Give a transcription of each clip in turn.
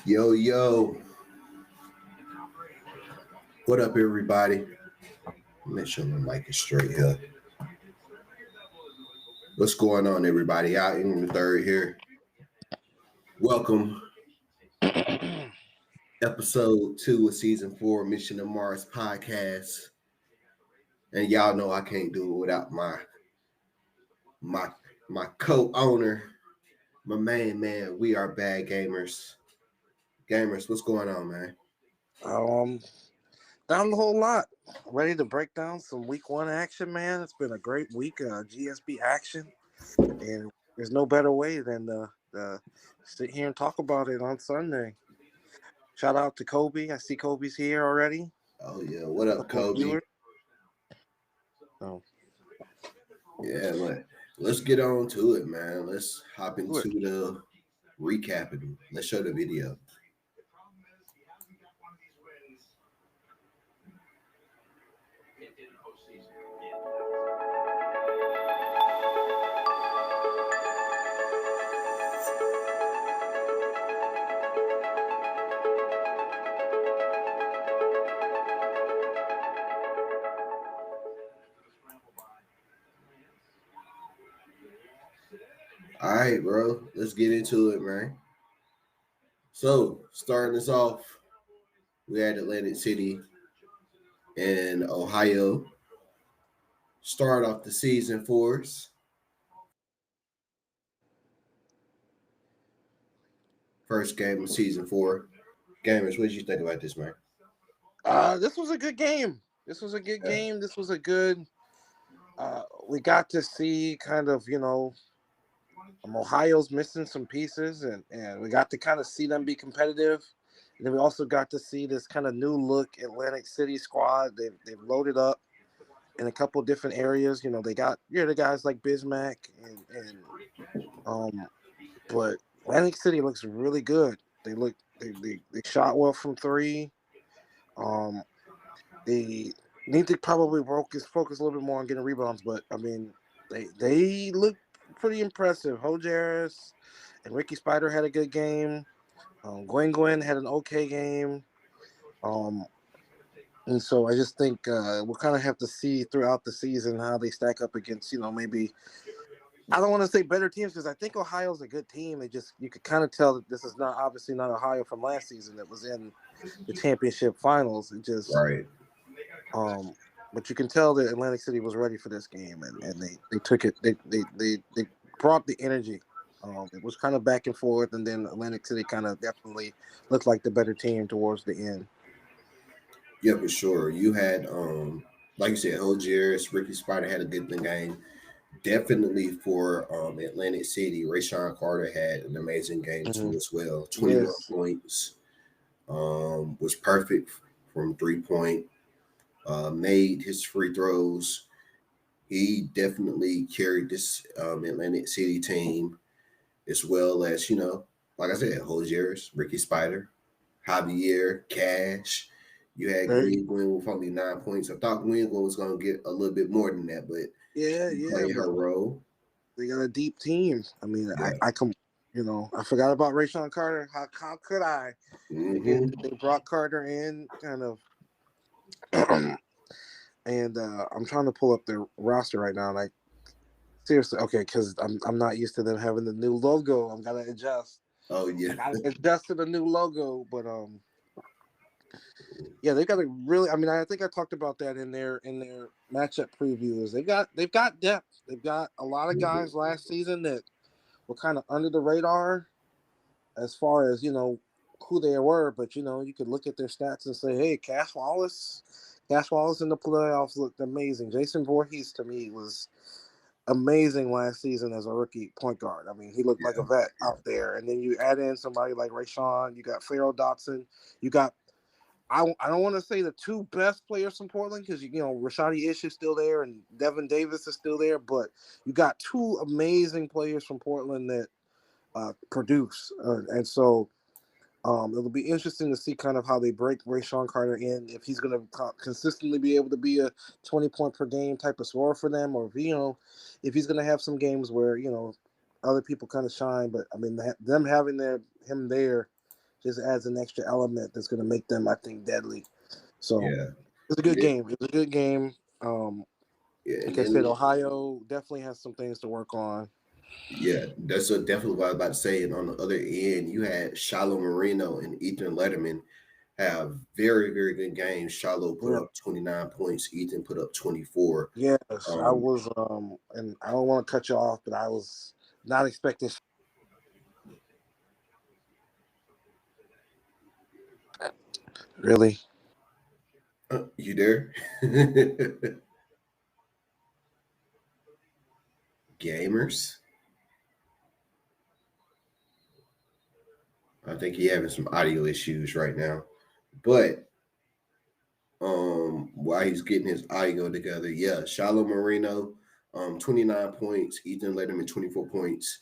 Yo, yo. What up, everybody? Make sure my mic is straight here. What's going on, everybody? Out in the third here. Welcome. Episode 2 of Season 4 Mission to Mars podcast. And y'all know I can't do it without my co-owner, my main man. We are bad gamers. Gamers, what's going on, man? Down the whole lot. Ready to break down some week 1 action, man. It's been a great week of GSP action, and there's no better way than to sit here and talk about it on Sunday. Shout out to Kobe. I see Kobe's here already. Oh yeah, what up, Kobe? Oh. Yeah, let's get on to it, man. Let's hop into the recapping. Let's show the video. All right, bro. Let's get into it, man. So, starting us off, we had Atlantic City in Ohio. Start off the season for us. First game of season 4. Gamers, what did you think about this, man? This was a good game. This was a good. We got to see kind of, Ohio's missing some pieces, and we got to kind of see them be competitive. And then we also got to see this kind of new look Atlantic City squad. They've loaded up in a couple different areas. They got the guys like Bismack but Atlantic City looks really good. They shot well from 3. They need to probably focus a little bit more on getting rebounds, but I mean they look pretty impressive. Hojaris and Ricky Spider had a good game. Gwen had an okay game. And so I just think we'll kind of have to see throughout the season how they stack up against, maybe, I don't want to say better teams, because I think Ohio's a good team. You could kind of tell that this is obviously not Ohio from last season that was in the championship finals. It just right. But you can tell that Atlantic City was ready for this game, and they took it. They brought the energy. It was kind of back and forth, and then Atlantic City kind of definitely looked like the better team towards the end. Yeah, for sure. You had, like you said, Hojaris, Ricky Spider had a good game. Definitely for Atlantic City, Rayshawn Carter had an amazing game too as well. 21 points. Was perfect from 3-point. Made his free throws. He definitely carried this Atlantic City team, as well as, like I said, Hojaris, Ricky Spider, Javier, Cash. You had Gwen with only 9 points. I thought Gwen was going to get a little bit more than that, but played her role. They got a deep team. I mean, yeah. I forgot about Rayshawn Carter. How could I? Mm-hmm. They brought Carter in, kind of, and I'm trying to pull up their roster right now. Like, seriously, okay, because I'm not used to them having the new logo. I'm gonna adjust. Oh yeah, I gotta adjust to the new logo, but yeah, they got a really. I mean, I think I talked about that in their matchup previews. They've got depth. They've got a lot of guys last season that were kind of under the radar as far as who they were, but you could look at their stats and say, hey, Cash Wallace in the playoffs looked amazing. Jason Voorhees to me was amazing last season as a rookie point guard. I mean, he looked like a vet out there. And then you add in somebody like Rayshawn, you got Pharaoh Dotson, you got I don't want to say the 2 best players from Portland, because Rashadi Ish is still there and Devin Davis is still there, but you got 2 amazing players from Portland that produce, and so It'll be interesting to see kind of how they break Rayshawn Carter in, if he's going to consistently be able to be a 20-point per game type of scorer for them, or if he's going to have some games where other people kind of shine. But I mean, them having him there just adds an extra element that's going to make them, I think, deadly. So Yeah. it's a good game. It's a good game. Yeah, and Like I said, then Ohio definitely has some things to work on. yeah, that's definitely what I was about to say. And on the other end, you had Shiloh Marino and Ethan Letterman have very, very good games. Shiloh put Yeah. up 29 points, Ethan put up 24. Yes, I Um, was, and I don't want to cut you off, but I was not expecting. Really? you there? Gamers. I think he having some audio issues right now. But while he's getting his audio together, yeah, Shiloh Marino, 29 points, Ethan Letterman, 24 points.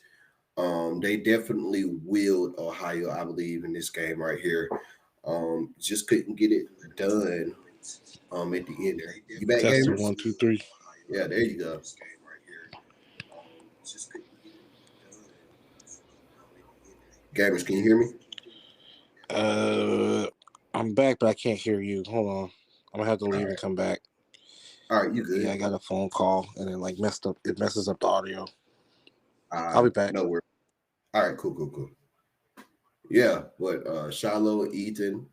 They definitely willed Ohio, I believe, in this game right here. Just couldn't get it done at the end there. You back, Testing gamers? 1, 2, 3. Yeah, there you go. Gamers, can you hear me? I'm back, but I can't hear you. Hold on, I'm gonna have to All leave right. and come back. All right, you Yeah, I good. got a phone call and it It messes up the audio. I'll be back. No worries. All right, cool. Yeah, but Shiloh and Ethan,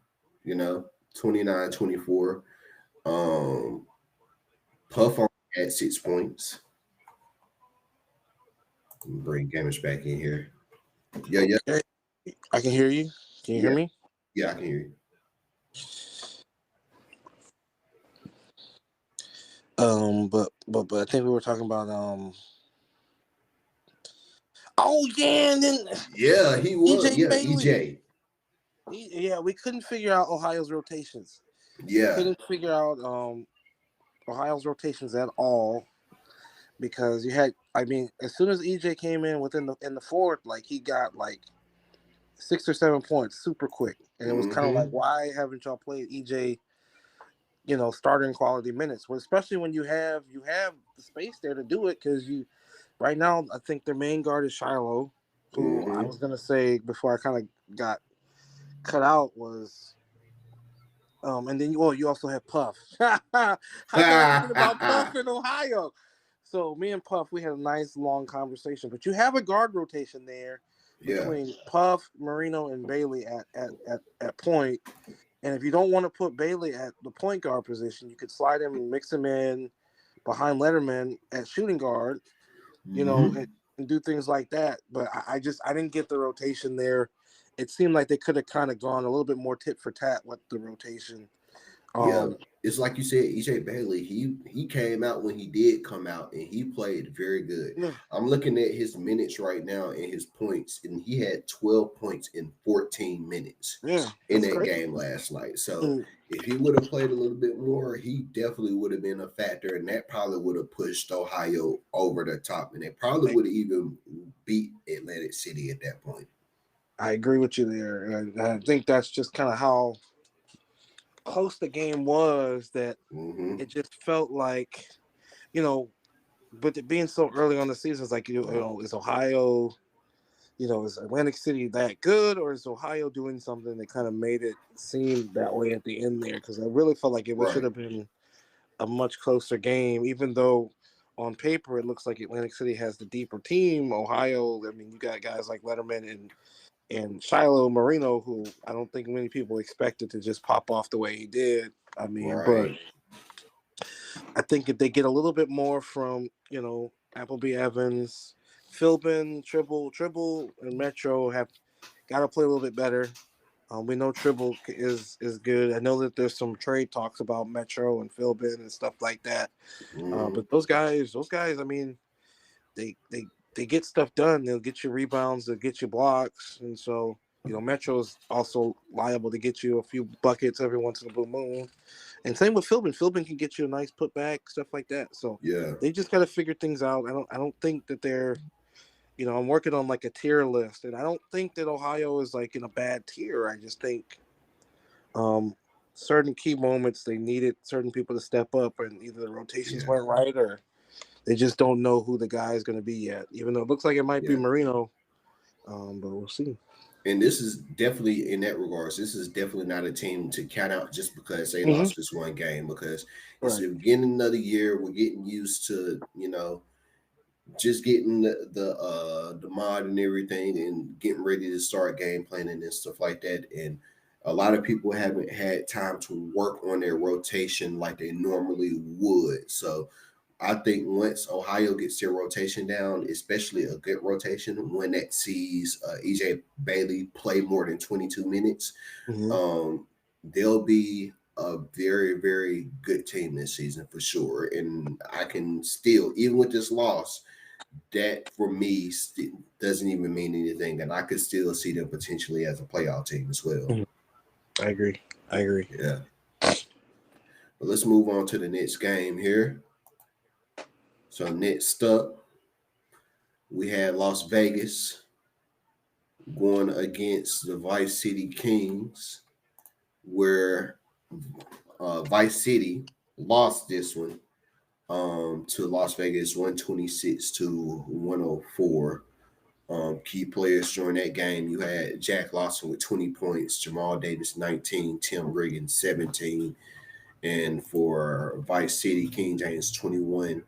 29, 24. Puff on at 6 points. Bring Gamers back in here. Yeah. Okay, I can hear you. Can you hear Yeah. me? Yeah, I can hear you. But I think we were talking about Oh yeah, and then Yeah, he was. EJ Yeah, Bailey. EJ. Yeah, we couldn't figure out Ohio's rotations. We Yeah. couldn't figure out Ohio's rotations at all, because you had, I mean, as soon as EJ came in in the fourth, like he got like 6 or 7 points super quick, and it was kind of like, Mm-hmm. why haven't y'all played EJ? Starting quality minutes. Well, especially when you have the space there to do it, because right now I think their main guard is Shiloh, who I Mm-hmm. was gonna say before I kind of got cut out was. And then you also have Puff. How can I forget about Puff in Ohio? So me and Puff, we had a nice long conversation. But you have a guard rotation there Yeah. between Puff, Marino, and Bailey at point. And if you don't want to put Bailey at the point guard position, you could slide him and mix him in behind Letterman at shooting guard, Mm-hmm. and do things like that. But I didn't get the rotation there. It seemed like they could have kind of gone a little bit more tit for tat with the rotation. Yeah. Um, It's like you said, EJ Bailey, he came out when he did come out and he played very good. yeah, I'm looking at his minutes right now and his points, and he had 12 points in 14 minutes yeah, in that's that great. game last night. So Mm, if he would have played a little bit more, he definitely would have been a factor, and that probably would have pushed Ohio over the top, and they probably would have even beat Atlantic City at that point. I agree with you there. And I think that's just kind of how close the game was, that Mm-hmm. it just felt like, you know, but it being so early on the season, it's like, is Ohio, is Atlantic City that good, or is Ohio doing something that kind of made it seem that way at the end there? Because I really felt like it should Right. have been a much closer game, even though on paper it looks like Atlantic City has the deeper team. Ohio, I mean, you got guys like Letterman and Shiloh Marino, who I don't think many people expected to just pop off the way he did. I mean, but Right. I think if they get a little bit more from, Appleby Evans, Philbin, Tribble, and Metro have got to play a little bit better. We know Tribble is good. I know that there's some trade talks about Metro and Philbin and stuff like that. Mm-hmm. But those guys, I mean, they get stuff done. They'll get you rebounds. They'll get you blocks. And so, Metro's also liable to get you a few buckets every once in a blue moon. And same with Philbin. Philbin can get you a nice putback, stuff like that. So Yeah. they just got to figure things out. I don't think that they're I'm working on like a tier list, and I don't think that Ohio is like in a bad tier. I just think um, certain key moments they needed certain people to step up, and either the rotations Yeah, weren't right or they just don't know who the guy is going to be yet. Even though it looks like it might be yeah. Marino, but we'll see. And this is definitely in that regards. This is definitely not a team to count out just because they Hmm. lost this one game. Because it's Right. the beginning of another year. We're getting used to just getting the mod and everything, and getting ready to start game planning and stuff like that. And a lot of people haven't had time to work on their rotation like they normally would. So I think once Ohio gets their rotation down, especially a good rotation, one that sees EJ Bailey play more than 22 minutes, Hmm. um, they'll be a very, very good team this season for sure. And I can still, even with this loss, that for me doesn't even mean anything. And I could still see them potentially as a playoff team as well. I agree. I agree. Yeah. But let's move on to the next game here. So next up, we had Las Vegas going against the Vice City Kings, where Vice City lost this one to Las Vegas 126 to 104. Key players during that game, you had Jack Lawson with 20 points, Jamal Davis 19, Tim Riggins 17, and for Vice City, King James 21,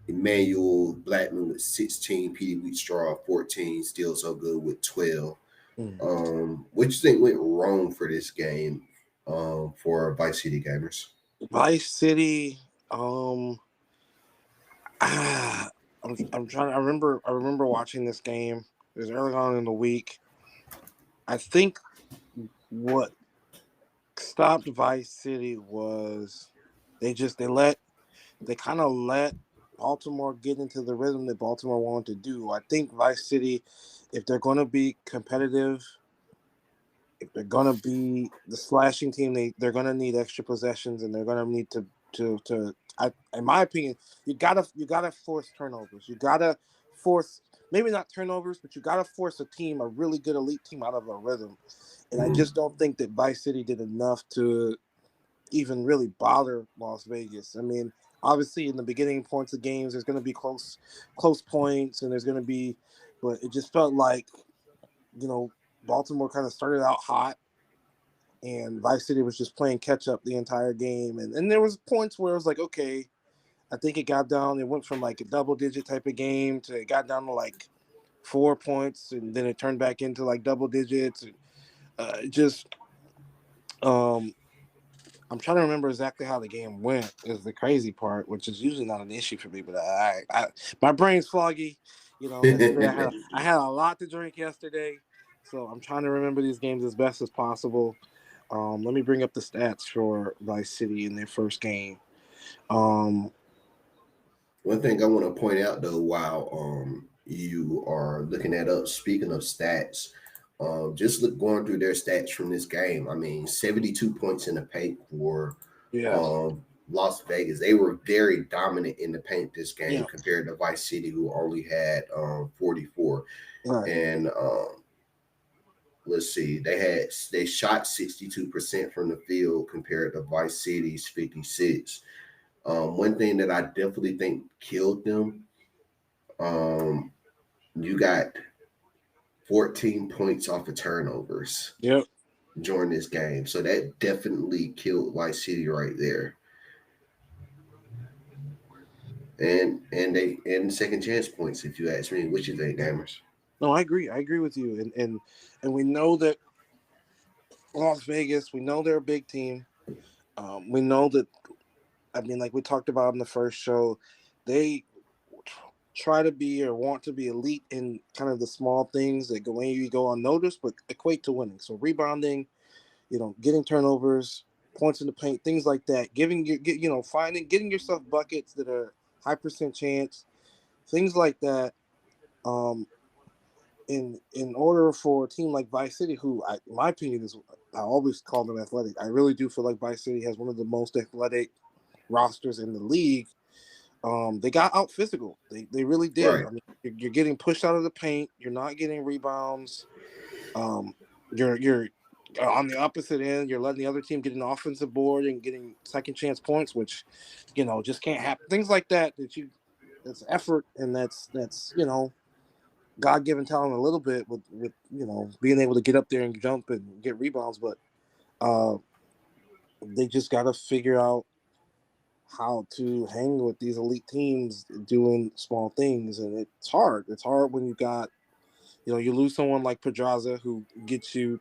Emmanuel Blackman with 16, Petey Wheatstraw 14, still so good with 12. Mm. What you think went wrong for this game for Vice City gamers? Vice City. Um, ah, I'm trying. I remember watching this game. It was early on in the week. I think what stopped Vice City was they kind of let Baltimore get into the rhythm that Baltimore wanted to do. I think Vice City, if they're going to be competitive, if they're going to be the slashing team, they're going to need extra possessions, and they're going to need to. In my opinion, you gotta force turnovers. You gotta force maybe not turnovers, but you gotta force a really good elite team out of a rhythm. And I Mm-hmm. just don't think that Vice City did enough to even really bother Las Vegas. I mean, obviously in the beginning points of games, there's going to be close points, and there's going to be, but it just felt like you know Baltimore kind of started out hot, and Vice City was just playing catch up the entire game, and there was points where it was like, okay, I think it got down. It went from like a double digit type of game to it got down to like 4 points, and then it turned back into like double digits. And, just um, I'm trying to remember exactly how the game went. Is the crazy part, which is usually not an issue for me. But my brain's foggy. Yesterday I had a lot to drink yesterday, so I'm trying to remember these games as best as possible. Let me bring up the stats for Vice City in their first game. Um, One thing I want to point out though, while you are looking that up, speaking of stats, just going through their stats from this game. I mean, 72 points in the paint for yeah, um, Las Vegas. They were very dominant in the paint this game yeah, compared to Vice City, who only had 44. right. And let's see, they shot 62% from the field compared to Vice City's 56. One thing that I definitely think killed them, um, you got 14 points off of turnovers Yep. during this game. So that definitely killed Vice City right there. And second chance points, if you ask me. What you think, gamers? No, I agree. I agree with you. And we know that Las Vegas. We know they're a big team. We know that. I mean, like we talked about in the first show, they try to be or want to be elite in kind of the small things that go unnoticed, but equate to winning. So rebounding, getting turnovers, points in the paint, things like that. Getting yourself buckets that are high percent chance, things like that. Um, in order for a team like Vice City, who in my opinion is, I always call them athletic. I really do feel like Vice City has one of the most athletic rosters in the league. They got out physical. They really did. Right. I mean, you're getting pushed out of the paint. You're not getting rebounds. Um, you're on the opposite end. You're letting the other team get an offensive board and getting second chance points, which just can't happen. Things like that that's effort, and that's God given talent a little bit with being able to get up there and jump and get rebounds, but uh, they just got to figure out how to hang with these elite teams doing small things, and it's hard. It's hard when you got you lose someone like Pedraza who gets you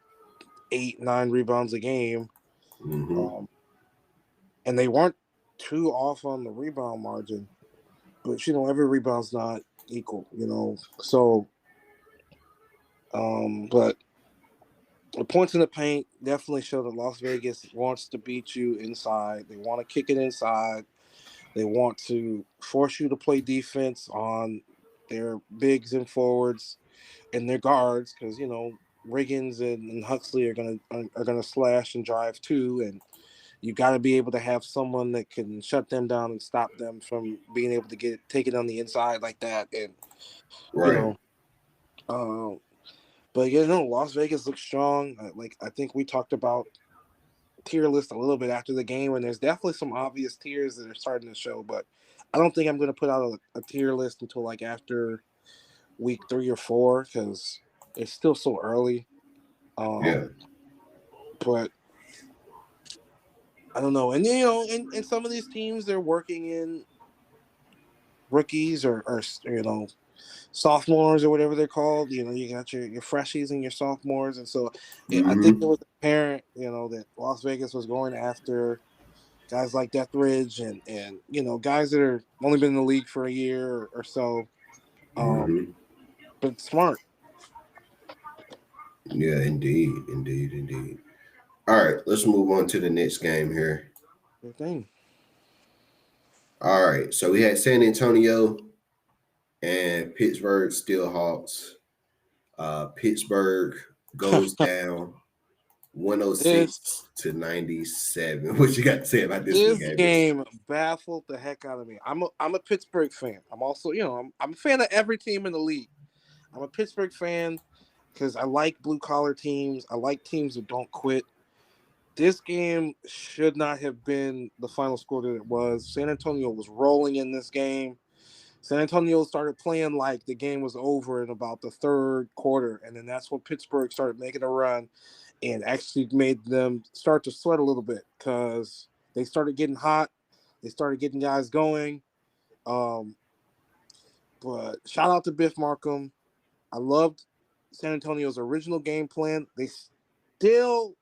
8-9 rebounds a game, Mm-hmm. um, and they weren't too off on the rebound margin, but every rebound's not equal, so but the points in the paint definitely show that Las Vegas wants to beat you inside. They want to kick it inside. They want to force you to play defense on their bigs and forwards and their guards because Riggins and Huxley are gonna slash and drive too, and you got to be able to have someone that can shut them down and stop them from being able to take it on the inside like that, and you Right. know. Uh, but Las Vegas looks strong. I think we talked about tier list a little bit after the game, and there's definitely some obvious tiers that are starting to show. But I don't think I'm going to put out a tier list until like after week 3 or 4 because it's still so early. Yeah. But I don't know, and and some of these teams they're working in rookies or sophomores or whatever they're called. You got your freshies and your sophomores, and so I think it Mm-hmm. was apparent that Las Vegas was going after guys like Deathridge and guys that are only been in the league for a year or so, Mm-hmm. but smart. Yeah, indeed, indeed, indeed. All right, let's move on to the next game here. Good thing. All right, so we had San Antonio and Pittsburgh Steelhawks. Pittsburgh goes down this 106-97. What you got to say about this one, this Gabby? game baffled the heck out of me. I'm a Pittsburgh fan. I'm also I'm a fan of every team in the league. I'm a Pittsburgh fan because I like blue collar teams. I like teams that don't quit. This game should not have been the final score that it was. San Antonio was rolling in this game. San Antonio started playing like the game was over in about the third quarter, and then that's when Pittsburgh started making a run and actually made them start to sweat a little bit because they started getting hot. They started getting guys going. Um, but shout out to Biff Markham. I loved San Antonio's original game plan. They still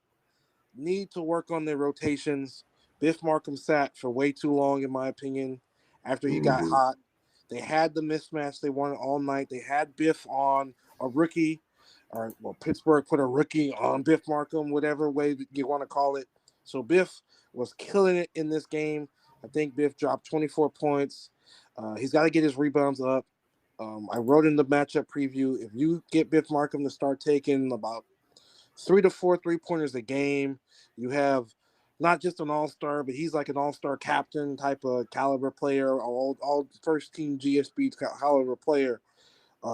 need to work on their rotations. Biff Markham sat for way too long, in my opinion, after he got Mm-hmm. hot. They had the mismatch they wanted all night. They had Biff on a rookie, or Pittsburgh put a rookie on Biff Markham, whatever way you want to call it. So Biff was killing it in this game. I think Biff dropped 24 points. He's got to get his rebounds up. I wrote in the matchup preview, if you get Biff Markham to start taking about 3 to 4 3-pointers a game. You have not just an all-star, but he's like an all-star captain type of caliber player, all first team GSB caliber player.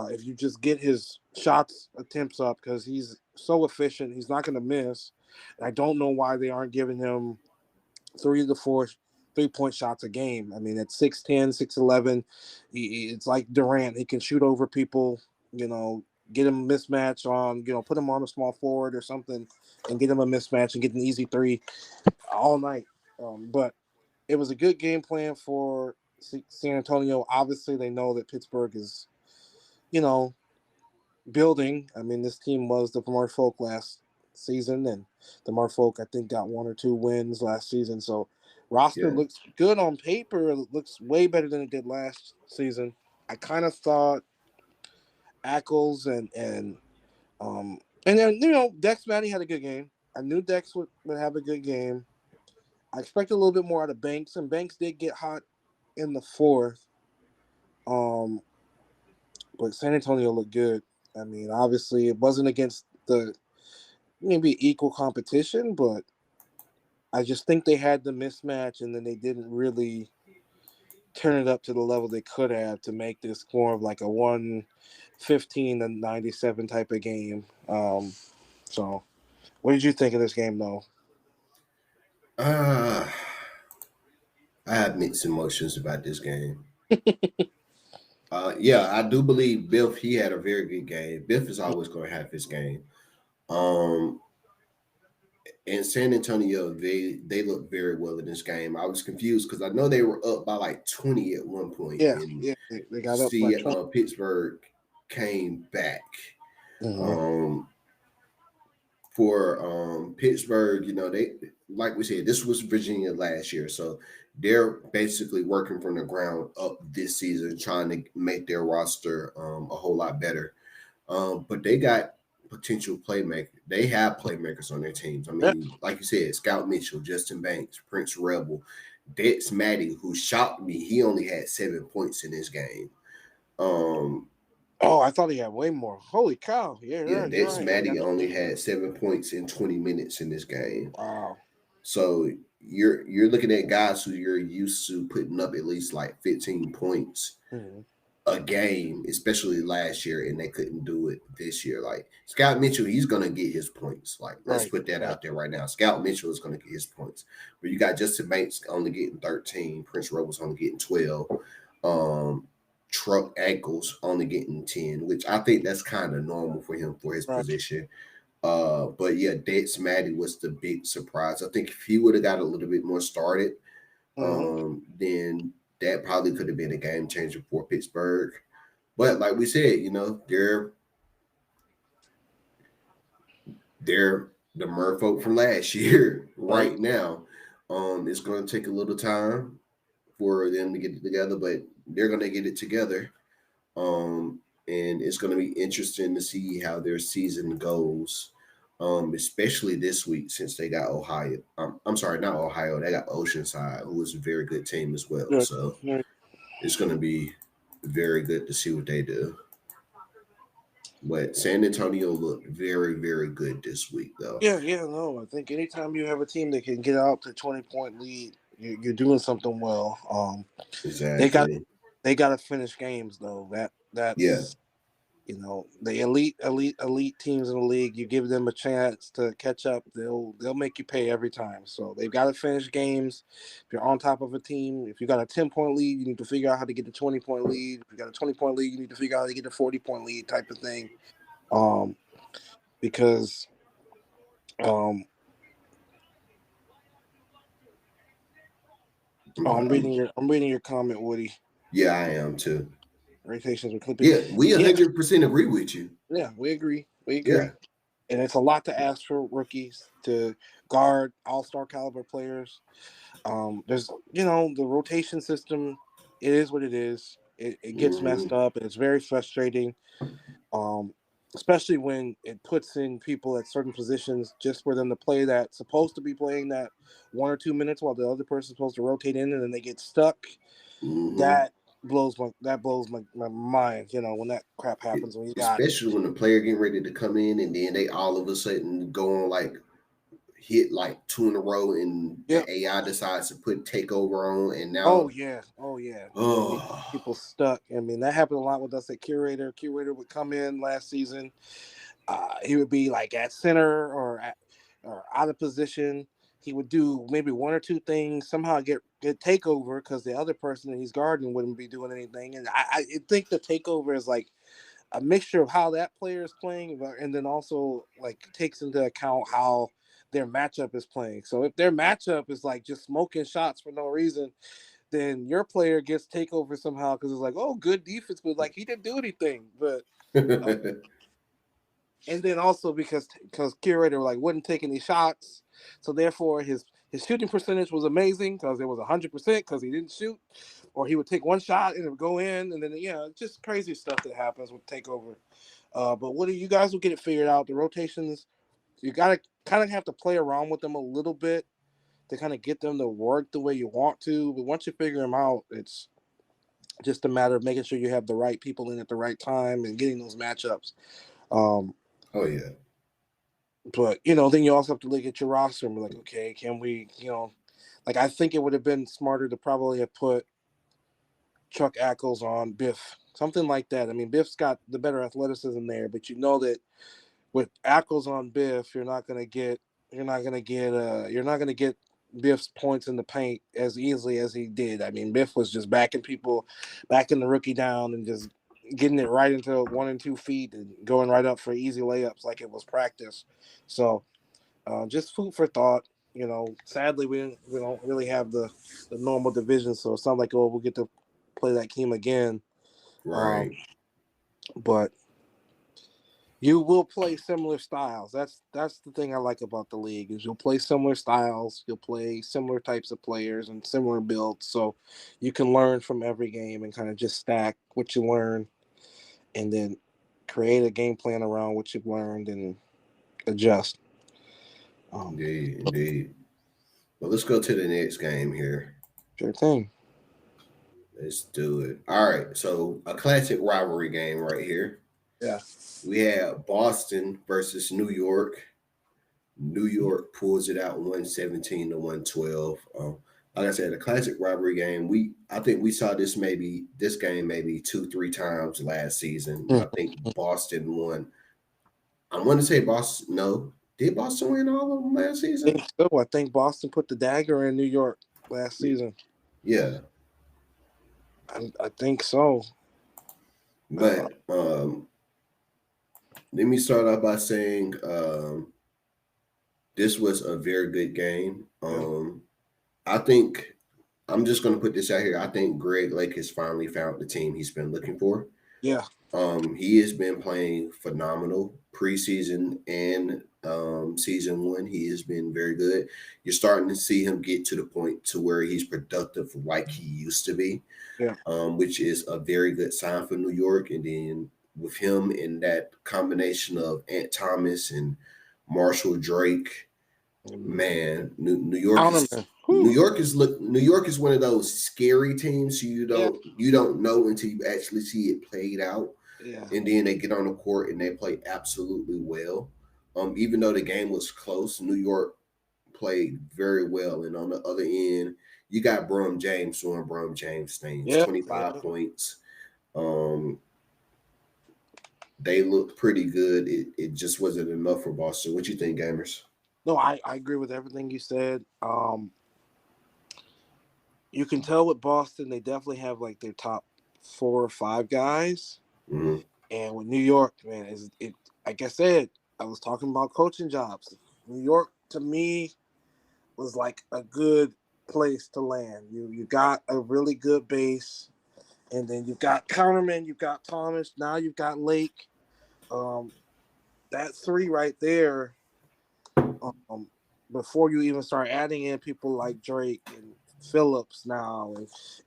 If you just get his shots attempts up because he's so efficient, he's not going to miss. And I don't know why they aren't giving him 3 to 4 3-point shots a game. I mean, at 6'10", 6'11", it's like Durant. He can shoot over people, get him a mismatch on, put him on a small forward or something and get him a mismatch and get an easy three all night. But it was a good game plan for San Antonio. Obviously, they know that Pittsburgh is, you know, building. I mean, this team was the Merfolk last season, and the Merfolk, I think, got 1 or 2 wins last season. So roster Yeah. looks good on paper. It looks way better than it did last season. I kind of thought Ackles and then Dex Matty had a good game. I knew Dex would have a good game. I expected a little bit more out of Banks, and Banks did get hot in the fourth. Um, but San Antonio looked good. I mean, obviously, it wasn't against the maybe equal competition, but I just think they had the mismatch, and then they didn't really turn it up to the level they could have to make this more of like a 115-97 type of game. So what did you think of this game, though? Uh, I have mixed emotions about this game. Yeah, I do believe Biff. He had a very good game. Biff is always going to have his game. Um, and San Antonio, they look very well in this game. I was confused because I know they were up by like 20 at one point, Yeah, and yeah, they got up by see, 20. Pittsburgh came back. Mhm. Um, for Pittsburgh, they like we said, this was Virginia last year, so they're basically working from the ground up this season, trying to make their roster a whole lot better. But they got potential playmakers. They have playmakers on their teams. I Yeah. mean, like you said, Scout Mitchell, Justin Banks, Prince Rebel, Dex Matty, who shocked me. He only had 7 points in this game. Um, Oh, I thought he had way more. Holy cow! Yeah, yeah, you're Dex right. He Matty got only had 7 points in 20 minutes in this game. wow. So you're looking at guys who you're used to putting up at least like 15 points Mhm. a game, especially last year, and they couldn't do it this year. Like Scott Mitchell, he's gonna get his points. Like let's Right, put that right, out there right now. Scout Mitchell is gonna get his points. But you got Justin Banks only getting 13, Prince Roberts only getting 12. Truck Ankles only getting 10, which I think that's kind of normal for him for his right. position. But yeah, Dex Matty was the big surprise. I think if he would have got a little bit more started, Mhm. then that probably could have been a game changer for Pittsburgh. But like we said, they're the Merfolk from last year Right. right now. It's going to take a little time for them to get it together, but they're going to get it together. And it's going to be interesting to see how their season goes, especially this week since they got Ohio. I'm sorry, not Ohio. They got Oceanside, who is a very good team as well. Good. So Right. it's going to be very good to see what they do. But San Antonio looked very, very good this week, though. Yeah, yeah. No, I think anytime you have a team that can get out to 20-point lead, you're doing something well. They got Exactly. they got to finish games though. Yeah. That's the elite teams in the league. You give them a chance to catch up, they'll make you pay every time. So they've got to finish games. If you're on top of a team, if you got a 10-point lead, you need to figure out how to get the 20-point lead. If you got a 20-point lead, you need to figure out how to get the 40-point lead type of thing. Um, because um, I'm reading your comment, Woody. Yeah, I am too. Rotations with Clippers. Yeah, we Yeah, 100% agree with you. yeah, we agree. We Yeah. agree. And it's a lot to ask for rookies to guard all-star caliber players. There's the rotation system. It is what it is. It gets messed Hmm. up, and it's very frustrating. Um, Especially when it puts in people at certain positions just for them to play that supposed to be playing that 1 or 2 minutes while the other person's supposed to rotate in, and then they get stuck. Hmm. That blows my mind. When that crap happens, when you got Especially when the player getting ready to come in and then they all of a sudden go on like hit like two in a row and yeah. the AI decides to put takeover on and Oh now yeah, oh yeah, and you oh people stuck. I mean, that happened a lot with us at Curator. Curator would come in last season. He would be like at center or out of position. He would do maybe one or two things, somehow get takeover because the other person that he's guarding wouldn't be doing anything. And I think the takeover is like a mixture of how that player is playing, and then also like takes into account how their matchup is playing. So if their matchup is like just smoking shots for no reason, then your player gets takeover somehow because it's like, oh, good defense, but like he didn't do anything. But and then also because Curator like wouldn't take any shots, so therefore his shooting percentage was amazing because it was 100% because he didn't shoot, or he would take one shot and it would go in, and then just crazy stuff that happens with takeover. But what do you guys will get it figured out? The rotations, you gotta kind of have to play around with them a little bit to kind of get them to work the way you want to. But once you figure them out, it's just a matter of making sure you have the right people in at the right time and getting those matchups. Um, oh yeah. but then you also have to look at your roster and be like, okay, can we, like I think it would have been smarter to probably have put Chuck Ackles on Biff, something like that. I mean, Biff's got the better athleticism there, but you know that with Ackles on Biff, you're not gonna get Biff's points in the paint as easily as he did. I mean, Biff was just backing the rookie down and just getting it right into 1 and 2 feet and going right up for easy layups like it was practice. So just food for thought. Sadly we don't really have the normal division, so it's not like we'll get to play that team again. Right. But you will play similar styles. That's the thing I like about the league is you'll play similar styles, you'll play similar types of players and similar builds, so you can learn from every game and kind of just stack what you learn, and then create a game plan around what you've learned and adjust. Indeed. Well, let's go to the next game here. Sure thing. Let's do it. All right. So a classic rivalry game right here. Yeah. We have Boston versus New York. New York pulls it out 117 to 112. Like I said, a classic rivalry game. I think we saw this game maybe 2-3 times last season. I think Boston won. I want to say Boston. No, did Boston win all of them last season? I think Boston put the dagger in New York last season. Yeah, I think so. But let me start off by saying this was a very good game. I think I'm just going to put this out here. I think Greg Lake has finally found the team he's been looking for. Yeah. He has been playing phenomenal preseason and season one. He has been very good. You're starting to see him get to the point to where he's productive like he used to be, which is a very good sign for New York. And then with him in that combination of Ant Thomas and Marshall Drake, man, New York is one of those scary teams. You don't know until you actually see it played out. Yeah. And then they get on the court and they play absolutely well. Even though the game was close, New York played very well. And on the other end, you got Brum James doing Brum James things. 25 points. They looked pretty good. It just wasn't enough for Boston. What you think, gamers? No, I agree with everything you said. You can tell with Boston, they definitely have like their top 4 or 5 guys. Mm-hmm. And with New York, man, like I said, I was talking about coaching jobs. New York, to me, was like a good place to land. You got a really good base, and then you've got Counterman, you've got Thomas, now you've got Lake. That 3 right there, before you even start adding in people like Drake and Phillips now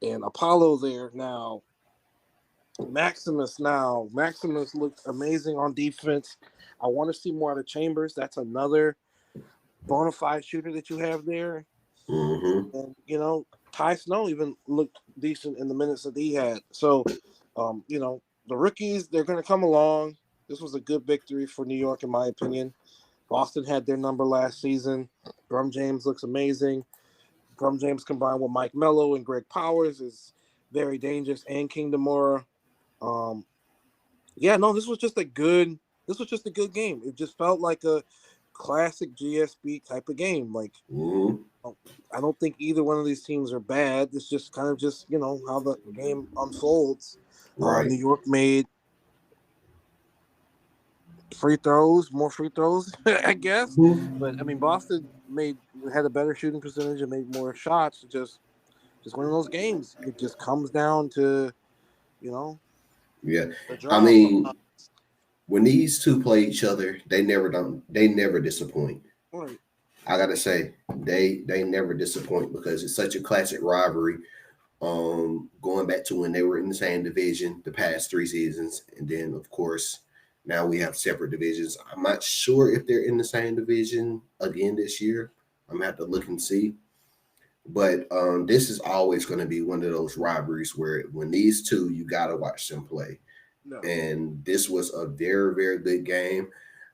and Apollo there now, Maximus looked amazing on defense. I want to see more out of Chambers. That's another bona fide shooter that you have there. Mm-hmm. And Ty Snow even looked decent in the minutes that he had. So the rookies, they're going to come along. This was a good victory for New York, in my opinion. Boston had their number last season. Brum James looks amazing. Brum James combined with Mike Mello and Greg Powers is very dangerous, and King Demora. This was just a good game. It just felt like a classic GSB type of game. Like, I don't think either one of these teams are bad. It's just kind of how the game unfolds. Right. New York made more free throws, I guess. But I mean, Boston had a better shooting percentage and made more shots. Just one of those games. It just comes down to, Yeah, I mean, when these two play each other, they never disappoint. Right. I gotta say, they never disappoint because it's such a classic rivalry. Going back to when they were in the same division the past 3 seasons, and then of course now we have separate divisions. I'm not sure if they're in the same division again this year. I'm gonna have to look and see. But this is always going to be one of those rivalries where when these two, you got to watch them play. No. And this was a very, very good game.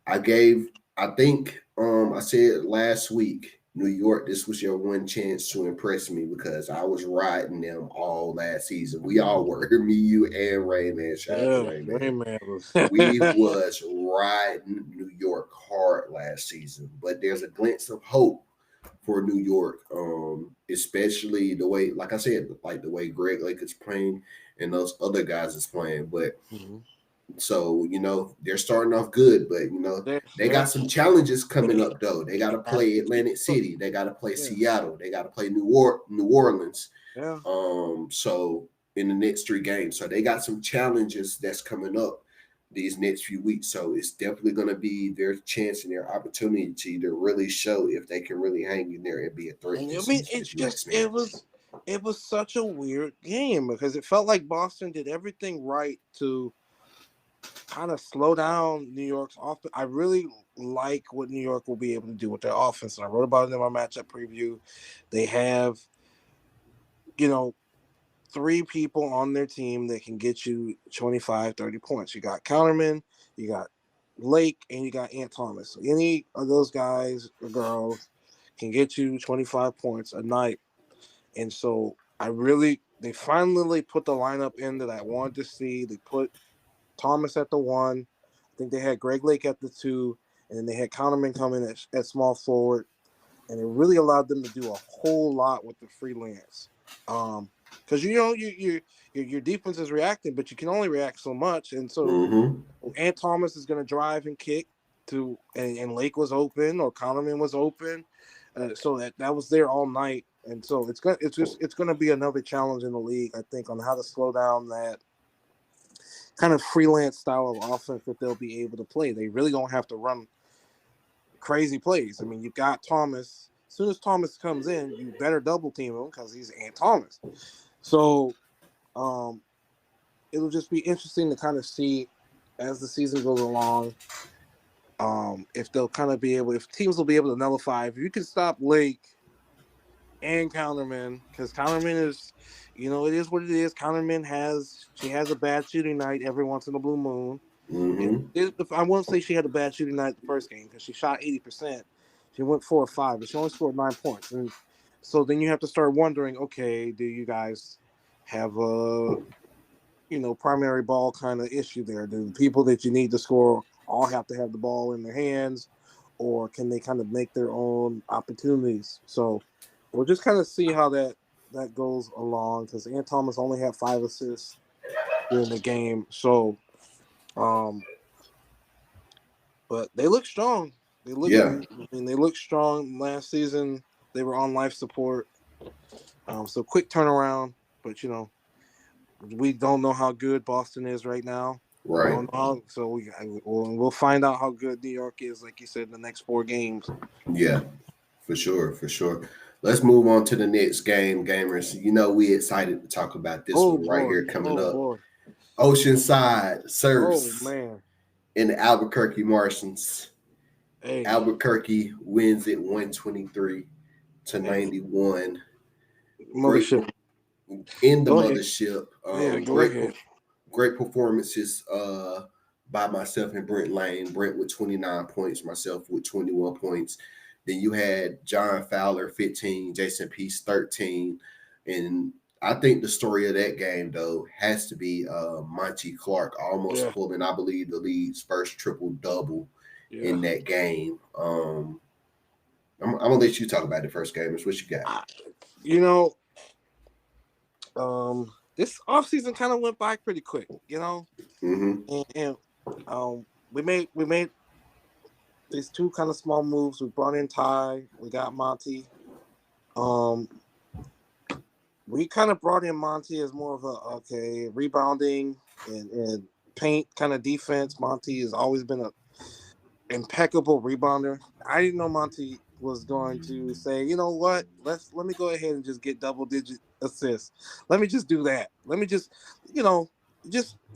I think I said last week, New York, this was your one chance to impress me because I was riding them all last season. We all were. Me, you, and Rayman. Shout out to Yeah, Rayman. Rayman was. We was riding New York hard last season, but there's a glimpse of hope for New York, especially the way, like I said, like the way Greg Lake is playing and those other guys is playing. But Mhm. so they're starting off good, but they They're got some challenges coming up though. They got to play Atlantic City, they got to play yeah, Seattle, they got to play New Orleans. yeah. So in the next 3 games, so they got some challenges that's coming up these next few weeks. So it's definitely going to be their chance and their opportunity to really show if they can really hang in there and be a threat And I this mean, season. it's If you just ask me, it was such a weird game because it felt like Boston did everything right to kind of slow down New York's offense. I really like what New York will be able to do with their offense. And I wrote about it in my matchup preview. They have, you know, 3 people on their team that can get you 25, 30 points. You got Counterman, you got Lake, and you got Ant Thomas. So any of those guys or girls can get you 25 points a night. And so they finally put the lineup in that I wanted to see. They put Thomas at the 1. I think they had Greg Lake at the 2, and then they had Counterman coming at small forward, and it really allowed them to do a whole lot with the freelance. Because your defense is reacting, but you can only react so much, and so mm-hmm. Ant Thomas is going to drive and kick and Lake was open or Counterman was open, so that was there all night, and so it's going to be another challenge in the league, I think, on how to slow down that kind of freelance style of offense that they'll be able to play. They really don't have to run crazy plays. I mean, you got Thomas. As soon as Thomas comes in, you better double team him because he's Ant Thomas. So um, it'll just be interesting to kind of see as the season goes along if they'll kind of be able, if teams will be able to nullify. If you can stop Lake and Counterman, because Counterman is, it is what it is. Counterman has a bad shooting night every once in a blue moon. Mm-hmm. I won't say she had a bad shooting night the first game because she shot 80%. She went 4 or 5, but she only scored 9 points. And so then you have to start wondering, okay, do you guys have a primary ball kind of issue there? Do the people that you need to score all have to have the ball in their hands, or can they kind of make their own opportunities? So we'll just kind of see how that goes along because Ant Thomas only had 5 assists during the game. So um, but they look strong. Yeah, They look strong last season. They were on life support. So quick turnaround, but we don't know how good Boston is right now. We right. don't know how, so we'll find out how good New York is, like you said, in the next 4 games. Yeah, for sure, for sure. Let's move on to the next game, gamers. We excited to talk about this Oh one right boy, here coming oh up. boy, Oceanside oh Surfs man. and the Albuquerque Martians. Hey, Albuquerque wins it 123 to hey, 91. Great mothership. in the Go ahead. mothership. Yeah, go Great, ahead. great performances by myself and Brent Lane. Brent with 29 points, myself with 21 points. Then you had John Fowler 15, Jason Peace 13, and I think the story of that game though has to be Monty Clark almost Yeah, pulling, I believe, the league's first triple double yeah. in that game. I'm gonna let you talk about the first game. It's what you got. I, you know, this offseason kind of went by pretty quick. Mm-hmm. And we made these 2 kind of small moves. We brought in Ty. We got Monty. Um, we kind of brought in Monty as more of a rebounding and paint kind of defense. Monty has always been a impeccable rebounder. I didn't know Monty was going to say, you know what, let me go ahead and just get double-digit assists. Let me just do that. Let me just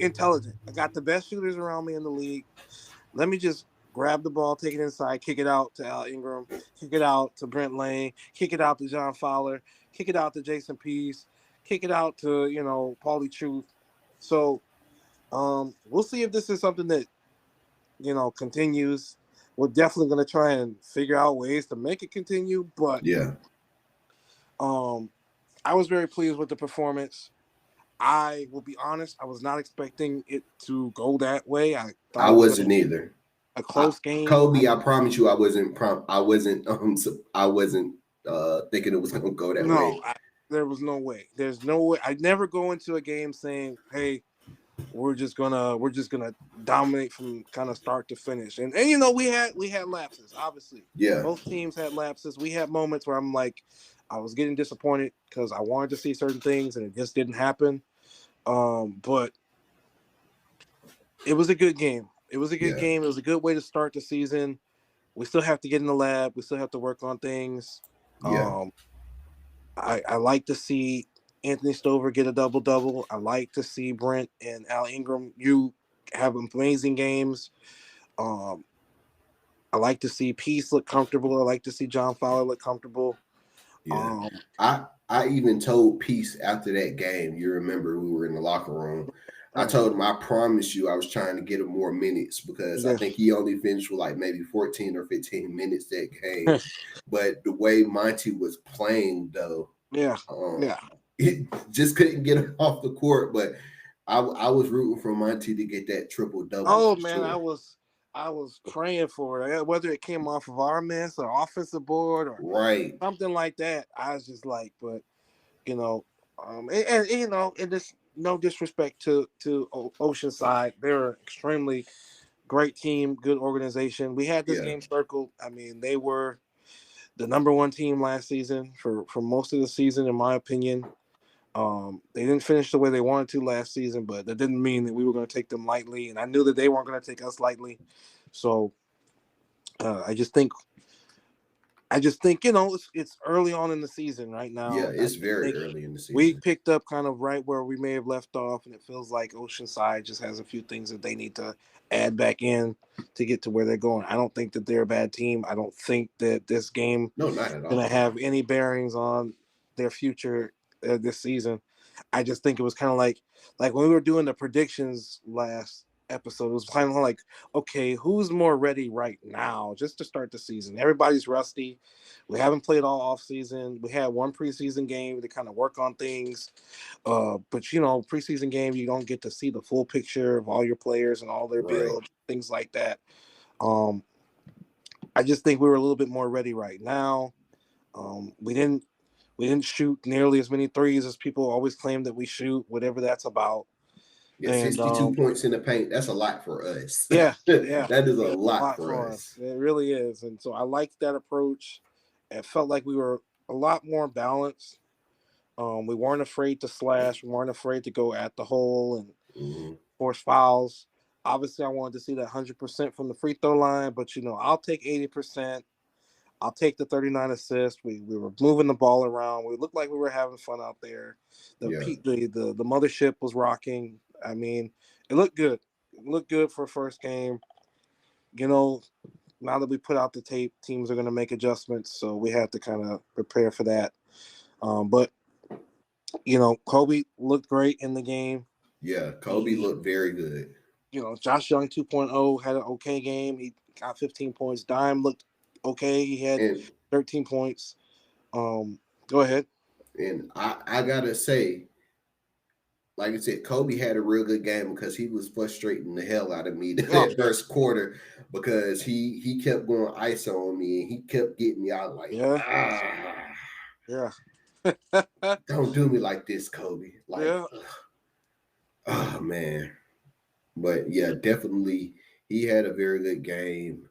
intelligent. I got the best shooters around me in the league. Let me just grab the ball, take it inside, kick it out to Al Ingram, kick it out to Brent Lane, kick it out to John Fowler, kick it out to Jason Peace, kick it out to, Paulie Truth. So we'll see if this is something that, continues. we're definitely going to try and figure out ways to make it continue. But Yeah, I was very pleased with the performance. I will be honest, I was not expecting it to go that way. I thought I it was going to wasn't be either. a close game. Kobe, I promise you, I wasn't. I wasn't thinking it was going to go that way. No, there was no way. There's no way. I never go into a game saying, "Hey, we're just gonna dominate from kind of start to finish." And you know, we had lapses. Obviously, Yeah, both teams had lapses. We had moments where I'm like, I was getting disappointed because I wanted to see certain things and it just didn't happen. But it was a good game. It was a good yeah, game. It was a good way to start the season. We still have to get in the lab. We still have to work on things. yeah, Um, I like to see Anthony Stover get a double double. I like to see Brent and Al Ingram you have amazing games. Um, I like to see Peace look comfortable. I like to see John Fowler look comfortable. yeah. Um, I even told Peace after that game. You remember we were in the locker room. I right. told him, I promise you, I was trying to get him more minutes because I Yes. think he only finished with like maybe 14 or 15 minutes that game. But the way Monty was playing, though, Yeah. um, Yeah. it just couldn't get him off the court. But I was rooting for Monty to get that triple double Oh for man, I sure. was praying for it. Whether it came off of our miss or offensive board or Right, something like that. I was just like, but you know, and you know, and this no disrespect to Oceanside, they're an extremely great team, good organization. We had this yeah, game circled. I mean, they were the number one team last season for most of the season, in my opinion. They didn't finish the way they wanted to last season, but that didn't mean that we were going to take them lightly, and I knew that they weren't going to take us lightly. So I just think you know it's early on in the season right yeah. now. I It's very think early in the we season. picked up kind of right where we may have left off, and it feels like Oceanside just has a few things that they need to add back in to get to where they're going. I don't think that they're a bad team. I don't think that this game No, not at is going to all. have any bearings on their future this season. I just think it was kind of like when we were doing the predictions last episode, it was kind of like, okay, who's more ready right now just to start the season? Everybody's rusty. We haven't played all off season. We had one preseason game to kind of work on things. But you know, preseason game, you don't get to see the full picture of all your players and all their Right, builds, things like that. Um, I just think we were a little bit more ready right now. We didn't shoot nearly as many threes as people always claim that we shoot, whatever that's about. yeah. And 62 points in the paint. That's a lot for us. yeah, yeah, That is a yeah, a lot lot for for us. us. It really is. And so I liked that approach. It felt like we were a lot more balanced. We weren't afraid to slash. We weren't afraid to go at the hole and Mhm. force fouls. Obviously, I wanted to see that 100% from the free throw line, but you know, I'll take 80%. I'll take the 39 assists. We were moving the ball around. We looked like we were having fun out there. Yeah, The mothership was rocking. I mean, it looked good. It looked good for a first game. You know, now that we put out the tape, teams are going to make adjustments, so we have to kind of prepare for that. But you know, Kobe looked great in the game. yeah. Kobe He, looked very good. you know, Josh Young 2.0 had an okay game. He got 15 points. Dime looked okay. He had And 13 points. Go ahead. I gotta say, like I said, Kobe had a real good game because he was frustrating the hell out of me Oh that yeah, first quarter because he kept going ISO on me and he kept getting me out like yeah, ah, yeah, don't do me like this, Kobe. Like, yeah. oh man. But yeah, definitely he had a very good game.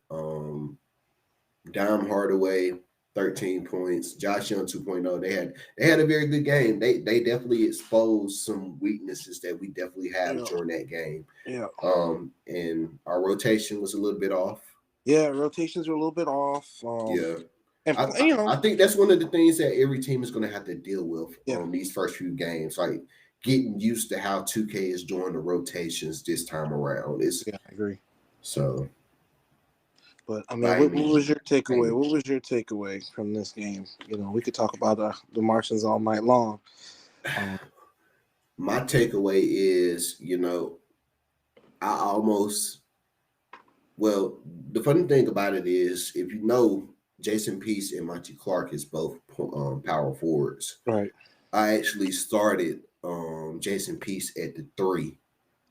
Dom Hardaway, 13 points. Josh Young 2.0. They had a very good game. They definitely exposed some weaknesses that we definitely have Yeah, during that game. yeah, And our rotation was a little bit off. yeah. Rotations are a little bit off. Yeah. And I, you I know, think that's one of the things that every team is going to have to deal with yeah, on these first few games. Like getting used to how 2K is doing the rotations this time around. It's yeah, I agree. so But I mean, by what me. was your takeaway? What was your takeaway from this game? You know, we could talk about the Martians all night long. Um, My takeaway is, I almost Well, the funny thing about it is, if you know, Jason Peace and Monty Clark is both power forwards. Right. I actually started Jason Peace at the 3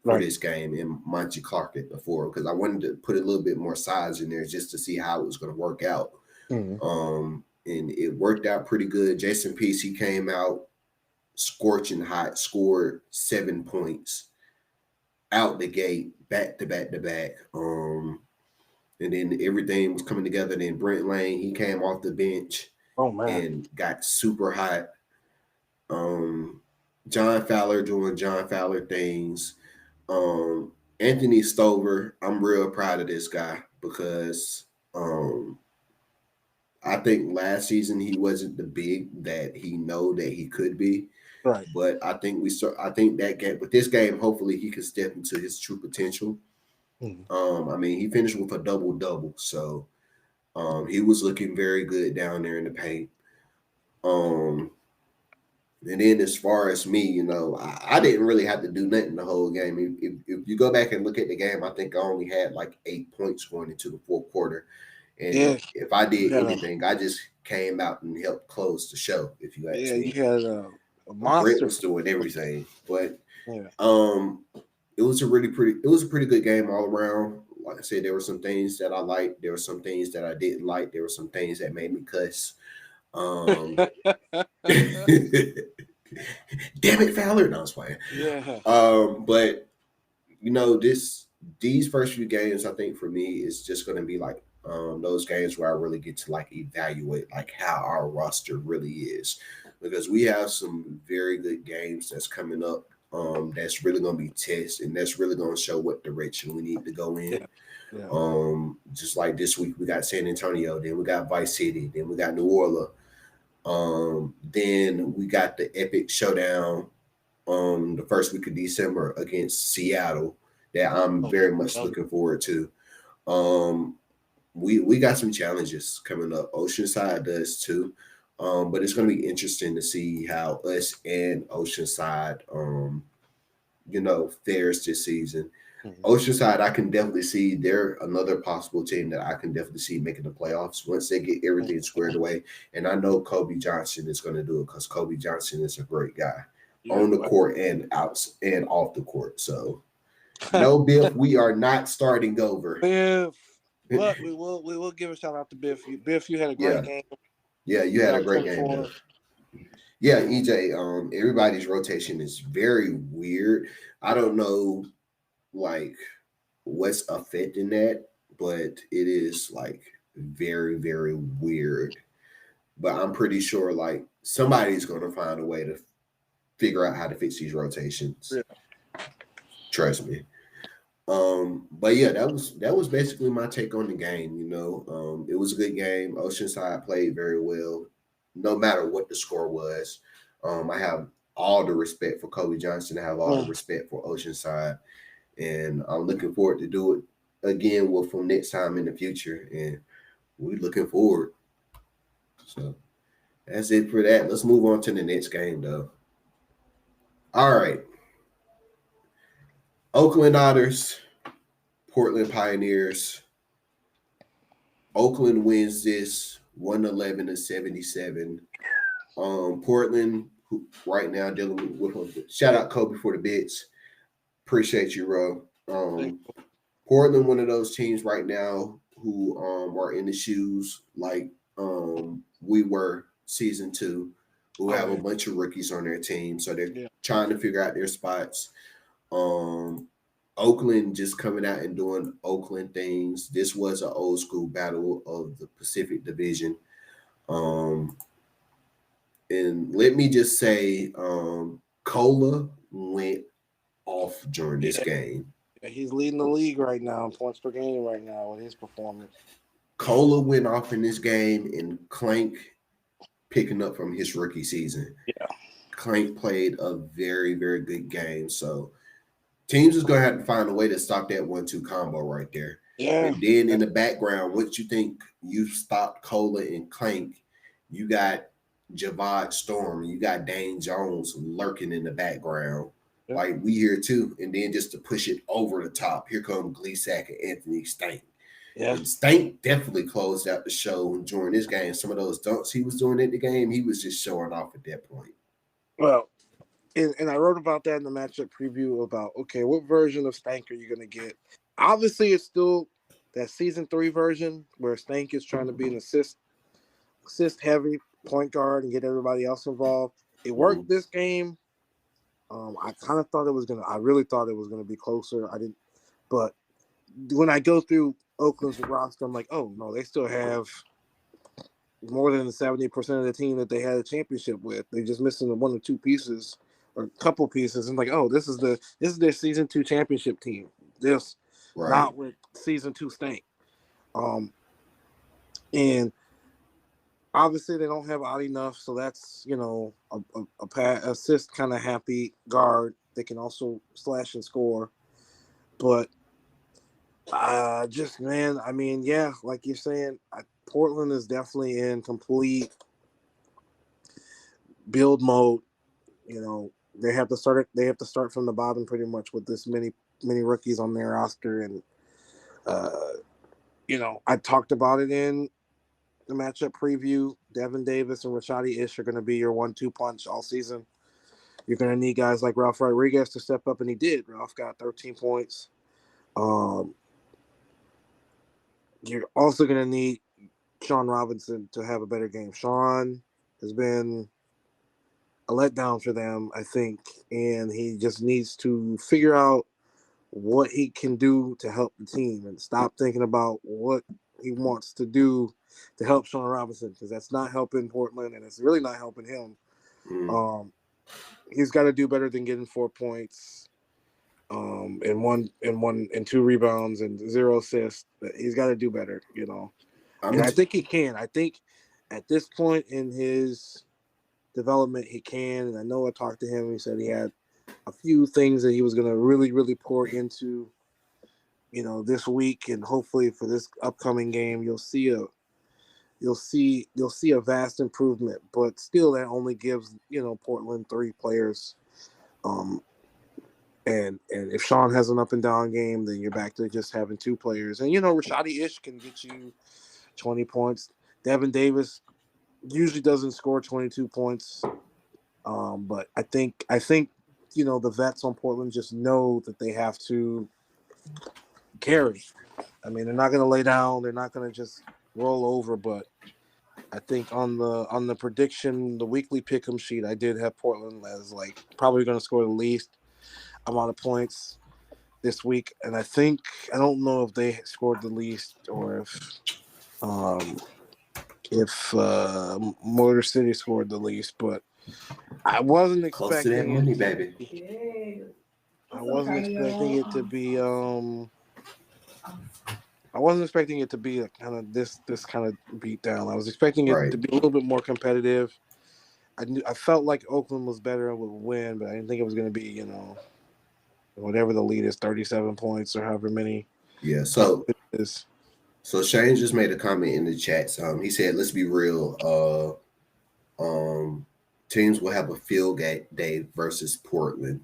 for Right. this game and Monty Clark at the 4 because I wanted to put a little bit more size in there just to see how it was going to work out. Mm-hmm. And it worked out pretty good. Jason Peace, he came out scorching hot, scored 7 points out the gate, back to back to back. And then everything was coming together. Then Brent Lane, he came off the bench Oh man. and got super hot. John Fowler doing John Fowler things. Anthony Stover, I'm real proud of this guy because I think last season he wasn't the big that he know that he could be. Right. But I think I think that game with this game, hopefully he can step into his true potential. Mm-hmm. I mean, he finished with a double, so he was looking very good down there in the paint. Um, and then as far as me, I didn't really have to do nothing the whole game. If you go back and look at the game, I think I only had like 8 points going into the fourth quarter. And Yeah. if I You did had anything, I just came out and helped close the show, if you ask you me. had a Brent monster. was doing everything. But Yeah. it was a pretty good game all around. Like I said, there were some things that I liked, there were some things that I didn't like, there were some things that made me cuss. Damn it, Fowler! No, I was playing. Yeah. But these first few games, I think for me is just going to be like those games where I really get to like evaluate like how our roster really is, because we have some very good games that's coming up. That's really going to be tested, and that's really going to show what direction we need to go in. Yeah. Yeah. Just like this week, we got San Antonio, then we got Vice City, then we got New Orleans. Then we got the epic showdown the first week of December against Seattle that I'm very much looking forward to. We got some challenges coming up. Oceanside does too. But it's going to be interesting to see how us and Oceanside, fares this season. Mm-hmm. Oceanside, I can definitely see they're another possible team that I can definitely see making the playoffs once they get everything squared away. And I know Kobe Johnson is going to do it because Kobe Johnson is a great guy on the court and out and off the court. So, no, Biff, we are not starting over. Biff, but we will give a shout out to Biff. Biff, you had a great game. Yeah, you had a great game. Yeah, EJ. Everybody's rotation is very weird. I don't know, like, what's affecting that, but it is like very, very weird. But I'm pretty sure like somebody's going to find a way to figure out how to fix these rotations. Yeah. Trust me. But yeah, that was basically my take on the game. It was a good game. Oceanside played very well, no matter what the score was. I have all the respect for Kobe Johnson. I have all the respect for Oceanside, and I'm looking forward to do it again with them next time in the future. And we're looking forward. So that's it for that. Let's move on to the next game, though. All right. Oakland Otters, Portland Pioneers. Oakland wins this 111-77. Portland right now dealing with shout out Kobe for the bits. Appreciate you, bro. Portland, one of those teams right now who are in the shoes like we were season 2, who have a bunch of rookies on their team, so they're trying to figure out their spots. Oakland just coming out and doing Oakland things. This was an old school battle of the Pacific Division. And let me just say, Cola went off during this game. Yeah, he's leading the league right now in points per game right now with his performance. Cola went off in this game, and Clank picking up from his rookie season. Yeah. Clank played a very, very good game. So teams is going to have to find a way to stop that 1-2 combo right there. Yeah. And then in the background, once you think you stopped Cola and Clank, you got Javad Storm, you got Dane Jones lurking in the background. Yeah. Like we here too. And then just to push it over the top, here come Gleesack and Anthony Stank. Yeah. And Stank definitely closed out the show during this game. Some of those dunks he was doing at the game, he was just showing off at that point. Well, and I wrote about that in the matchup preview about, okay, what version of Stank are you going to get? Obviously, it's still that season 3 version where Stank is trying to be an assist heavy point guard and get everybody else involved. It worked this game. I kind of thought it was I really thought it was gonna be closer. I didn't, but when I go through Oakland's roster, I'm like, oh no, they still have more than 70% of the team that they had a championship with. They're just missing one or two pieces or a couple pieces. And like, oh, this is their season 2 championship team. This Right. not with season 2 Stank. And obviously they don't have odd enough, so that's a assist kind of happy guard. They can also slash and score, but just man, I mean, yeah, like you're saying, Portland is definitely in complete build mode. They have to start. They have to start from the bottom pretty much with this many rookies on their roster, and I talked about it in the matchup preview. Devin Davis and Rashadi Ish are going to be your 1-2 punch all season. You're going to need guys like Ralph Rodriguez to step up, and he did. Ralph got 13 points. You're also going to need Sean Robinson to have a better game. Sean has been a letdown for them, I think, and he just needs to figure out what he can do to help the team and stop thinking about what he wants to do to help Sean Robinson, because that's not helping Portland and it's really not helping him. He's got to do better than getting 4 points and 2 rebounds and 0 assists. He's got to do better, and I think he can. I think at this point in his development, he can. And I know I talked to him. He said he had a few things that he was going to really, really pour into, this week, and hopefully for this upcoming game, you'll see a vast improvement. But still, that only gives Portland 3 players. And if Sean has an up and down game, then you're back to just having 2 players. And Rashadi Ish can get you 20 points. Devin Davis usually doesn't score 22 points. But I think the vets on Portland just know that they have to carry. I mean, they're not going to lay down. They're not going to just roll over. But I think on the prediction, the weekly pick'em sheet, I did have Portland as probably going to score the least amount of points this week. And I don't know if they scored the least or if Motor City scored the least, but I wasn't expecting close to that money, baby. I wasn't expecting it to be I wasn't expecting it to be a kind of this kind of beat down. I was expecting it to be a little bit more competitive. I felt like Oakland was better and would win, but I didn't think it was going to be, whatever the lead is, 37 points or however many. Yeah, so Shane just made a comment in the chat. He said, let's be real. Teams will have a field day versus Portland.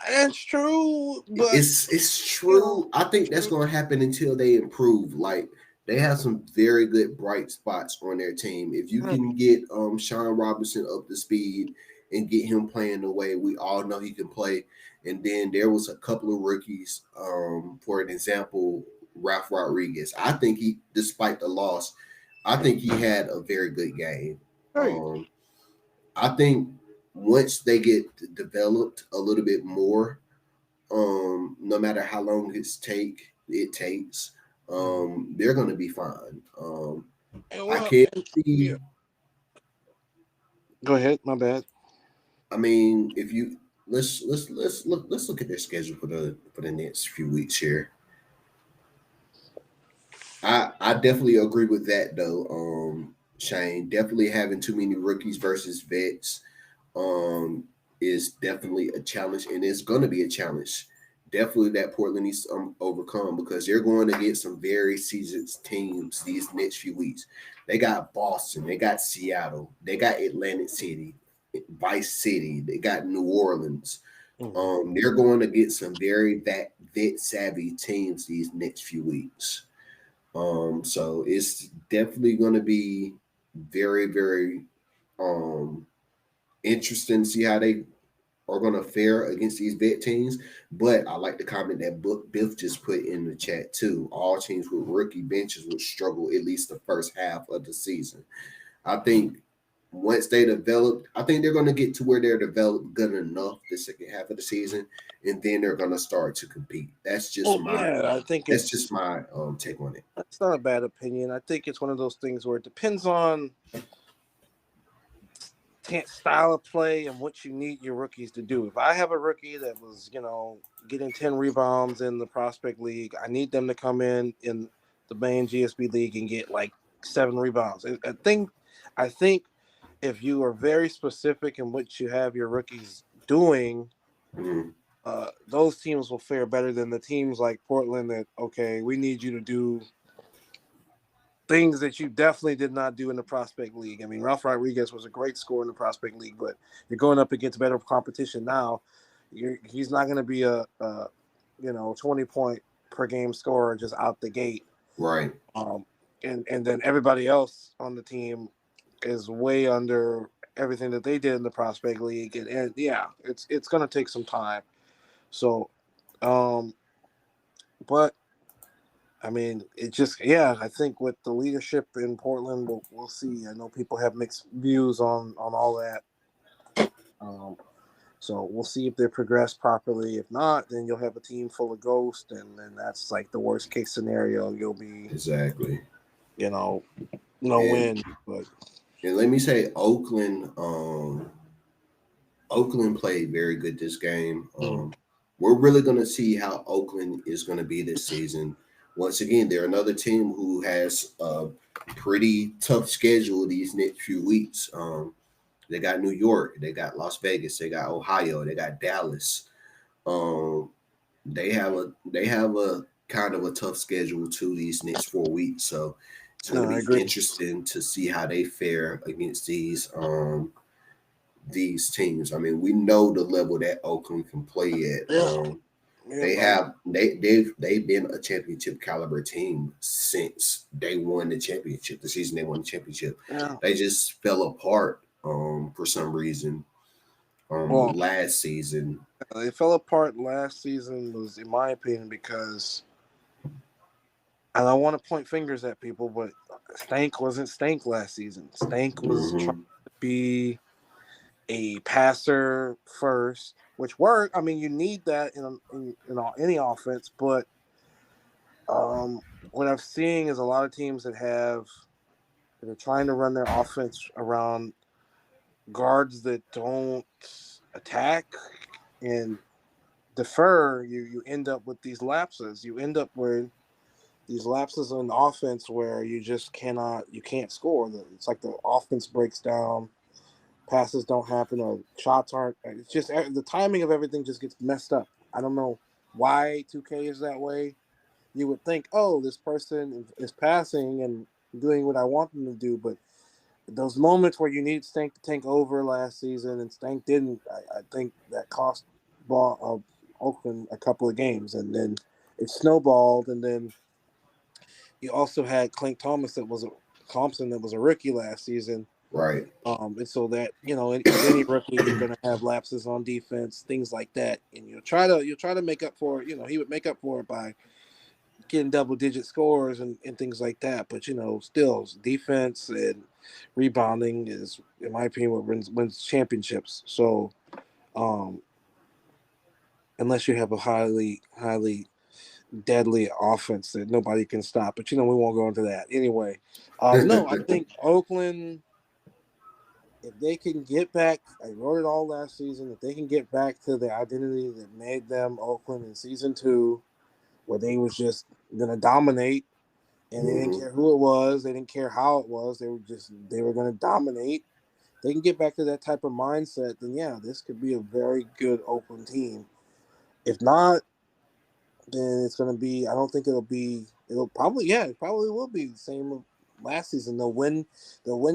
That's true, but it's true. I think that's going to happen until they improve. Like, they have some very good bright spots on their team. If you can get Sean Robinson up to speed and get him playing the way we all know he can play, and then there was a couple of rookies, for an example, Ralph Rodriguez. I think he, despite the loss, I think he had a very good game. I think once they get developed a little bit more, no matter how long it takes, they're going to be fine. I can't see. Go ahead, my bad. I mean, if you let's look at their schedule for the next few weeks here. I definitely agree with that though, Shane. Definitely having too many rookies versus vets is definitely a challenge, and it's going to be a challenge. Definitely that Portland needs to overcome, because they're going to get some very seasoned teams these next few weeks. They got Boston, they got Seattle, they got Atlantic City, Vice City, they got New Orleans. They're going to get some very vet savvy teams these next few weeks. So it's definitely going to be very, very interesting to see how they are going to fare against these vet teams. But I like the comment that Biff just put in the chat too. All teams with rookie benches would struggle at least the first half of the season. I think once they develop, I think they're going to get to where they're developed good enough the second half of the season, and then they're going to start to compete. That's just Oh my yeah, I think that's just my take on it. it's not a bad opinion. I think it's one of those things where it depends on style of play and what you need your rookies to do. If I have a rookie that was, getting 10 rebounds in the prospect league, I need them to come in the main GSB league and get like 7 rebounds. I think if you are very specific in what you have your rookies doing, Mm-hmm. those teams will fare better than the teams like Portland that, okay, we need you to do things that you definitely did not do in the prospect league. I mean, Ralph Rodriguez was a great scorer in the prospect league, but you're going up against better competition now. He's not going to be a 20-point per game scorer just out the gate. Right. And then everybody else on the team is way under everything that they did in the prospect league, and yeah, it's going to take some time. So, but I mean, I think with the leadership in Portland, we'll see. I know people have mixed views on all that. So we'll see if they progress properly. If not, then you'll have a team full of ghosts, and then that's like the worst case scenario. You'll be, Exactly. no And win. But let me say, Oakland played very good this game. We're really going to see how Oakland is going to be this season. Once again, they're another team who has a pretty tough schedule these next few weeks. They got New York, they got Las Vegas, they got Ohio, they got Dallas. Um, they have a kind of a tough schedule too these next 4 weeks. So it's going to I be agree. interesting to see how they fare against these teams. I mean, we know the level that Oakland can play at. Yeah, yeah, They've been a championship caliber team since they won the championship. The season they won the championship, yeah. they just fell apart for some reason Well, last season. they fell apart last season, was in my opinion, because, and I want to point fingers at people, but Stank wasn't Stank last season. Stank was trying Mm-hmm. to be a passer first, which worked. I mean, you need that in any offense, but what I'm seeing is a lot of teams that are trying to run their offense around guards that don't attack and defer. You end up with these lapses. You end up with these lapses in offense where you can't score. It's like the offense breaks down, passes don't happen, or shots aren't. It's just the timing of everything just gets messed up. I don't know why 2K is that way. You would think, oh, this person is passing and doing what I want them to do, but those moments where you need Stank to take over last season and Stank didn't, I think that cost Oakland a couple of games, and then it snowballed, and then you also had Clint Thompson that was a rookie last season. Right. And so that, with any rookie, you're going to have lapses on defense, things like that, and you'll try to make up for it. He would make up for it by getting double-digit scores and things like that. But still, defense and rebounding is, in my opinion, what wins championships. So, unless you have a highly, highly deadly offense that nobody can stop, but we won't go into that anyway. No, I think Oakland, if they can get back, I wrote it all last season. If they can get back to the identity that made them Oakland in season 2, where they was just gonna dominate, and they didn't Mm-hmm. care who it was, they didn't care how it was, they were gonna dominate. They can get back to that type of mindset, then yeah, this could be a very good Oakland team. If not, then it's gonna be. I don't think it'll be. It probably will be the same last season. They'll win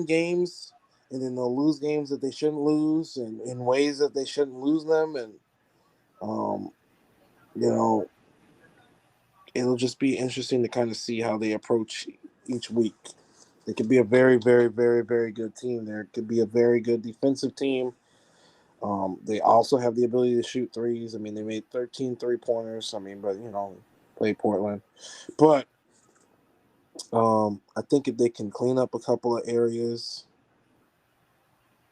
games, and then they'll lose games that they shouldn't lose, and in ways that they shouldn't lose them. And um, you know, it'll just be interesting to kind of see how they approach each week. It could be a very, very, very, very good team. There could be a very good defensive team. They also have the ability to shoot threes. I mean, they made 13 3-pointers. I mean, but play Portland. But I think if they can clean up a couple of areas,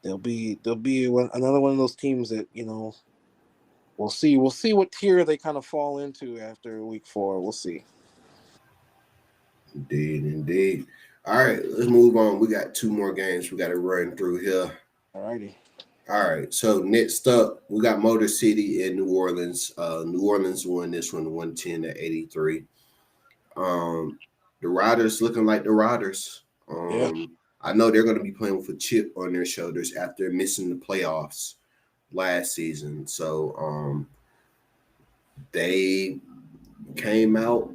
they'll be another one of those teams that we'll see. We'll see what tier they kind of fall into after week 4. We'll see. Indeed, indeed. All right, let's move on. We got 2 more games we got to run through here. Alrighty. All right, so next up, we got Motor City in New Orleans. New Orleans won this one 110-83. The Riders looking like the Riders. Yeah. I know they're going to be playing with a chip on their shoulders after missing the playoffs last season. So they came out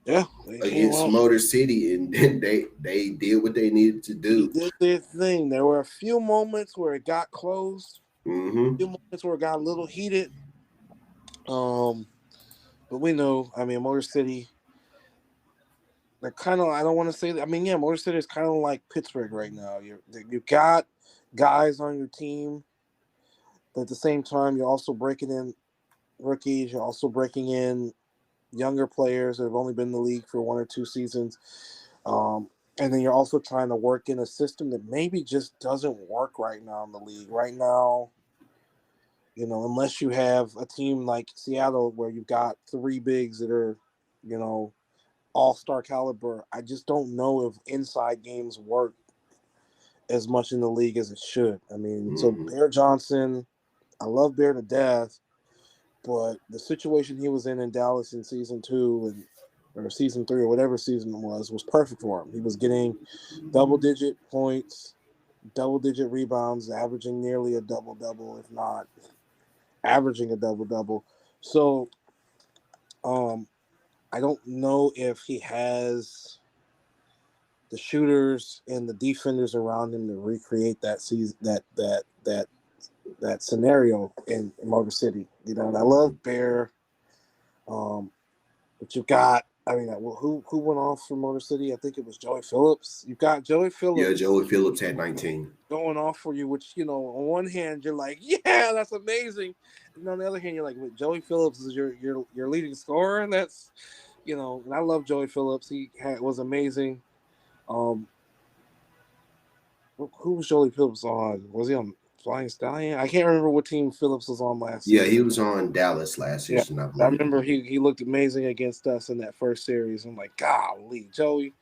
Yeah. They came against out. Motor City and they did what they needed to They do. did their thing. There were a few moments where it got close. A Mm-hmm. few moments where it got a little heated. But we know. I mean, Motor City. They're kind of. I don't want to say that. I mean, yeah, Motor City is kind of like Pittsburgh right now. You've got guys on your team, but at the same time, you're also breaking in rookies. You're also breaking in younger players that have only been in the league for 1 or 2 seasons. Um, and then you're also trying to work in a system that maybe just doesn't work right now in the league. Right now, unless you have a team like Seattle where you've got 3 bigs that are, you know, all-star caliber, I just don't know if inside games work as much in the league as it should. I mean, so Mm-hmm. Bear Johnson, I love Bear to death, but the situation he was in Dallas in season 2 or season 3 or whatever season it was perfect for him. He was getting double-digit points, double-digit rebounds, averaging nearly a double-double, if not averaging a double-double. So, um, I don't know if he has the shooters and the defenders around him to recreate that season, that scenario in Motor City. And I love Bear, but you've got. I mean, who went off for Motor City? I think it was Joey Phillips. You've got Joey Yeah, Phillips Joey Phillips had 19. going off for you, which on one hand you're like, yeah, that's amazing, and on the other hand you're like, wait, Joey Phillips is your leading scorer, and that's and I love Joey Phillips. Was amazing. Um, who was Joey Phillips on? Was he on Flying Stallion? I can't remember what team Phillips was on last Yeah, he season. was on Dallas last Yeah, season, I I believe. remember he looked amazing against us in that first series. I'm like, golly, Joey.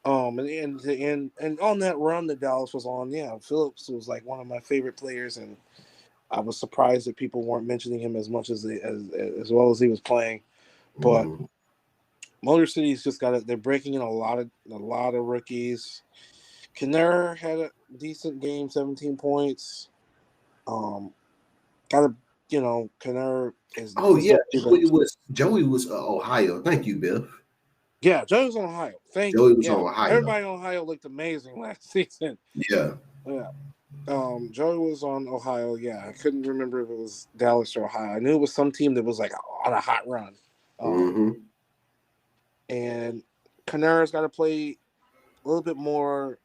And on that run that Dallas was on, yeah, Phillips was like one of my favorite players, and I was surprised that people weren't mentioning him as much as well as he was playing. But Mm-hmm. Motor City's just got it. They're breaking in a lot of rookies. Kenner had a decent game, 17 points. Um, got to Kenner Oh is yeah, supposed to be the. Joey was Ohio. Thank you, Bill. Yeah, Joey was on Ohio. Thank you. Joey was on Yeah, Ohio. everybody in Ohio looked amazing last season. Yeah. Yeah. Joey was on Ohio. Yeah, I couldn't remember if it was Dallas or Ohio. I knew it was some team that was like on a hot run. Um, Mm-hmm. and Canara's got to play a little bit more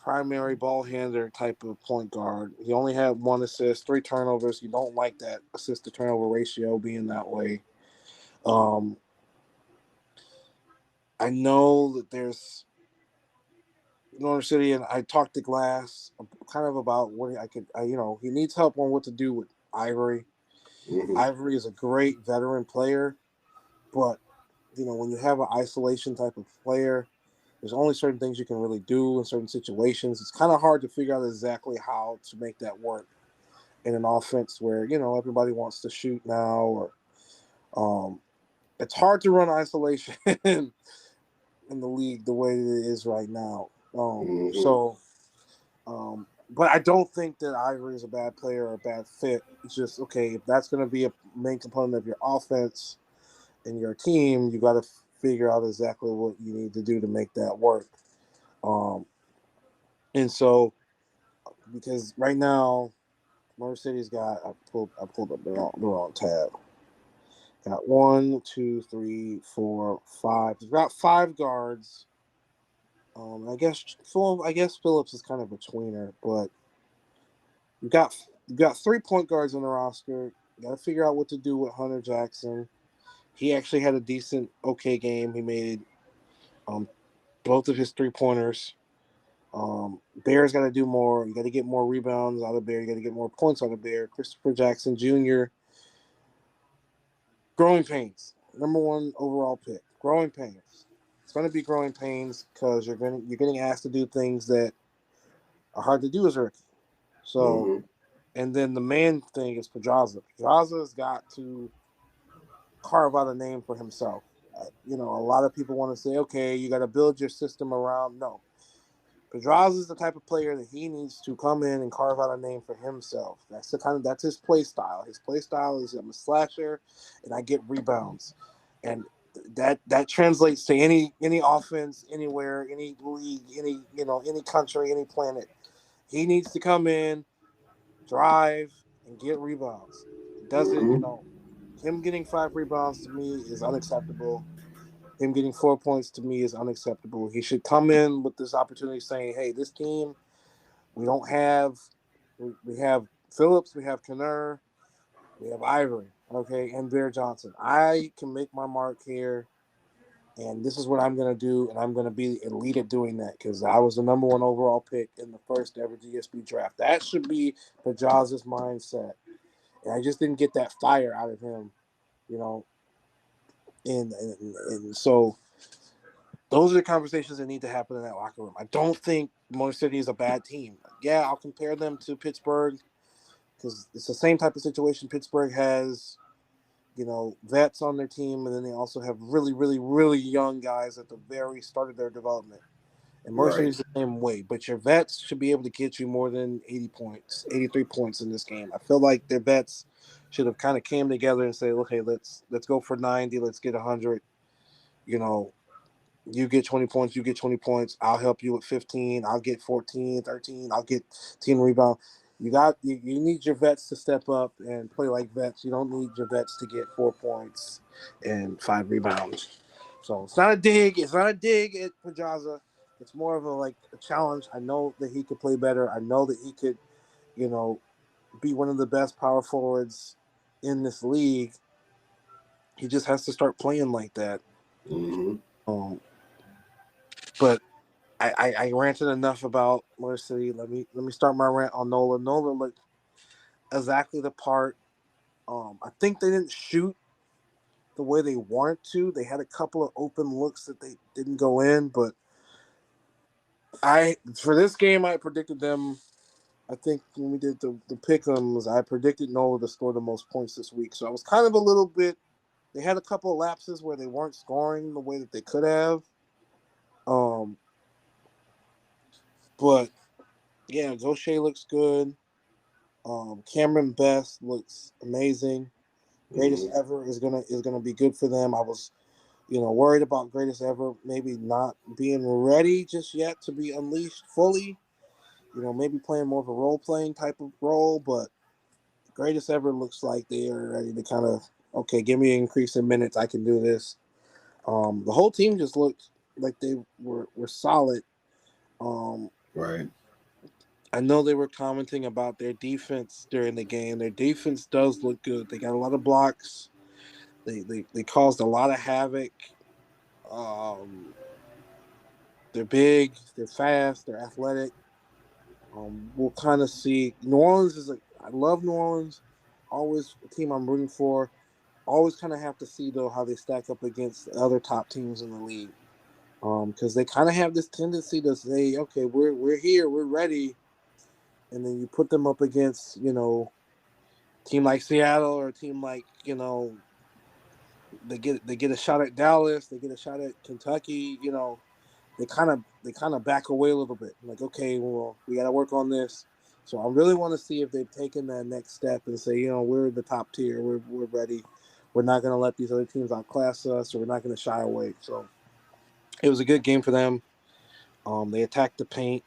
primary ball handler type of point guard. He only had 1 assist, 3 turnovers. You don't like that assist to turnover ratio being that way. Um, I know that there's Northern City, and I talked to Glass kind of about what he needs help on what to do with Ivory. Mm-hmm. Ivory is a great veteran player, but when you have an isolation type of player, there's only certain things you can really do in certain situations. It's kind of hard to figure out exactly how to make that work in an offense where everybody wants to shoot now, or it's hard to run isolation in the league the way it is right now. Mm-hmm. But I don't think that Ivory is a bad player or a bad fit. It's just okay if that's going to be a main component of your offense and your team. You got to figure out exactly what you need to do to make that work. Um, and so because right now Motor City's got I pulled up the wrong tab. Got 1, 2, 3, 4, 5. They've got 5 guards. I guess Phillips is kind of a tweener, but you got 3 point guards on the roster. You got to figure out what to do with Hunter Jackson. He actually had a decent, okay game. He made um, both of his 3-pointers. Bear's got to do more. You got to get more rebounds out of Bear. You got to get more points out of Bear. Christopher Jackson Jr. Growing pains. Number 1 overall pick. Growing pains. It's going to be growing pains because you're getting asked to do things that are hard to do as a rookie. So, Mm-hmm. and then the main thing is Pedraza. Pedraza's got to carve out a name for himself. A lot of people want to say, okay, you got to build your system around. No, Pedraza is the type of player that he needs to come in and carve out a name for himself. That's his play style. His play style is I'm a slasher, and I get rebounds, and that translates to any offense, anywhere, any league, any country, any planet. He needs to come in, drive, and get rebounds. It doesn't, Mm-hmm. him getting 5 rebounds to me is unacceptable. Him getting 4 points to me is unacceptable. He should come in with this opportunity saying, hey, this team, we don't have, we have Phillips, we have Kenner, we have Ivory, okay, and Bear Johnson. I can make my mark here, and this is what I'm going to do, and I'm going to be elite at doing that because I was the number 1 overall pick in the first ever GSP draft. That should be Pedraza's mindset. And I just didn't get that fire out of him, you know, and so those are the conversations that need to happen in that locker room. I don't think Motor City is a bad team. Yeah, I'll compare them to Pittsburgh because it's the same type of situation. Pittsburgh has, vets on their team, and then they also have really, really, really young guys at the very start of their development. And Motor City Right. is the same way. But your vets should be able to get you more than 80 points, 83 points in this game. I feel like their vets should have kind of came together and say, okay, let's go for 90, let's get 100. You get 20 points, you get 20 points. I'll help you with 15. I'll get 14, 13. I'll get 10 rebound. You need your vets to step up and play like vets. You don't need your vets to get 4 points and 5 rebounds. So it's not a dig. It's not a dig at Pedraza. It's more of a challenge. I know that he could play better. I know that he could, you know, be one of the best power forwards in this league. He just has to start playing like that. Mm-hmm. But I ranted enough about Motor City. Let me start my rant on Nola. Nola looked exactly the part. I think they didn't shoot the way they wanted to. They had a couple of open looks that they didn't go in, but for this game I predicted them. I think when we did the pick'ems, I predicted Nola to score the most points this week. So I was kind of a little bit. They had a couple of lapses where they weren't scoring the way that they could have. But yeah, Gaucher looks good. Cameron Best looks amazing. Greatest Mm-hmm. ever is gonna be good for them. I was, worried about greatest ever maybe not being ready just yet to be unleashed fully. Maybe playing more of a role playing type of role, but greatest ever looks like they are ready to kind of give me an increase in minutes. I can do this. The whole team just looked like they were solid. Um, Right. I know they were commenting about their defense during the game. Their defense does look good. They got a lot of blocks. They caused a lot of havoc. Um, they're big. They're fast. They're athletic. We'll kind of see. New Orleans is I love New Orleans. Always a team I'm rooting for. Always kind of have to see though how they stack up against the other top teams in the league. Because they kind of have this tendency to say, okay, we're here, we're ready, and then you put them up against team like Seattle or a team like they get a shot at Dallas, they get a shot at Kentucky. They kind of back away a little bit. Like, okay, well, we got to work on this. So I really want to see if they've taken that next step and say, we're the top tier, we're ready. We're not going to let these other teams outclass us, or we're not going to shy away. So it was a good game for them. They attacked the paint.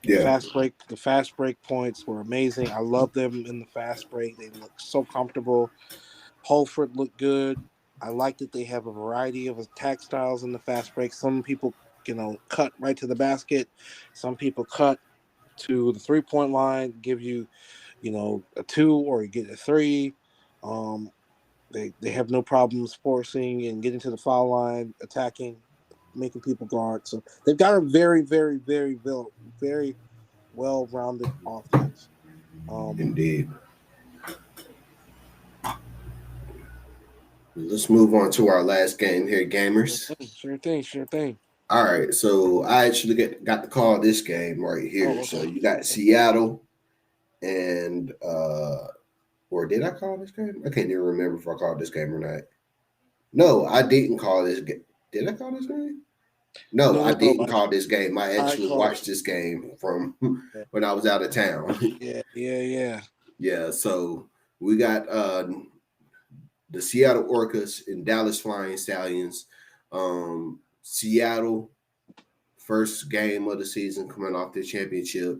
Yeah. The fast break points were amazing. I love them in the fast break. They look so comfortable. Holford looked good. I like that they have a variety of attack styles in the fast break. Some people, cut right to the basket. Some people cut to the 3-point line, give you, a 2 or you get a 3. Um, they have no problems forcing and getting to the foul line, attacking, making people guard. So they've got a very, very, very, very well-rounded offense. Indeed. Let's move on to our last game here, gamers. Sure thing, sure thing. All right, so I actually got to call this game right here. Oh, So okay. you got Seattle and or did I call this game? I can't even remember if I called this game or not. No, I didn't call this game. Did I call this game? No, I No. didn't call this game. I I actually called watched this game from it. when I was out of town. Yeah. Yeah, so we got the Seattle Orcas and Dallas Flying Stallions. Seattle, first game of the season coming off the championship,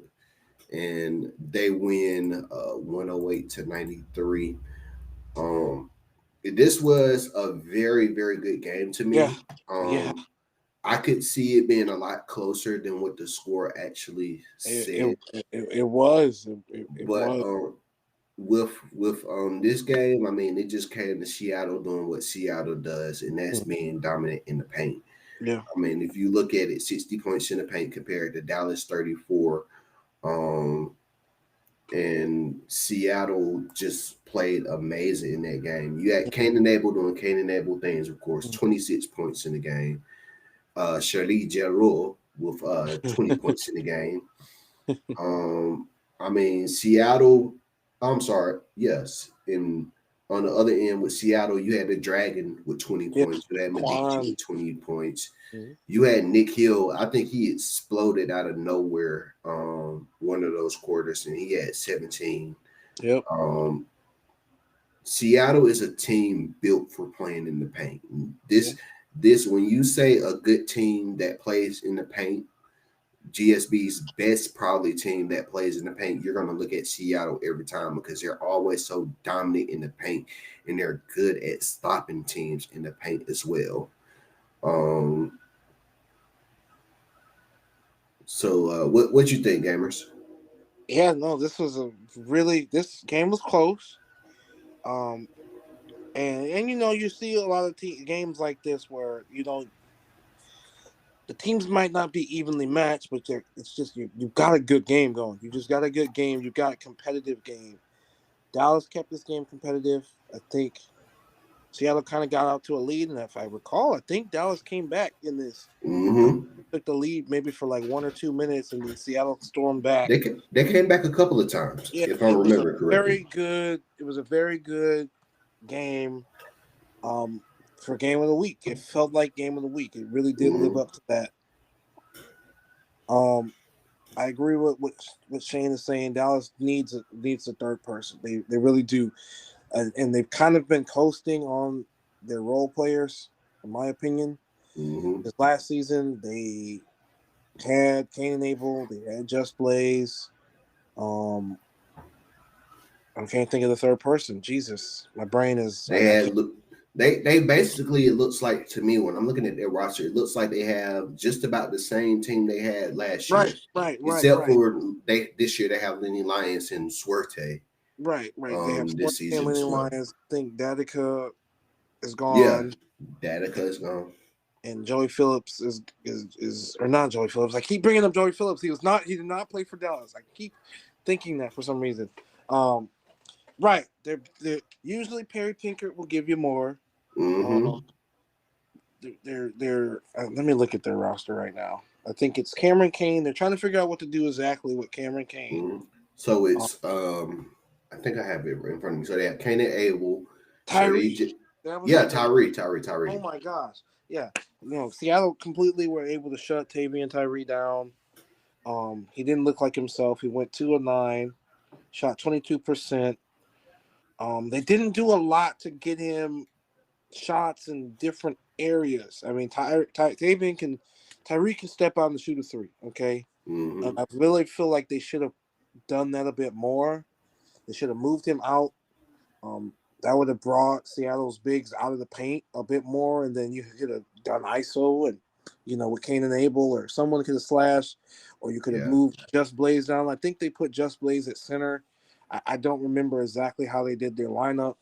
and they win 108-93. This was a very, very good game to me. Yeah. I could see it being a lot closer than what the score actually said. It was. But with this game, I mean, it just came to Seattle doing what Seattle does, and that's being dominant in the paint. Yeah. I mean, if you look at it, 60 points in the paint compared to Dallas 34. And Seattle just played amazing in that game. You had Caden Abel doing Caden Abel things, of course, 26 points in the game. Charlie Giroux with 20 points in the game. I mean, Seattle, I'm sorry, yes. And on the other end with Seattle, you had the Dragon with 20 points. You had Medici with 20 points. Mm-hmm. You had Nick Hill. I think he exploded out of nowhere one of those quarters, and he had 17. Yep. Seattle is a team built for playing in the paint. This when you say a good team that plays in the paint, GSB's best probably team that plays in the paint, you're going to look at Seattle every time because they're always so dominant in the paint, and they're good at stopping teams in the paint as well. So what you think, gamers? Yeah, no, this this game was close. And you see a lot of games like this where the teams might not be evenly matched, but it's just you've got a good game going. You just got a good game. You got a competitive game. Dallas kept this game competitive. I think Seattle kind of got out to a lead, and if I recall, I think Dallas came back in this. Took the lead maybe for like 1 or 2 minutes, and then Seattle stormed back. They came back a couple of times, if I remember correctly. It was a very good game. For game of the week, it felt like game of the week. It really did live up to that. I agree with what Shane is saying. Dallas needs a third person. They really do, and they've kind of been coasting on their role players, in my opinion. This last season, they had Caden Abel, they had Just Blaze. I can't think of the third person. Jesus, my brain is. They basically, it looks like to me when I'm looking at their roster, it looks like they have just about the same team they had last year. Right. Except for this year they have Lenny Lyons and Suerte. Right. They have this season. Lenny Lyons. I think Datica is gone. Yeah, Datica is gone. And Joey Phillips is or not Joey Phillips. I keep bringing up Joey Phillips. He did not play for Dallas. I keep thinking that for some reason. Right. They're usually Perry Pinkert will give you more. They're let me look at their roster right now. I think it's Cameron Kane. They're trying to figure out what to do exactly with Cameron Kane. So it's I think I have it in front of me. So they have Kane and Abel, Tyree. Tyree. Oh my gosh. Yeah. Seattle completely were able to shut Tavian Tyree down. He didn't look like himself. He went 2 of 9, shot 22%. They didn't do a lot to get him shots in different areas. I mean, Tyree can step out and shoot a 3. Okay, I really feel like they should have done that a bit more. They should have moved him out. that would have brought Seattle's bigs out of the paint a bit more, and then you could have done ISO and with Kane and Abel, or someone could have slashed, or you could have Yeah. moved Just Blaze down. I think they put Just Blaze at center. I don't remember exactly how they did their lineup.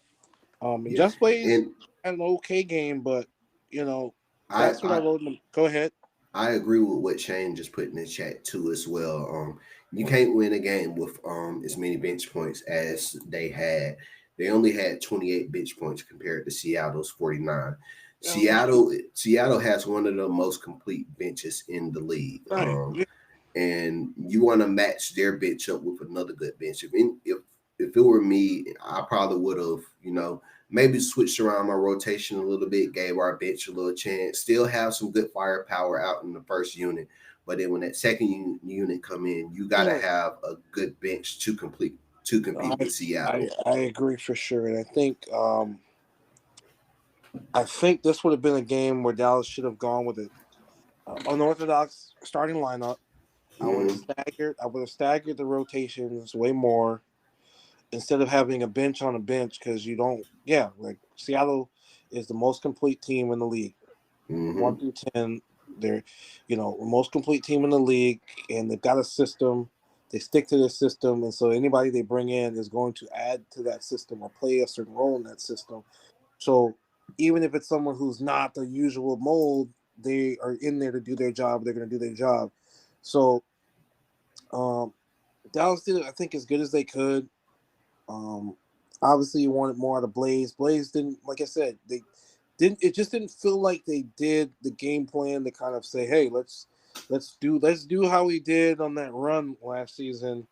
And Yeah. Just Blaze And had an okay game, but I, that's what I I wrote. Go ahead. I agree with what Shane just put in the chat too as well. You can't win a game with as many bench points as they had. They only had 28 bench points compared to Seattle's 49. Seattle has one of the most complete benches in the league. Right. And you want to match their bench up with another good bench. If it were me, I probably would have, maybe switched around my rotation a little bit, gave our bench a little chance, still have some good firepower out in the first unit. But then when that second unit come in, you got to have a good bench to compete with Seattle. I agree for sure. And I think this would have been a game where Dallas should have gone with an unorthodox starting lineup. I would have staggered the rotations way more instead of having a bench on a bench, because you don't. Yeah, like Seattle is the most complete team in the league. 1 through 10, they're the most complete team in the league, and they've got a system. They stick to their system, and so anybody they bring in is going to add to that system or play a certain role in that system. So even if it's someone who's not the usual mold, they are in there to do their job. They're going to do their job. So Dallas did, I think, as good as they could. Obviously, you wanted more out of Blaze. Blaze didn't, like I said, they didn't. It just didn't feel like they did the game plan to kind of say, "Hey, let's do how we did on that run last season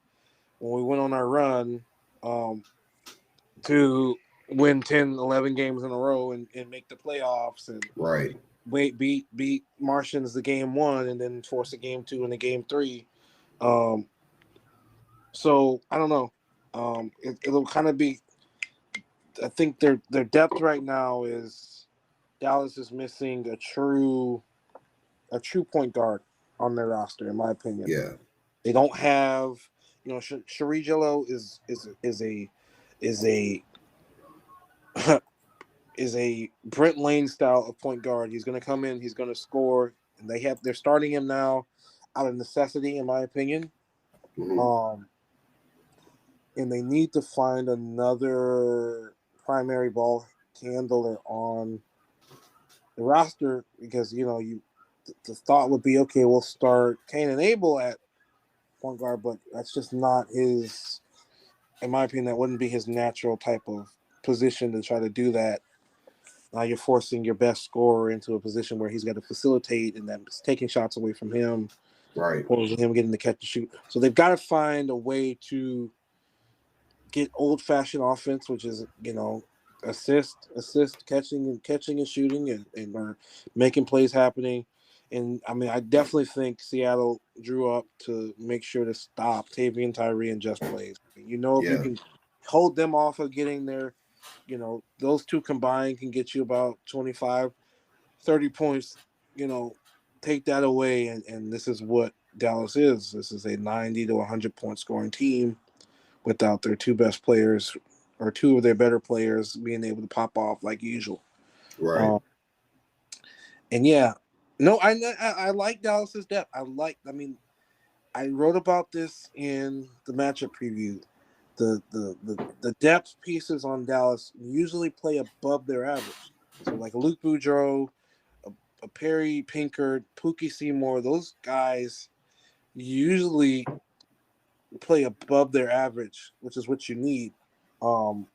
when we went on our run to win 10, 11 games in a row and make the playoffs and beat Martians the game 1 and then force a game 2 and a game 3." So I don't know. It'll kind of be. I think their depth right now is Dallas is missing a true point guard on their roster, in my opinion. Yeah, they don't have. Sherry Jello is a is a Brent Lane style of point guard. He's going to come in. He's going to score. And they're starting him now out of necessity, in my opinion. Mm-hmm. And they need to find another primary ball handler on the roster, because the thought would be, okay, we'll start Kane and Abel at point guard, but that's just not his. In my opinion, that wouldn't be his natural type of position to try to do that. Now you're forcing your best scorer into a position where he's got to facilitate, and that's taking shots away from him, forcing him getting the catch and shoot. So they've got to find a way to get old-fashioned offense, which is assist, catching and shooting, and or making plays happening. And I mean, I definitely think Seattle drew up to make sure to stop Tavian, Tyree, and Just Blaze. If you can hold them off of getting their, those two combined can get you about 25, 30 points. Take that away, and this is what Dallas is. This is a 90 to 100 point scoring team without their two best players or two of their better players being able to pop off like usual. Right. And yeah, no, I like Dallas's depth. I wrote about this in the matchup preview. The depth pieces on Dallas usually play above their average. So like a Luke Boudreau, a Perry Pinkard, Pookie Seymour, those guys usually play above their average, which is what you need out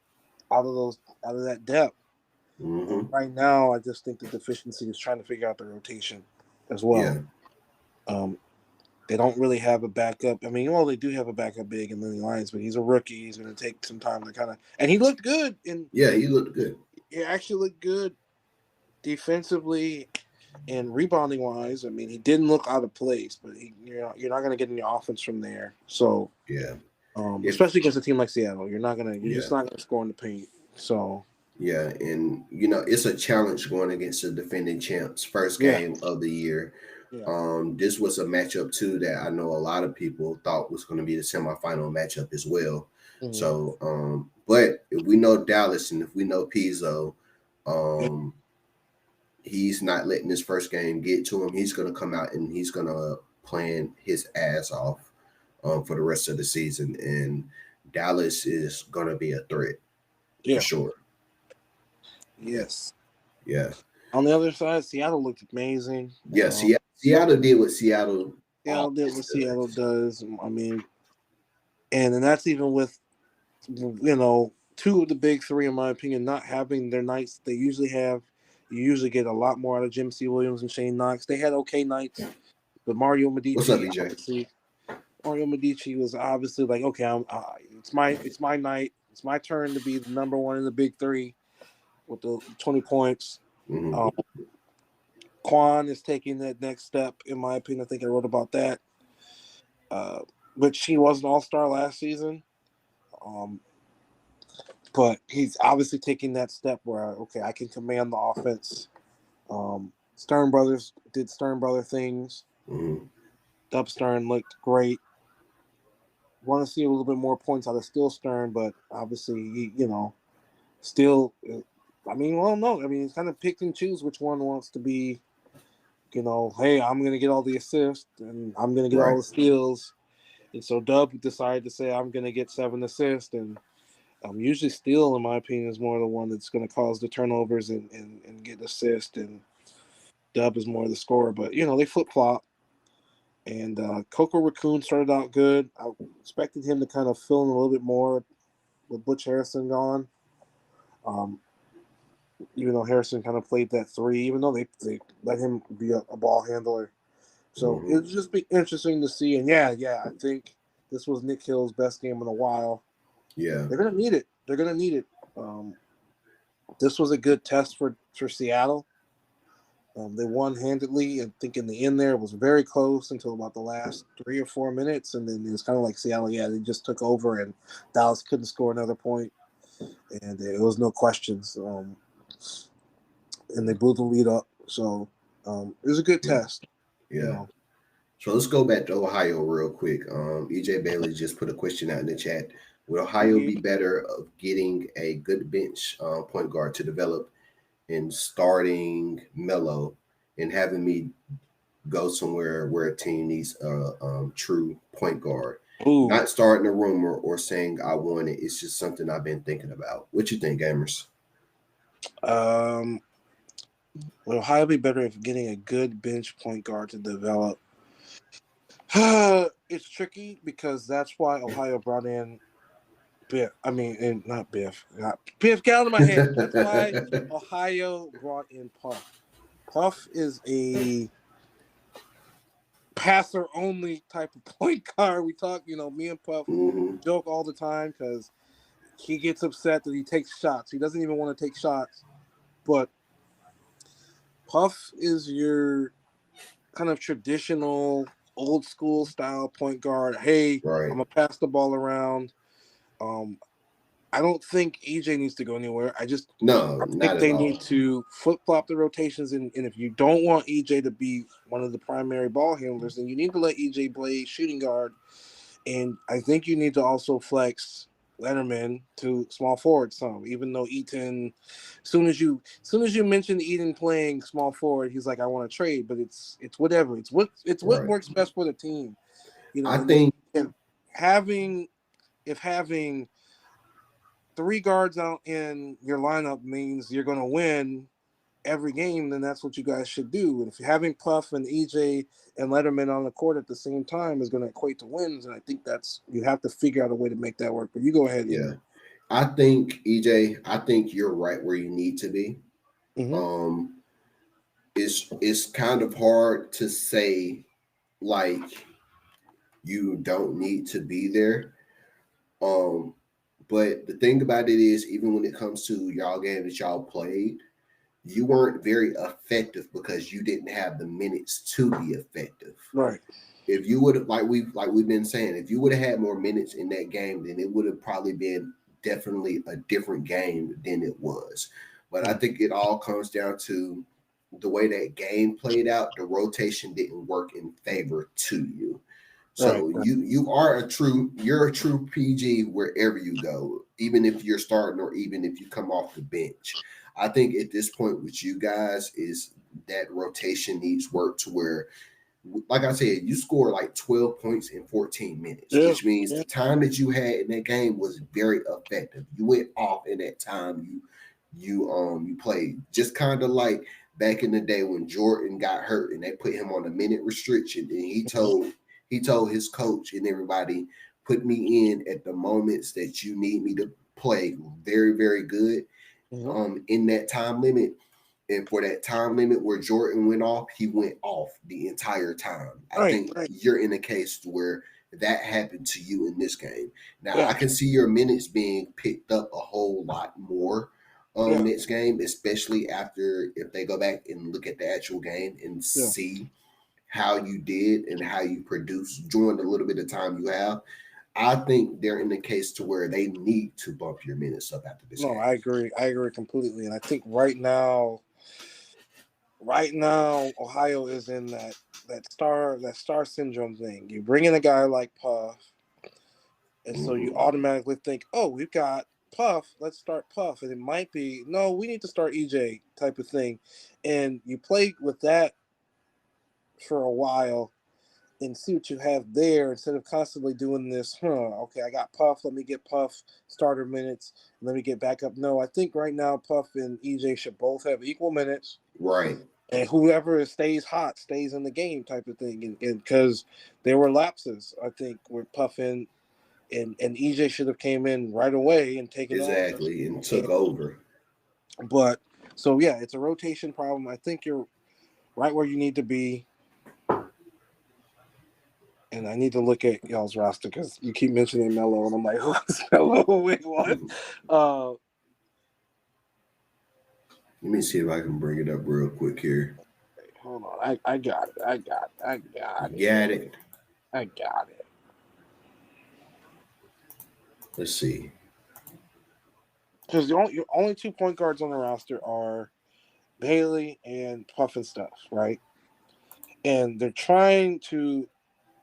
of that depth. Mm-hmm. Right now, I just think the deficiency is trying to figure out the rotation as well. Yeah. They don't really have a backup. I mean, they do have a backup big in Lenny Lyons, but he's a rookie. He's going to take some time to kind of. And he looked good. He looked good. He actually looked good defensively and rebounding wise. I mean, he didn't look out of place, but you're not going to get any offense from there. So especially against a team like Seattle, you're just not going to score in the paint. So. Yeah, and it's a challenge going against the defending champs first game of the year. Yeah. This was a matchup too that I know a lot of people thought was going to be the semifinal matchup as well. Mm-hmm. So But if we know Dallas and if we know Pizzo, Yeah. he's not letting this first game get to him. He's going to come out and he's going to plan his ass off for the rest of the season. And Dallas is going to be a threat for Yeah. sure. Yes. Yeah. On the other side, Seattle looked amazing. Yeah. Seattle did what Seattle Seattle did what always Seattle does. does. I mean, and that's even with, two of the big three, in my opinion, not having their nights they usually have. You usually get a lot more out of Jim C. Williams and Shane Knox. They had okay nights, but What's up, Mario EJ? Medici was obviously like, okay, it's my night. It's my turn to be the number one in the big three with the 20 points. Mm-hmm. Um, Quan is taking that next step, in my opinion. I think I wrote about that. Which he was an all-star last season. But he's obviously taking that step where, okay, I can command the offense. Stern Brothers did Stern Brother things. Mm-hmm. Dub Stern looked great. Want to see a little bit more points out of Still Stern, but obviously, still, I mean, well, no. I mean, he's kind of pick and choose which one wants to be, hey, I'm going to get all the assists and I'm going to get all Right. the steals. And so Dub decided to say, I'm going to get 7 assists. And usually Steele, in my opinion, is more the one that's going to cause the turnovers and get assists. And Dub is more the scorer. But, they flip-flop. And Coco Raccoon started out good. I expected him to kind of fill in a little bit more with Butch Harrison gone. Even though Harrison kind of played that 3, even though they let him be a ball handler. So Mm-hmm. it'll just be interesting to see. And yeah, I think this was Nick Hill's best game in a while. Yeah. They're gonna need it. This was a good test for Seattle. They won handedly. I think in the end there it was very close until about the last 3 or 4 minutes, and then it was kind of like Seattle. Yeah, they just took over, and Dallas couldn't score another point, and it was no questions. And they blew the lead up. So it was a good test. Yeah. So let's go back to Ohio real quick. EJ Bailey just put a question out in the chat. Would Ohio be better of getting a good bench point guard to develop and starting Melo and having me go somewhere where a team needs a true point guard? Ooh. Not starting a rumor or saying I want it. It's just something I've been thinking about. What you think, gamers? Would Ohio be better if getting a good bench point guard to develop? It's tricky because that's why Ohio brought in Biff. I mean, and not Biff. Biff, get out of my head. That's why Ohio brought in Puff. Puff is a passer only type of point guard. We talk, me and Puff joke all the time because he gets upset that he takes shots. He doesn't even want to take shots. But Puff is your kind of traditional old school style point guard. Hey, Right. I'm gonna pass the ball around. I don't think EJ needs to go anywhere. I think they need to flip flop the rotations. And if you don't want EJ to be one of the primary ball handlers, then you need to let EJ play shooting guard. And I think you need to also flex Letterman to small forward some, even though Eaton, as soon as you mention Eaton playing small forward, he's like, I want to trade, but it's whatever. It's what works best for the team. I think having 3 guards out in your lineup means you're going to win every game, then that's what you guys should do. And if you're having Puff and EJ and Letterman on the court at the same time is going to equate to wins, and I think you have to figure out a way to make that work. But you go ahead. Yeah, I think EJ, I think you're right where you need to be. Mm-hmm. It's kind of hard to say like you don't need to be there. But the thing about it is, even when it comes to y'all game that y'all played, you weren't very effective because you didn't have the minutes to be effective. Right. If you would have, like we've been saying, if you would have had more minutes in that game, then it would have probably been definitely a different game than it was. But I think it all comes down to the way that game played out. The rotation didn't work in favor to you. So you're a true PG wherever you go, even if you're starting or even if you come off the bench. I think at this point with you guys is that rotation needs work to where, like I said, you score like 12 points in 14 minutes, which means the time that you had in that game was very effective. You went off in that time you played. Just kind of like back in the day when Jordan got hurt and they put him on a minute restriction, and he told his coach and everybody, put me in at the moments that you need me to play very, very good in that time limit. And for that time limit where Jordan went off, he went off the entire time. I think you're in a case where that happened to you in this game. Now, I can see your minutes being picked up a whole lot more next game, especially after if they go back and look at the actual game and see how you did and how you produced during the little bit of time you have. I think they're in the case to where they need to bump your minutes up after this game. I agree. I agree completely. And I think right now, Ohio is in that star syndrome thing. You bring in a guy like Puff, and so you automatically think, oh, we've got Puff, let's start Puff. And it might be, no, we need to start EJ type of thing. And you play with that for a while and see what you have there instead of constantly doing this, okay, I got Puff, let me get Puff starter minutes, let me get back up. No, I think right now Puff and EJ should both have equal minutes. Right. And whoever stays hot stays in the game type of thing. And because there were lapses, I think, with Puff and EJ should have came in right away and taken over. And took over. But, so, yeah, it's a rotation problem. I think you're right where you need to be. And I need to look at y'all's roster because you keep mentioning Melo, and I'm like, who's Melo? Wait, what? Let me see if I can bring it up real quick here. Hold on. I got it. I got it. Let's see. Because the only 2 point guards on the roster are Bailey and Puff and Stuff, right? And they're trying to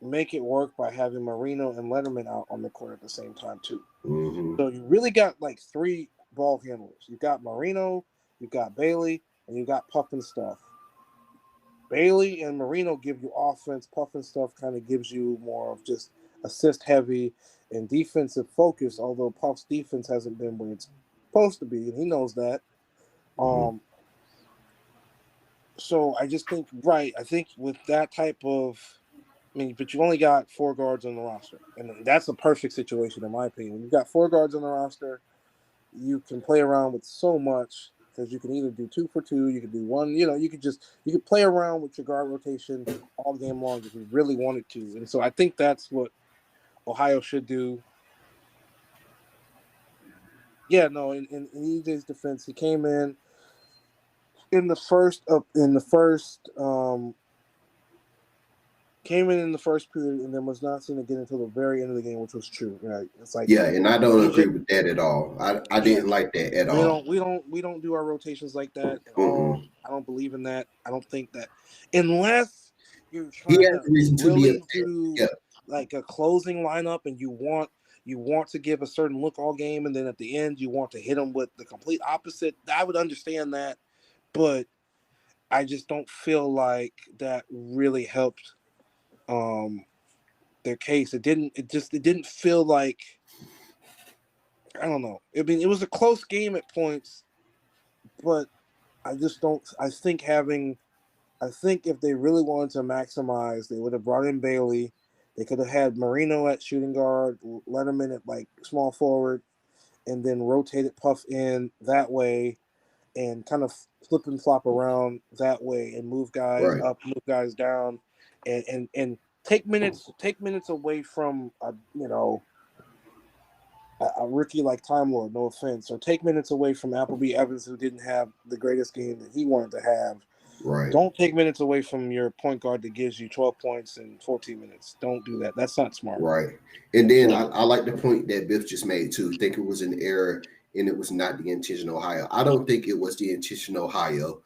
make it work by having Marino and Letterman out on the court at the same time, too. Mm-hmm. So you really got like 3 ball handlers. You got Marino, you got Bailey, and you got Puff and Stuff. Bailey and Marino give you offense. Puff and Stuff kind of gives you more of just assist heavy and defensive focus, although Puff's defense hasn't been where it's supposed to be, and he knows that. So I just think, I think with that type of, but you only got 4 guards on the roster, and that's a perfect situation in my opinion. When you've got 4 guards on the roster, you can play around with so much because you can either do 2 for 2, you can do 1, you could play around with your guard rotation all game long if you really wanted to. And so I think that's what Ohio should do. Yeah, no, in EJ's defense, he came in the first period and then was not seen again until the very end of the game, which was true. Right? It's like, and I don't agree with that at all. I didn't like that at all. We don't do our rotations like that at all. I don't believe in that. I don't think that unless you're trying to really do like a closing lineup and you want to give a certain look all game, and then at the end you want to hit them with the complete opposite. I would understand that, but I just don't feel like that really helped their case. It didn't feel like, I don't know. I mean, it was a close game at points, but I just don't. I think if they really wanted to maximize, they would have brought in Bailey. They could have had Marino at shooting guard, Letterman at like small forward, and then rotated Puff in that way, and kind of flip and flop around that way, and move guys up, move guys down, and take minutes away from a rookie like Time Lord, no offense, or take minutes away from Appleby Evans, who didn't have the greatest game that he wanted to have. Right. Don't take minutes away from your point guard that gives you 12 points in 14 minutes. Don't do that. That's not smart. Right. And then I like the point that Biff just made too. I think it was an error and it was not the intention of Ohio. I don't think it was the intention of Ohio.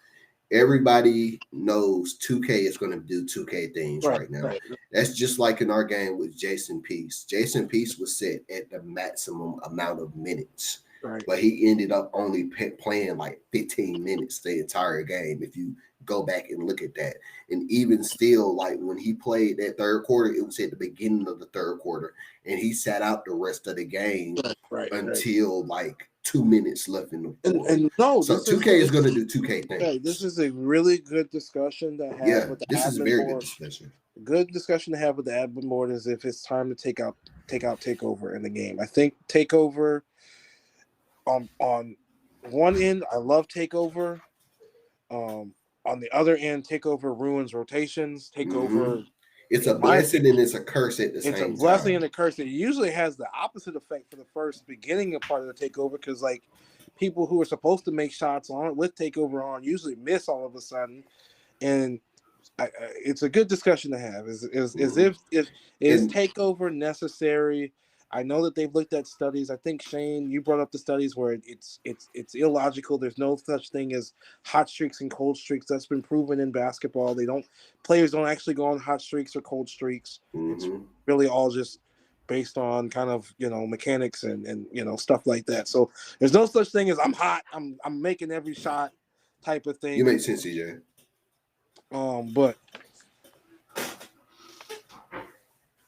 everybody knows 2K is going to do 2K things right now. Right. That's just like in our game with Jason Peace. Jason Peace was set at the maximum amount of minutes, Right. but he ended up only playing like 15 minutes the entire game. If you go back and look at that, and even still, like when he played that third quarter, it was at the beginning of the third quarter, and he sat out the rest of the game until like 2 minutes left in the fourth. And no, so 2K is going to do 2K things. Yeah, this is a really good discussion to have. Yeah, with the this is a admin very board. good discussion. Good discussion to have with the admin board is if it's time to take out Takeover in the game. I think Takeover on one end, I love Takeover. On the other end, Takeover ruins rotations. Takeover. It's a blessing and it's a curse at the same time. It's a blessing and a curse. It usually has the opposite effect for the first beginning of part of the Takeover, because like people who are supposed to make shots on with Takeover on usually miss all of a sudden, and it's a good discussion to have. Is Takeover necessary? I know that they've looked at studies. I think Shane, you brought up the studies where it's illogical. There's no such thing as hot streaks and cold streaks. That's been proven in basketball. Players don't actually go on hot streaks or cold streaks. It's really all just based on kind of mechanics and stuff like that. So there's no such thing as I'm hot, I'm making every shot type of thing. You make sense, CJ. But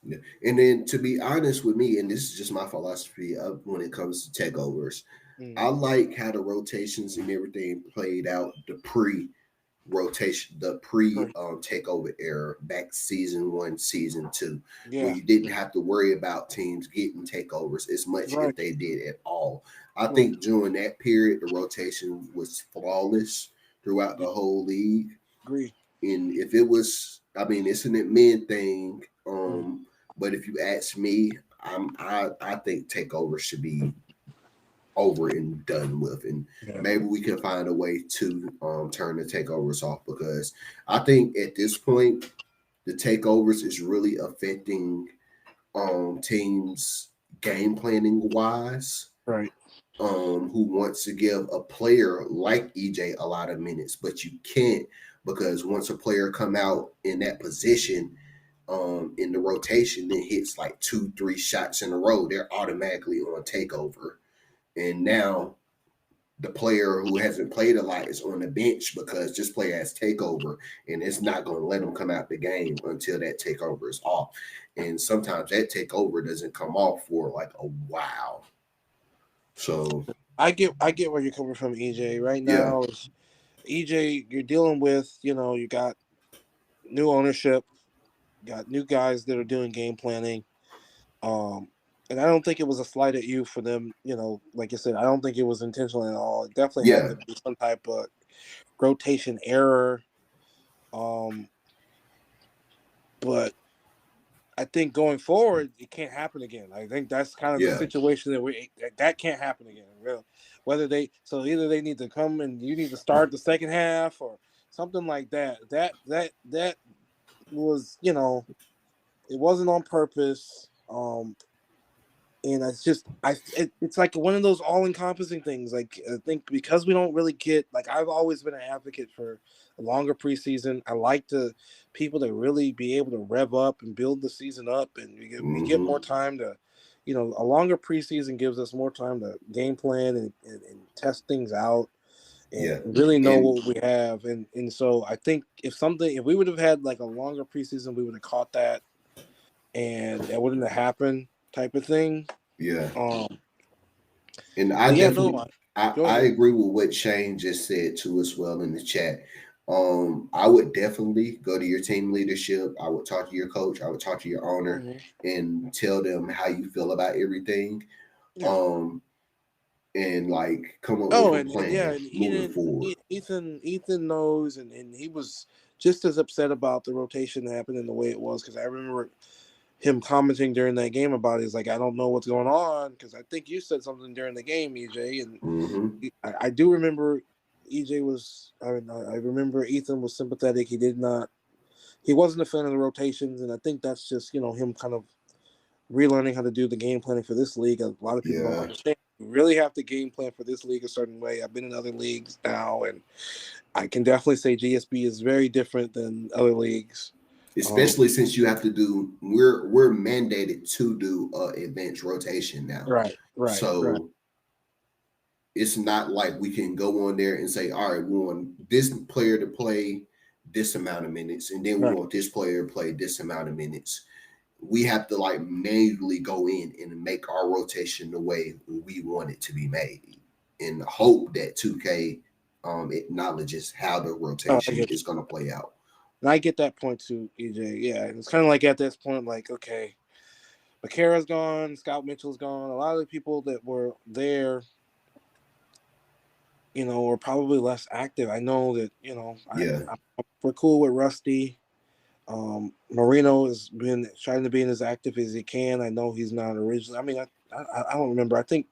yeah. And then to be honest with me, and this is just my philosophy of when it comes to takeovers, I like how the rotations and everything played out the pre-rotation, the takeover era back season 1, season 2, where you didn't have to worry about teams getting takeovers as much if they did at all. I think during that period, the rotation was flawless throughout the whole league. Agree. And if it was, I mean, it's an admin thing. But if you ask me, I think takeover should be over and done with, and maybe we can find a way to turn the takeovers off, because I think at this point the takeovers is really affecting teams game planning wise. Right. Who wants to give a player like EJ a lot of minutes, but you can't, because once a player come out in that position in the rotation, then hits like 2-3 shots in a row, they're automatically on takeover. And now the player who hasn't played a lot is on the bench because this player has takeover, and it's not going to let them come out the game until that takeover is off. And sometimes that takeover doesn't come off for like a while. So I get where you're coming from, EJ. Right now, EJ, you're dealing with, you got new ownership, got new guys that are doing game planning. And I don't think it was a slight at you for them, like you said, I don't think it was intentional at all. It definitely had to be some type of rotation error. But I think going forward, it can't happen again. I think that's kind of the situation that can't happen again. Really. Either they need to come and you need to start the second half or something like that. That was, it wasn't on purpose. And it's like one of those all-encompassing things. Like, I think because we don't really get, like, I've always been an advocate for a longer preseason. I like people to really be able to rev up and build the season up, and we get more time to, a longer preseason gives us more time to game plan and test things out and really know what we have. And so I think if we would have had like a longer preseason, we would have caught that, and that wouldn't have happened. Type of thing. And I definitely I agree with what Shane just said too as well in the chat. I would definitely go to your team leadership. I would talk to your coach. I would talk to your owner and tell them how you feel about everything. And like come up with a plan moving forward. Ethan knows, and he was just as upset about the rotation happening the way it was, because I remember him commenting during that game about it. He's like, I don't know what's going on, because I think you said something during the game, EJ, and I do remember EJ was. I remember Ethan was sympathetic. He wasn't a fan of the rotations, and I think that's just him kind of relearning how to do the game planning for this league. A lot of people don't understand really have to game plan for this league a certain way. I've been in other leagues now, and I can definitely say GSB is very different than other leagues. Especially since you have to do, we're mandated to do advanced rotation now. Right. So it's not like we can go on there and say, all right, we want this player to play this amount of minutes, and then we want this player to play this amount of minutes. We have to like manually go in and make our rotation the way we want it to be made, and hope that 2K acknowledges how the rotation is going to play out. And I get that point too, EJ. Yeah, it's kind of like at this point, like, okay, McCarra's gone, Scout Mitchell's gone. A lot of the people that were there, were probably less active. I know that, we're cool with Rusty. Marino has been trying to be as active as he can. I know he's not originally. I mean, I don't remember. I think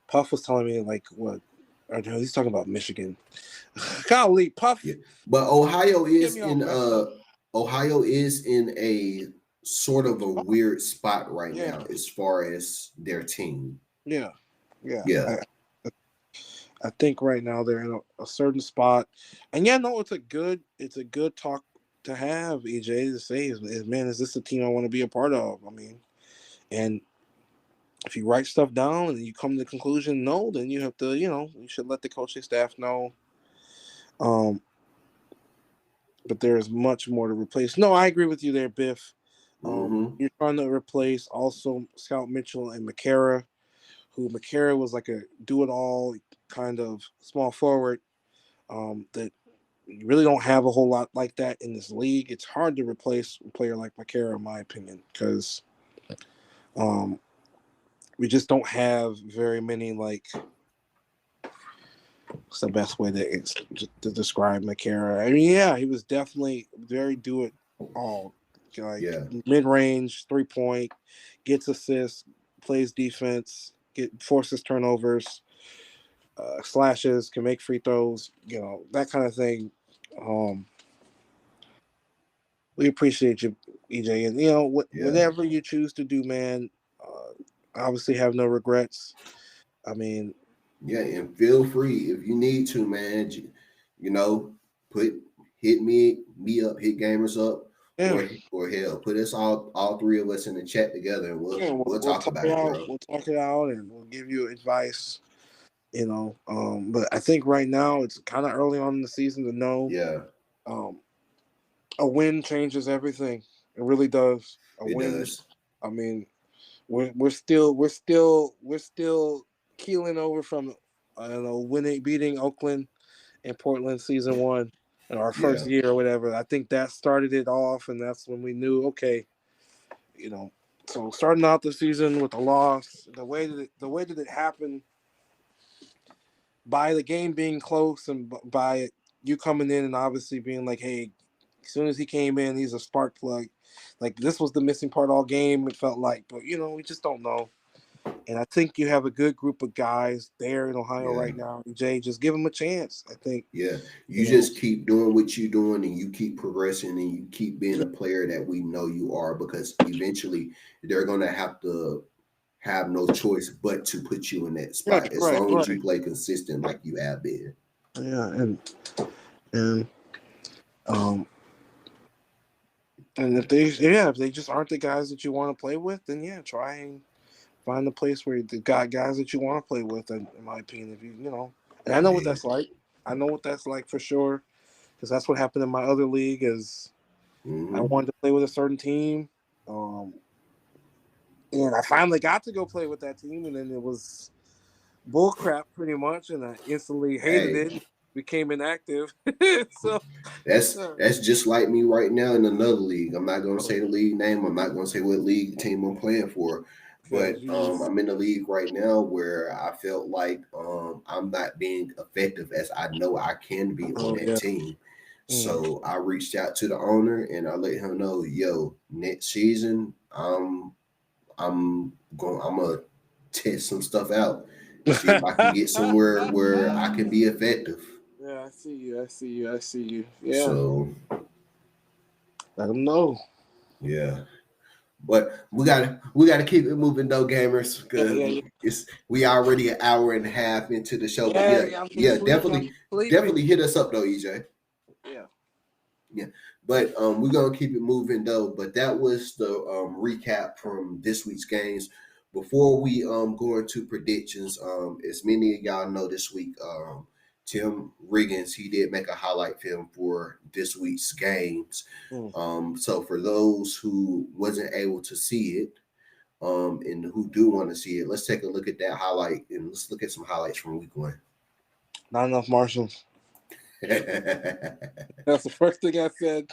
Puff was telling me like what. Or no, he's talking about Michigan. Golly, Puff. Yeah. But Ohio is in a sort of a weird spot right now as far as their team. Yeah. I think right now they're in a certain spot, and it's a good talk to have, EJ, to say is man, is this a team I want to be a part of? I mean, and if you write stuff down and you come to the conclusion no, then you have to, you should let the coaching staff know. But there's much more to replace. No, I agree with you there, Biff. You're trying to replace also Scout Mitchell and McCarra, who McCarra was like a do-it-all kind of small forward that you really don't have a whole lot like that in this league. It's hard to replace a player like McCarra, in my opinion, because we just don't have very many, like, what's the best way to describe McCarra? I mean, he was definitely very do-it-all. Like mid-range, 3-point, gets assists, plays defense, forces turnovers, slashes, can make free throws, that kind of thing. We appreciate you, EJ, and whatever you choose to do, man. Obviously, have no regrets. I mean, and feel free if you need to, man. Hit me up, hit gamers up, or hell, put us all three of us in the chat together, and we'll talk about it, bro. We'll talk it out, and we'll give you advice. But I think right now it's kind of early on in the season to know. A win changes everything. It really does. It does. I mean, we're still keeling over from beating Oakland and Portland season 1 in our first year or whatever. I think that started it off, and that's when we knew, okay, so starting out the season with a loss, the way that it happened, by the game being close and by you coming in and obviously being like, hey, as soon as he came in, he's a spark plug. Like, this was the missing part all game, it felt like. But, we just don't know. And I think you have a good group of guys there in Ohio right now. Jay, just give them a chance, I think. Yeah. You just keep doing what you're doing, and you keep progressing, and you keep being a player that we know you are, because eventually they're going to have to have no choice but to put you in that spot as long as you play consistent like you have been. Yeah, and if they just aren't the guys that you want to play with, then try and find a place where you got guys that you want to play with. In my opinion, if and I know what that's like. I know what that's like for sure, because that's what happened in my other league. Is I wanted to play with a certain team, and I finally got to go play with that team, and then it was bullcrap pretty much, and I instantly hated it. Became inactive. So that's just like me right now in another league. I'm not going to say the league name. I'm not going to say what league team I'm playing for, but I'm in a league right now where I felt like I'm not being effective as I know I can be on that team. So I reached out to the owner and I let him know, next season I'm gonna test some stuff out, see if I can get somewhere where I can be effective. Yeah, I see you. Yeah. So let them know. Yeah. But we gotta keep it moving though, gamers, because we already an hour and a half into the show. But definitely hit us up though, EJ. Yeah. But we're gonna keep it moving though. But that was the recap from this week's games. Before we go into predictions, as many of y'all know, this week Tim Riggins, he did make a highlight film for this week's games. So for those who wasn't able to see it, and who do want to see it, let's take a look at that highlight and let's look at some highlights from week 1. Not enough Marshals. That's the first thing I said.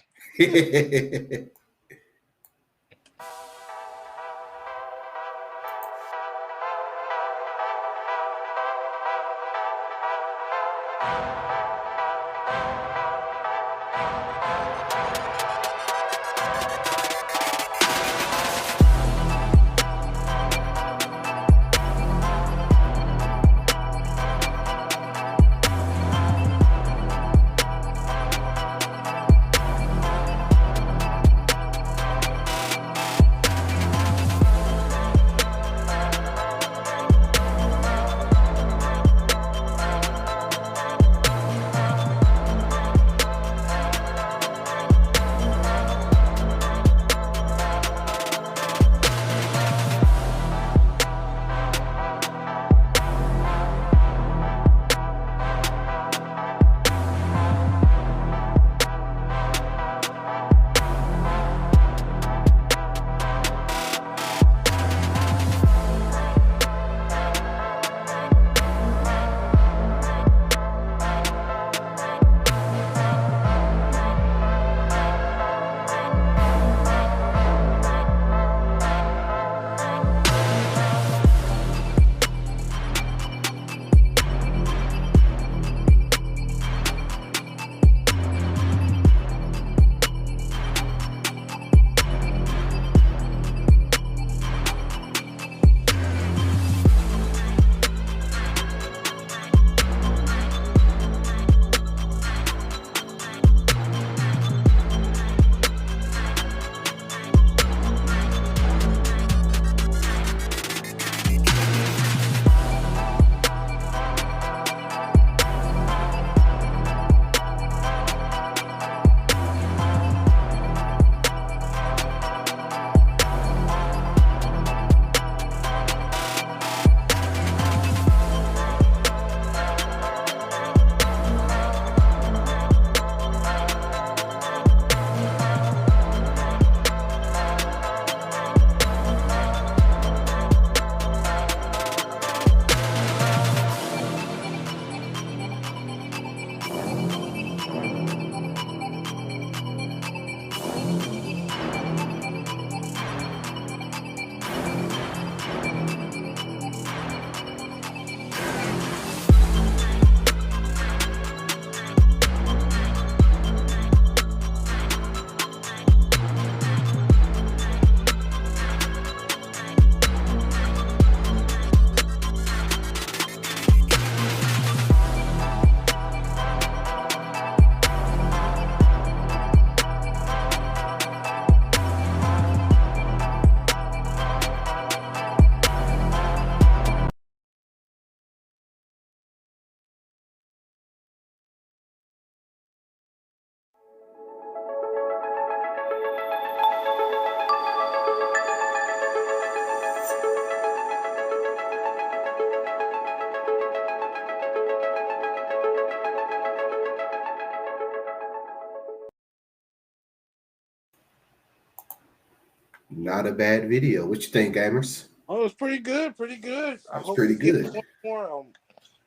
Not a bad video. What you think, gamers? Oh, it was pretty good. Pretty good. I hope pretty good. More,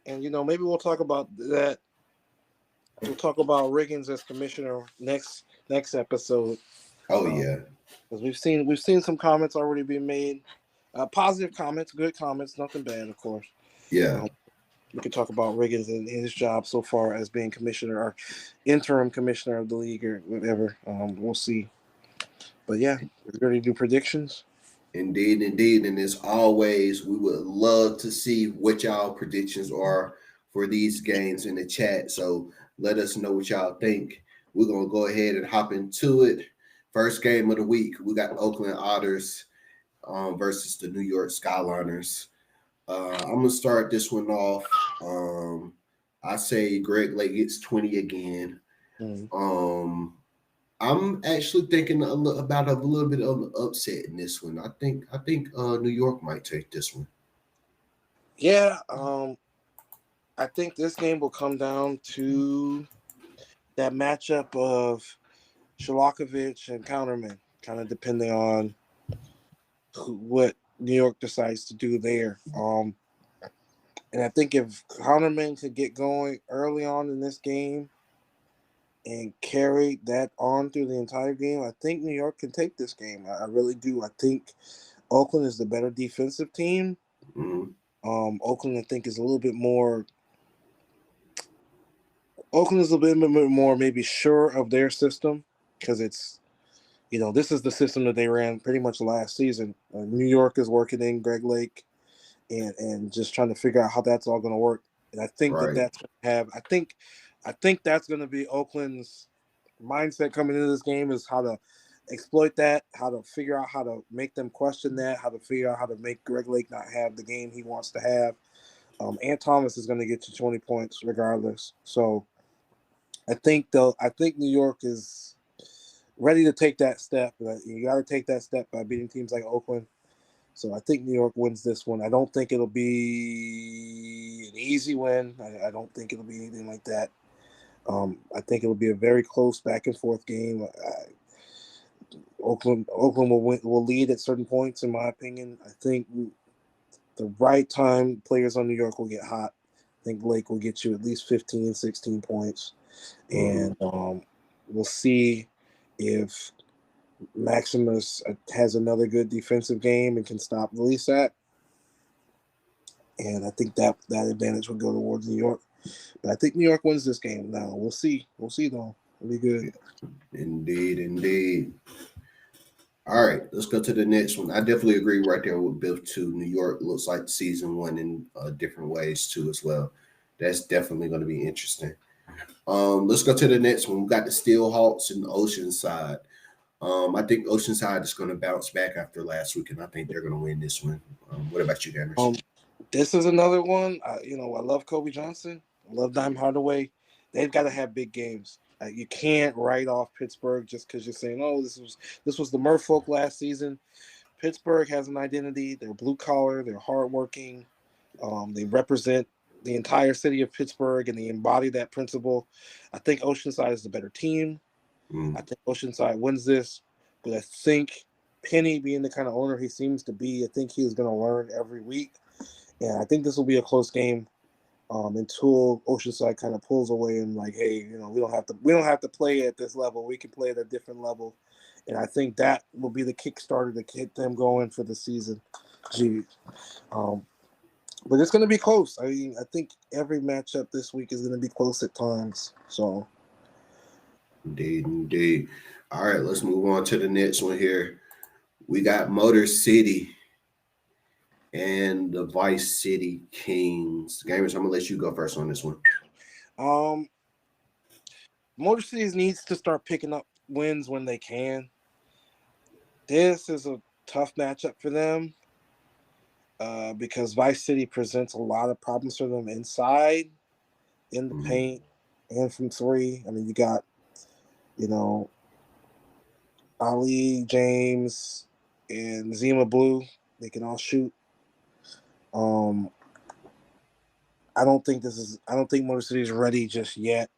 and maybe we'll talk about that. We'll talk about Riggins as commissioner next episode. Oh yeah, because we've seen some comments already being made, positive comments, good comments, nothing bad, of course. Yeah. We could talk about Riggins and his job so far as being commissioner or interim commissioner of the league or whatever. We'll see. But yeah, we're ready to do predictions. Indeed. And as always, we would love to see what y'all predictions are for these games in the chat. So let us know what y'all think. We're going to go ahead and hop into it. First game of the week, we got Oakland Otters versus the New York Skyliners. I'm gonna start this one off. I say Greg Lake gets 20 again. Mm. I'm actually thinking about a little bit of an upset in this one. I think New York might take this one. Yeah, I think this game will come down to that matchup of Shalakovich and Counterman, kind of depending on what New York decides to do there. And I think if Counterman could get going early on in this game and carry that on through the entire game, I think New York can take this game. I really do. I think Oakland is the better defensive team. Mm-hmm. Oakland, I think, is a little bit more. Oakland is a bit more maybe sure of their system because it's, this is the system that they ran pretty much last season. New York is working in Greg Lake and just trying to figure out how that's all going to work. And I think that Right. that's going to have. I think that's going to be Oakland's mindset coming into this game is how to exploit that, how to figure out how to make them question that, how to figure out how to make Greg Lake not have the game he wants to have. Ant Thomas is going to get you 20 points regardless. So I think New York is ready to take that step. You got to take that step by beating teams like Oakland. So I think New York wins this one. I don't think it'll be an easy win. I don't think it'll be anything like that. I think it'll be a very close back and forth game. Oakland will lead at certain points, in my opinion. I think the right time players on New York will get hot. I think Lake will get you at least 15, 16 points. And we'll see if Maximus has another good defensive game and can stop Lysat. And I think that advantage will go towards New York. But I think New York wins this game. Now we'll see. We'll see though. It'll be good. Indeed, indeed. All right, let's go to the next one. I definitely agree right there with Biff too. New York looks like season one in different ways too as well. That's definitely going to be interesting. Let's go to the next one. We got the Steel Hawks and Oceanside. I think Oceanside is going to bounce back after last week, and I think they're going to win this one. What about you, Gamers? This is another one. I love Kobe Johnson. I love Dime Hardaway. They've got to have big games. You can't write off Pittsburgh just because you're saying, "Oh, this was the Merfolk last season." Pittsburgh has an identity. They're blue collar. They're hardworking. They represent the entire city of Pittsburgh, and they embody that principle. I think Oceanside is the better team. I think Oceanside wins this, but I think Penny, being the kind of owner he seems to be, I think he is going to learn every week, and I think this will be a close game until Oceanside kind of pulls away and like, hey, we don't have to play at this level. We can play at a different level, and I think that will be the Kickstarter to get them going for the season. But it's going to be close. I mean, I think every matchup this week is going to be close at times. So. Indeed, indeed. All right, let's move on to the next one here. We got Motor City and the Vice City Kings. Gamers, I'm gonna let you go first on this one. Motor Cities needs to start picking up wins when they can. This is a tough matchup for them because Vice City presents a lot of problems for them inside, in the paint, and from three. I mean, you got, Ali, James, and Zima Blue. They can all shoot. I don't think Motor City is ready just yet.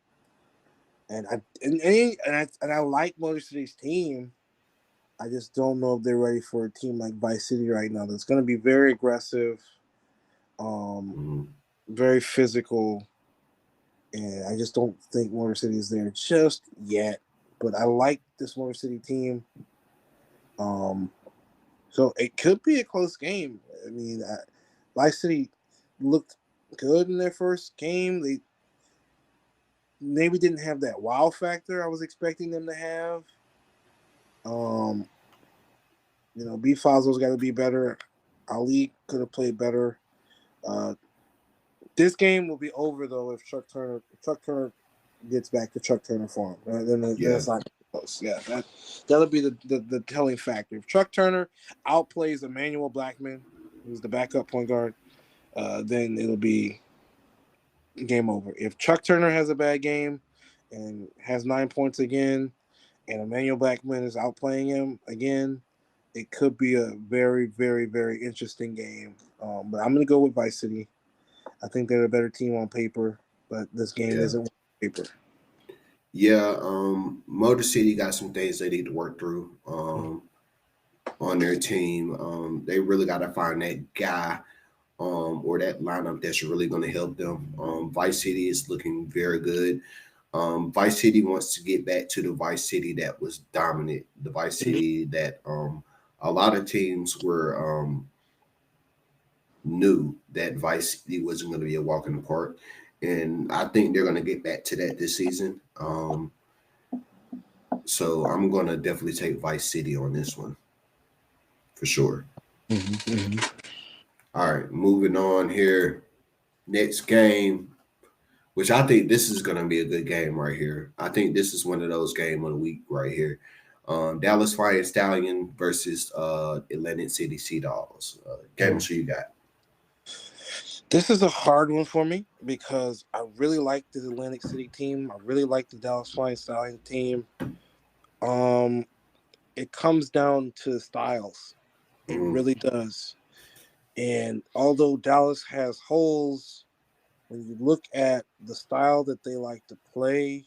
And I like Motor City's team. I just don't know if they're ready for a team like Vice City right now. That's going to be very aggressive, very physical, and I just don't think Motor City is there just yet. But I like this Motor City team. So it could be a close game. I mean, Vice City looked good in their first game. They maybe didn't have that wow factor I was expecting them to have. B Fazio's got to be better. Ali could have played better. This game will be over though if Chuck Turner gets back to Chuck Turner form. Then it's not Yeah, that'll be the telling factor. If Chuck Turner outplays Emmanuel Blackman, who's the backup point guard, then it'll be game over. If Chuck Turner has a bad game and has 9 points again, and Emmanuel Blackman is outplaying him again, it could be a very, very, very interesting game. But I'm going to go with Vice City. I think they're a better team on paper, but this game isn't on paper. Yeah, Motor City got some things they need to work through on their team. They really got to find that guy or that lineup that's really going to help them. Vice City is looking very good. Vice City wants to get back to the Vice City that was dominant, the Vice City that a lot of teams were knew that Vice City wasn't going to be a walk in the park. And I think they're going to get back to that this season. So I'm going to definitely take Vice City on this one for sure. All right, moving on here. Next game, which I think this is going to be a good game right here. I think this is one of those games of the week right here. Dallas Fighting Stallion versus Atlantic City Sea Dogs. Game you got. This is a hard one for me because I really like the Atlantic City team. I really like the Dallas Flying Stallion team. It comes down to styles. It really does. And although Dallas has holes, when you look at the style that they like to play,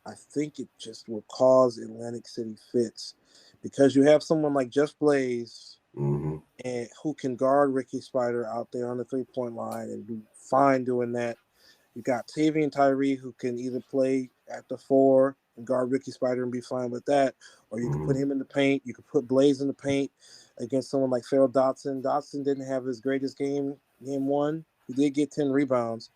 I think it just will cause Atlantic City fits. Because you have someone like Jeff Blaze and who can guard Ricky Spider out there on the three-point line and do fine doing that. You got Tavian Tyree who can either play at the 4 and guard Ricky Spider and be fine with that, or you can put him in the paint. You can put Blaze in the paint against someone like Farrell Dotson. Dotson didn't have his greatest game 1. He did get 10 rebounds,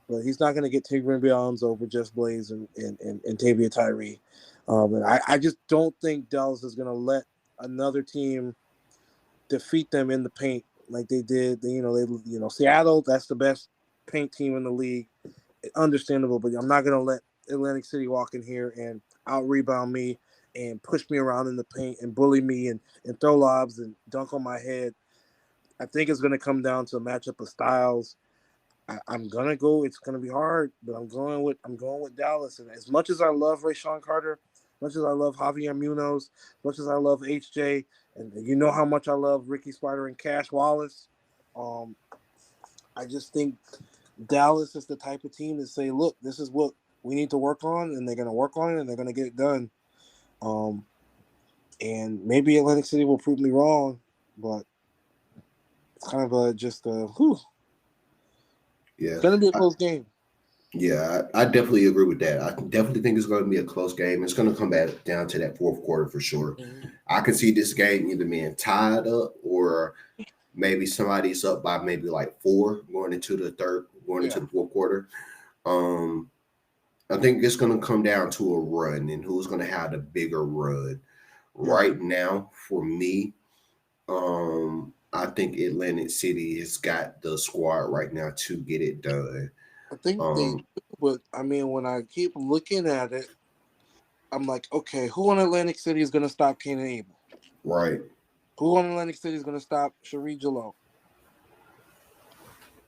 but he's not going to get 10 rebounds over Jeff Blaze and Tavian Tyree. And I just don't think Dallas is going to let another team defeat them in the paint like they did. Seattle, that's the best paint team in the league. Understandable, but I'm not going to let Atlantic City walk in here and out-rebound me and push me around in the paint and bully me and throw lobs and dunk on my head. I think it's going to come down to a matchup of styles. I'm going to go. It's going to be hard, but I'm going with Dallas. And as much as I love Rayshawn Carter, as much as I love Javier Munoz, as much as I love HJ, and you know how much I love Ricky Spider and Cash Wallace, I just think Dallas is the type of team to say, look, this is what we need to work on, and they're going to work on it, and they're going to get it done. And maybe Atlantic City will prove me wrong, but it's kind of Yeah. It's going to be a close game. Yeah, I definitely agree with that. I definitely think it's going to be a close game. It's going to come back down to that fourth quarter for sure. I can see this game either being tied up or maybe somebody's up by maybe like 4 going into the fourth quarter. I think it's going to come down to a run and who's going to have the bigger run. Right now, for me, I think Atlantic City has got the squad right now to get it done. I think but I mean, when I keep looking at it, I'm like, okay, who on Atlantic City is going to stop Kanan Abel? Right. Who on Atlantic City is going to stop Sheree Jalou?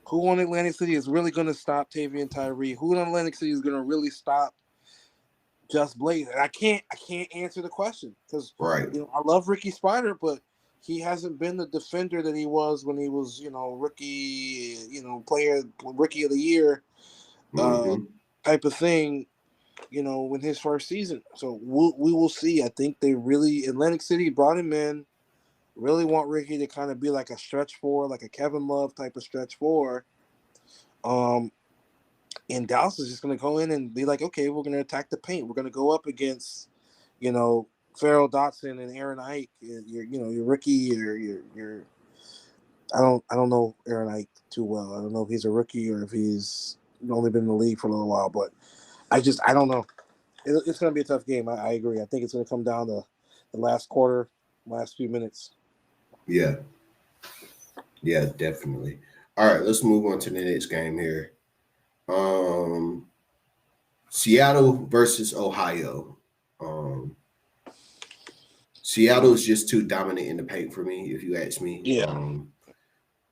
Who on Atlantic City is really going to stop Tavian Tyree? Who on Atlantic City is going to really stop Just Blaze? And I can't answer the question because I love Ricky Spider, but he hasn't been the defender that he was when he was, rookie, rookie of the year type of thing, in his first season. So we will see. I think Atlantic City brought him in, really want Ricky to kind of be like a stretch 4, like a Kevin Love type of stretch 4. And Dallas is just going to go in and be like, okay, we're going to attack the paint. We're going to go up against, Farrell Dotson and Aaron Ike, your rookie, your I don't know Aaron Ike too well. I don't know if he's a rookie or if he's only been in the league for a little while, but I don't know. It's going to be a tough game. I agree. I think it's going to come down to the last quarter, last few minutes. Yeah. Yeah, definitely. All right, let's move on to the next game here. Seattle versus Ohio. Seattle is just too dominant in the paint for me, if you ask me. Yeah.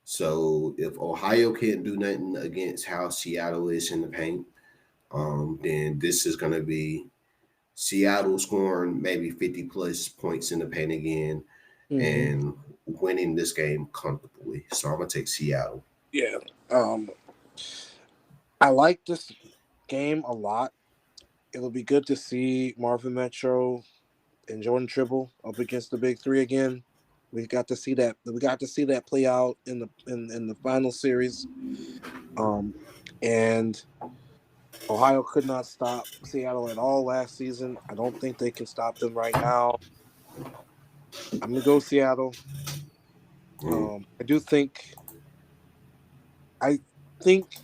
So if Ohio can't do nothing against how Seattle is in the paint, then this is going to be Seattle scoring maybe 50 plus points in the paint again Mm-hmm. and winning this game comfortably. So I'm going to take Seattle. Yeah. I like this game a lot. It'll be good to see Marvin Metro and Jordan Tribble up against the big three again. We got to see that. We got to see that play out in the final series. And Ohio could not stop Seattle at all last season. I don't think they can stop them right now. I'm gonna go Seattle. Mm, I do think. I think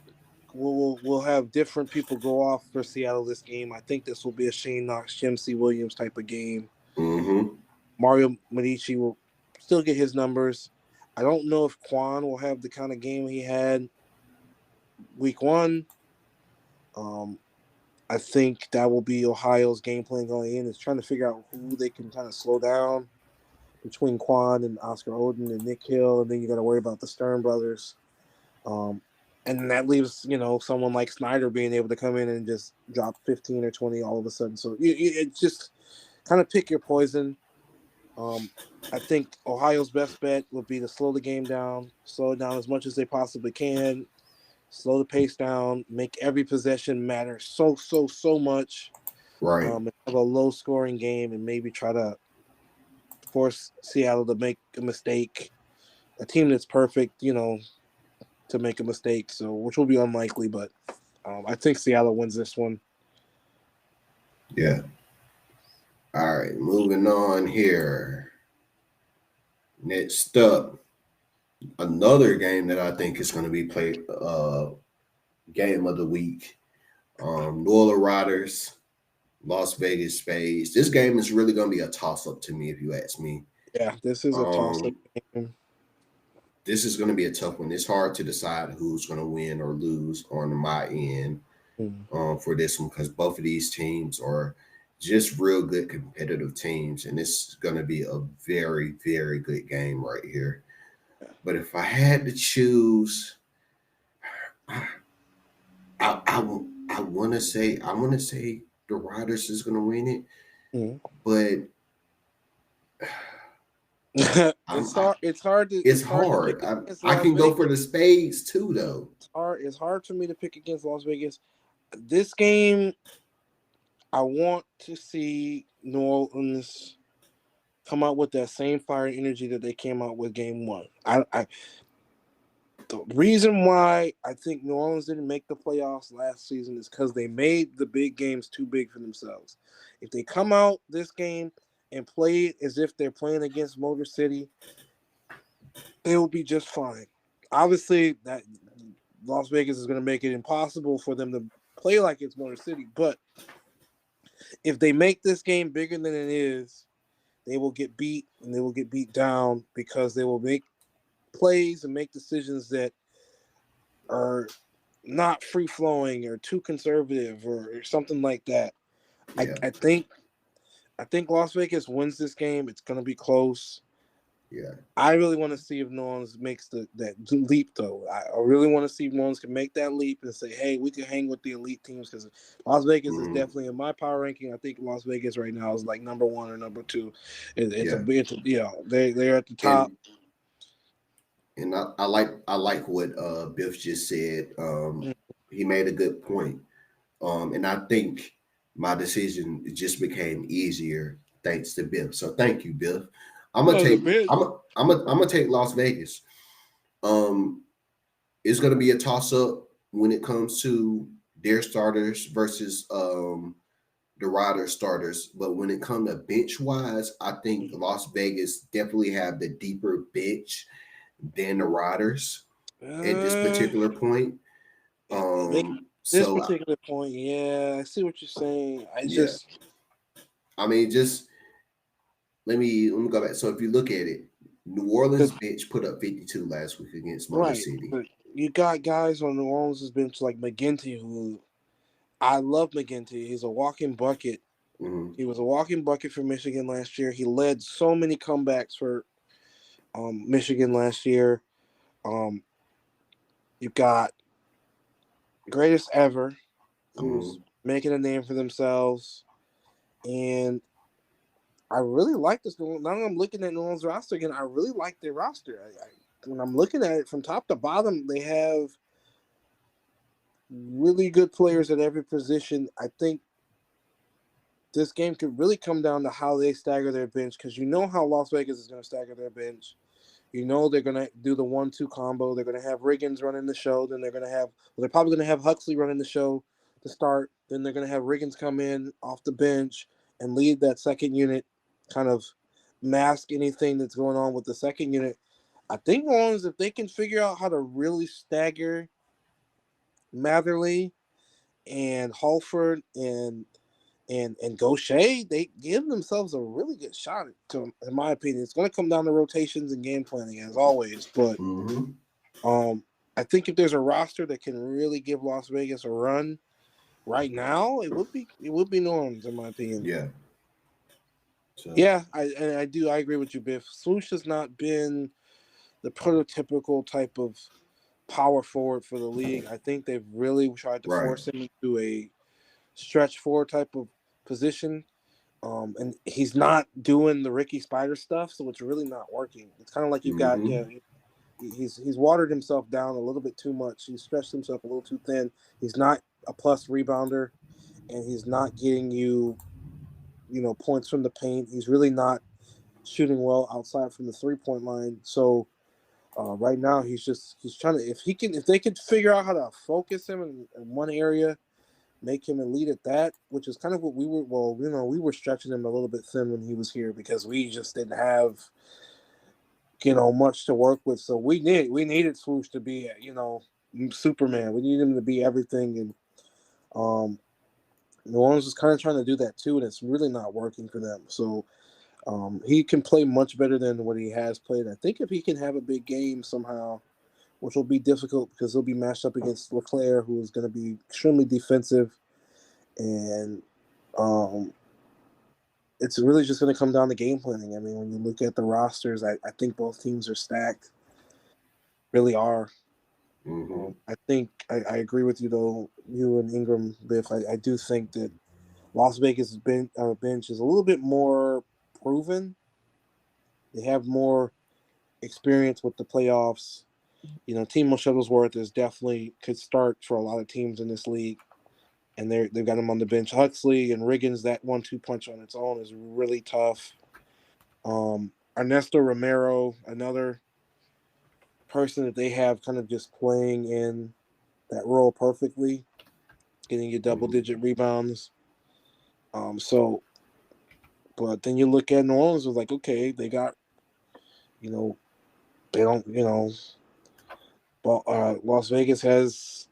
we'll have different people go off for Seattle this game. I think this will be a Shane Knox, Jim C. Williams type of game. mm-hmm. Mario Medici will still get his numbers. I don't know if Quan will have the kind of game he had week one. I think that will be Ohio's game plan going in, is trying to figure out who they can kind of slow down between Quan and Oscar Oden and Nick Hill, and then you got to worry about the Stern brothers. And that leaves, someone like Snyder being able to come in and just drop 15 or 20 all of a sudden. So it's just kind of pick your poison. I think Ohio's best bet would be to slow the game down, slow it down as much as they possibly can, slow the pace down, make every possession matter so much. Right. And have a low scoring game and maybe try to force Seattle to make a mistake. A team that's perfect, to make a mistake, so which will be unlikely, but I think Seattle wins this one. Yeah. All right. Moving on here. Next up, another game that I think is going to be played, game of the week. New Orleans Riders, Las Vegas Spades. This game is really going to be a toss up to me, if you ask me. Yeah, this is a toss-up game. This is going to be a tough one. It's hard to decide who's going to win or lose on my end for this one, because both of these teams are just real good competitive teams, and it's going to be a very, very good game right here. But if I had to choose, I want to say the Riders is going to win it, but it's hard. It's hard to. It's hard. hard. I can go for the Spades too, though. It's hard for me to pick against Las Vegas. This game, I want to see New Orleans come out with that same fire and energy that they came out with game one. The reason why I think New Orleans didn't make the playoffs last season is because they made the big games too big for themselves. If they come out this game and play it as if they're playing against Motor City, they will be just fine. Obviously, that Las Vegas is going to make it impossible for them to play like it's Motor City, but if they make this game bigger than it is, they will get beat, and they will get beat down because they will make plays and make decisions that are not free flowing or too conservative or something like that. Yeah. I think Las Vegas wins this game. It's going to be close. Yeah. I really want to see if New Orleans makes that leap, though. I really want to see if New Orleans can make that leap and say, hey, we can hang with the elite teams, because Las Vegas is definitely in my power ranking. I think Las Vegas right now is like number one or number two. They're at the top. And I like what Biff just said. He made a good point. And I think my decision just became easier thanks to Biff. So thank you, Biff. I'm gonna take Las Vegas. It's gonna be a toss up when it comes to their starters versus the Riders starters. But when it comes to bench wise, I think Las Vegas definitely have the deeper bench than the Riders at this particular point. This particular point, yeah, I see what you're saying. Just let me go back. So if you look at it, New Orleans bench put up 52 last week against Motor City. But you got guys on New Orleans' bench like McGinty, who I love McGinty. He's a walking bucket. Mhm. He was a walking bucket for Michigan last year. He led so many comebacks for Michigan last year. Um, you've got greatest ever, who's Mhm. making a name for themselves, and I really like this. Now that I'm looking at New Orleans roster again, I really like their roster. When I'm looking at it from top to bottom, they have really good players at every position. I think this game could really come down to how they stagger their bench, because you know how Las Vegas is going to stagger their bench. You know they're going to do the 1-2 combo. They're going to have Riggins running the show. Then they're probably going to have Huxley running the show to start. Then they're going to have Riggins come in off the bench and lead that second unit, kind of mask anything that's going on with the second unit. I think New Orleans, if they can figure out how to really stagger Matherly and Halford and Gaucher, they give themselves a really good shot. In my opinion, it's going to come down to rotations and game planning as always. But Mhm. I think if there's a roster that can really give Las Vegas a run right now, it would be New Orleans, in my opinion. Yeah. So. Yeah, I agree with you, Biff. Swoosh has not been the prototypical type of power forward for the league. I think they've really tried to Right. force him into a stretch forward type of position. And he's not doing the Ricky Spider stuff, so it's really not working. It's kind of like you've got, Mhm. he's watered himself down a little bit too much. He's stretched himself a little too thin. He's not a plus rebounder, and he's not getting you, points from the paint. He's really not shooting well outside from the 3-point line. So right now he's trying to, if they could figure out how to focus him in one area, make him a lead at that, which is kind of what we were. Well, we were stretching him a little bit thin when he was here because we just didn't have much to work with. So we needed Swoosh to be Superman. We needed him to be everything, and New Orleans is kind of trying to do that too, and it's really not working for them. So he can play much better than what he has played. I think if he can have a big game somehow, which will be difficult because he'll be matched up against LeClaire, who is going to be extremely defensive, and um, it's really just going to come down to game planning. I mean, when you look at the rosters, I think both teams are stacked, really are. Mhm. I think I agree with you, though, you and Ingram, Biff. I do think that Las Vegas' bench is a little bit more proven. They have more experience with the playoffs. Timo Shuttlesworth is definitely could start for a lot of teams in this league, and they've got him on the bench. Huxley and Riggins, that 1-2 punch on its own is really tough. Ernesto Romero, another person that they have kind of just playing in that role perfectly, getting you double Mhm. digit rebounds. So, but then you look at New Orleans, was like, okay, they got, you know, they don't, Las Vegas has.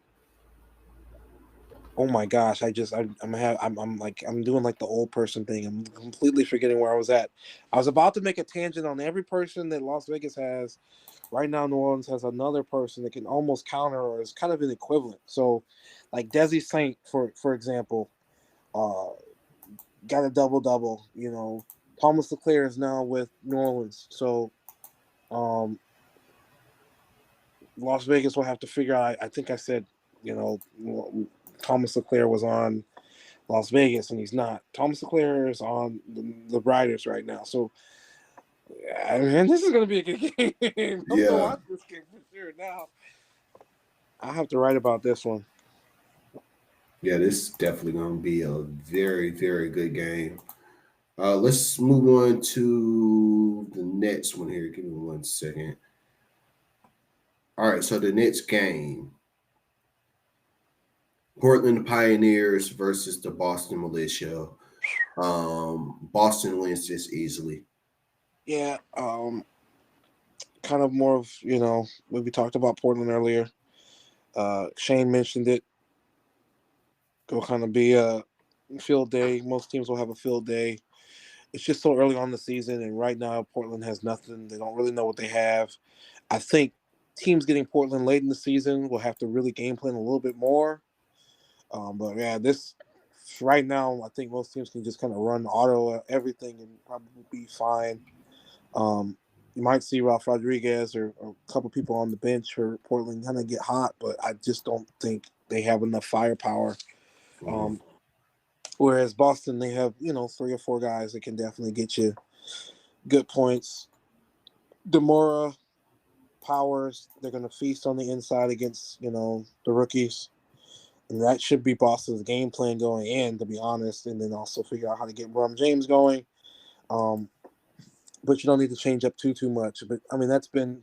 Oh my gosh! I'm doing like the old person thing. I'm completely forgetting where I was at. I was about to make a tangent on every person that Las Vegas has. Right now, New Orleans has another person that can almost counter or is kind of an equivalent. So, like Desi Saint, for example, uh, got a double double. Thomas LeClaire is now with New Orleans. So, um, Las Vegas will have to figure out. I think I said, you know, Thomas LeClaire was on Las Vegas, and he's not. Thomas LeClaire is on the Riders right now. So, man, this is going to be a good game. I'm going to Yeah. watch this game for sure now. I have to write about this one. Yeah. This is definitely gonna be a very, very good game. Let's move on to the next one here. Give me 1 second. All right. So the next game, Portland Pioneers versus the Boston Militia. Boston wins this easily. Yeah, kind of more of, when we talked about Portland earlier. Shane mentioned it. It'll kind of be a field day. Most teams will have a field day. It's just so early on in the season, and right now Portland has nothing. They don't really know what they have. I think teams getting Portland late in the season will have to really game plan a little bit more. But yeah, this right now, I think most teams can just kind of run auto everything and probably be fine. You might see Ralph Rodriguez or a couple people on the bench for Portland kind of get hot, but I just don't think they have enough firepower. Mhm. Whereas Boston, they have 3 or 4 guys that can definitely get you good points. Demora, Powers, they're going to feast on the inside against the rookies. And that should be Boston's game plan going in, to be honest, and then also figure out how to get Brum James going. But you don't need to change up too much. But I mean, that's been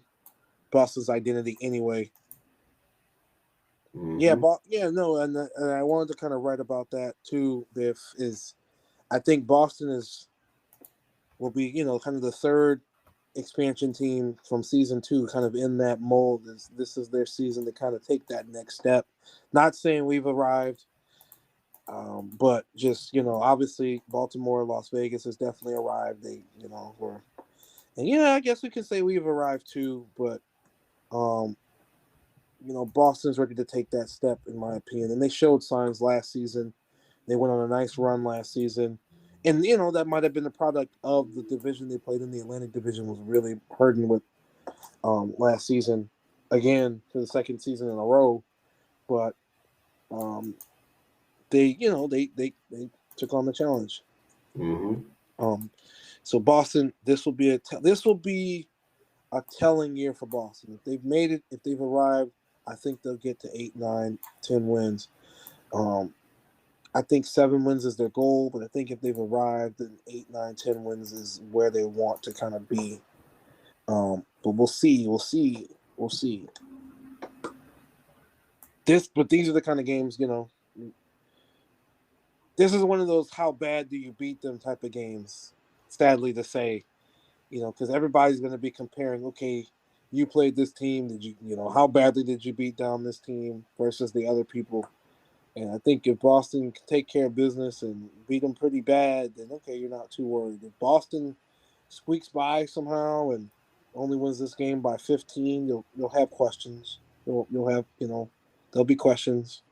Boston's identity anyway. Yeah, Mhm. no, and I wanted to kind of write about that too. Biff is, I think Boston will be kind of the third expansion team from season 2, kind of in that mold. This is their season to kind of take that next step. Not saying we've arrived. But just obviously Baltimore, Las Vegas has definitely arrived. They were, and I guess we can say we've arrived too. But um, Boston's ready to take that step, in my opinion, and they showed signs last season. They went on a nice run last season, and that might have been the product of the division they played in. The Atlantic Division was really hurting with last season, again for the second season in a row. But um, they took on the challenge. Mhm. Um, so Boston, this will be a telling year for Boston. If they've made it, if they've arrived, I think they'll get to 8, 9, 10 wins. Um, I think 7 wins is their goal, but I think if they've arrived, then 8, 9, 10 wins is where they want to kind of be. But we'll see. We'll see. But these are the kind of games, this is one of those how bad do you beat them type of games, sadly to say. Because everybody's going to be comparing, okay, you played this team. Did how badly did you beat down this team versus the other people? And I think if Boston can take care of business and beat them pretty bad, then okay, you're not too worried. If Boston squeaks by somehow and only wins this game by 15, you'll have questions. You'll have there'll be questions.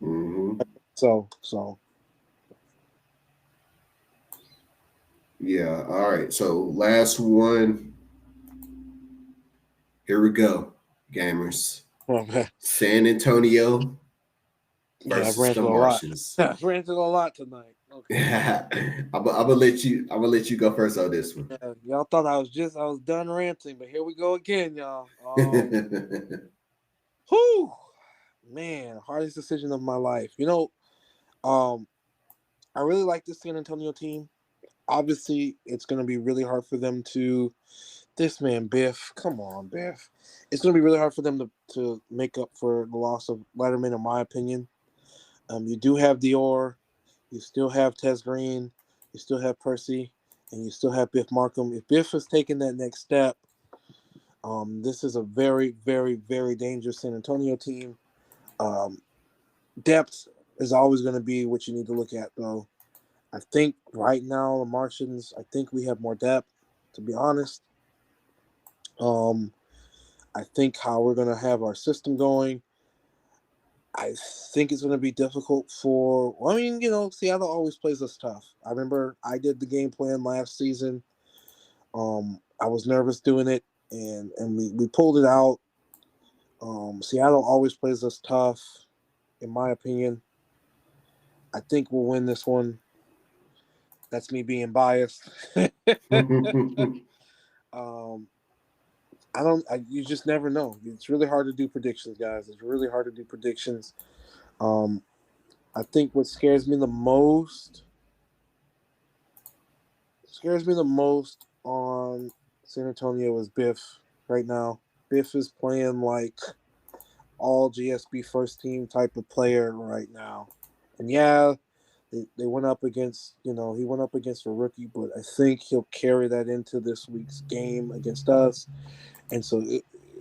Mhm. So Yeah. All right. So last one. Here we go, gamers. well, man, San Antonio yeah, I've versus the ranted a lot. Martians. I've ranted a lot tonight. Okay. I'm gonna let you go first on this one. Yeah, y'all thought I was done ranting, but here we go again, y'all. Whew, man, hardest decision of my life. Um, I really like this San Antonio team. Obviously, it's going to be really hard for them to. This man, Biff, come on, Biff. It's going to be really hard for them to make up for the loss of Letterman, in my opinion. You do have Dior, you still have Tez Green, you still have Percy, and you still have Biff Markham. If Biff has taken that next step, this is a very, very, very dangerous San Antonio team. Um, Depth is always going to be what you need to look at, though. I think right now, the Martians, I think we have more depth, to be honest. Um, I think how we're going to have our system going, I think it's going to be difficult I mean, Seattle always plays us tough. I remember I did the game plan last season. I was nervous doing it, and we pulled it out. Seattle always plays us tough, in my opinion. I think we'll win this one. That's me being biased. um, you just never know. It's really hard to do predictions, guys. It's really hard to do predictions. Um, I think what scares me the most on San Antonio is Biff right now. Biff is playing like all GSB first team type of player right now. And yeah, they went up against, he went up against a rookie, but I think he'll carry that into this week's game against us. And so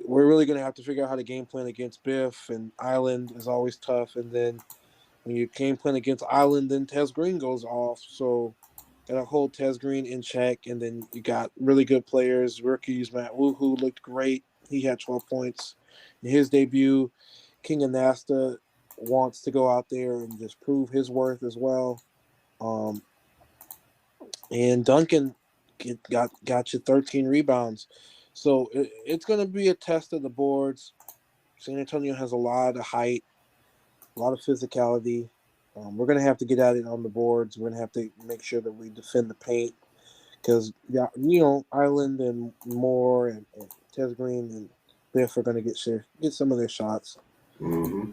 we're really going to have to figure out how to game plan against Biff, and Island is always tough. And then when you game plan against Island, then Tez Green goes off. So got to hold Tez Green in check. And then you got really good players, rookies. Matt Woohoo looked great. He had 12 points in his debut. King Anasta, wants to go out there and just prove his worth as well. And Duncan got you 13 rebounds. So it's going to be a test of the boards. San Antonio has a lot of height, a lot of physicality. We're going to have to get at it on the boards. We're going to have to make sure that we defend the paint because, Island and Moore and Tez Green and Biff are going to get some of their shots. Mm-hmm.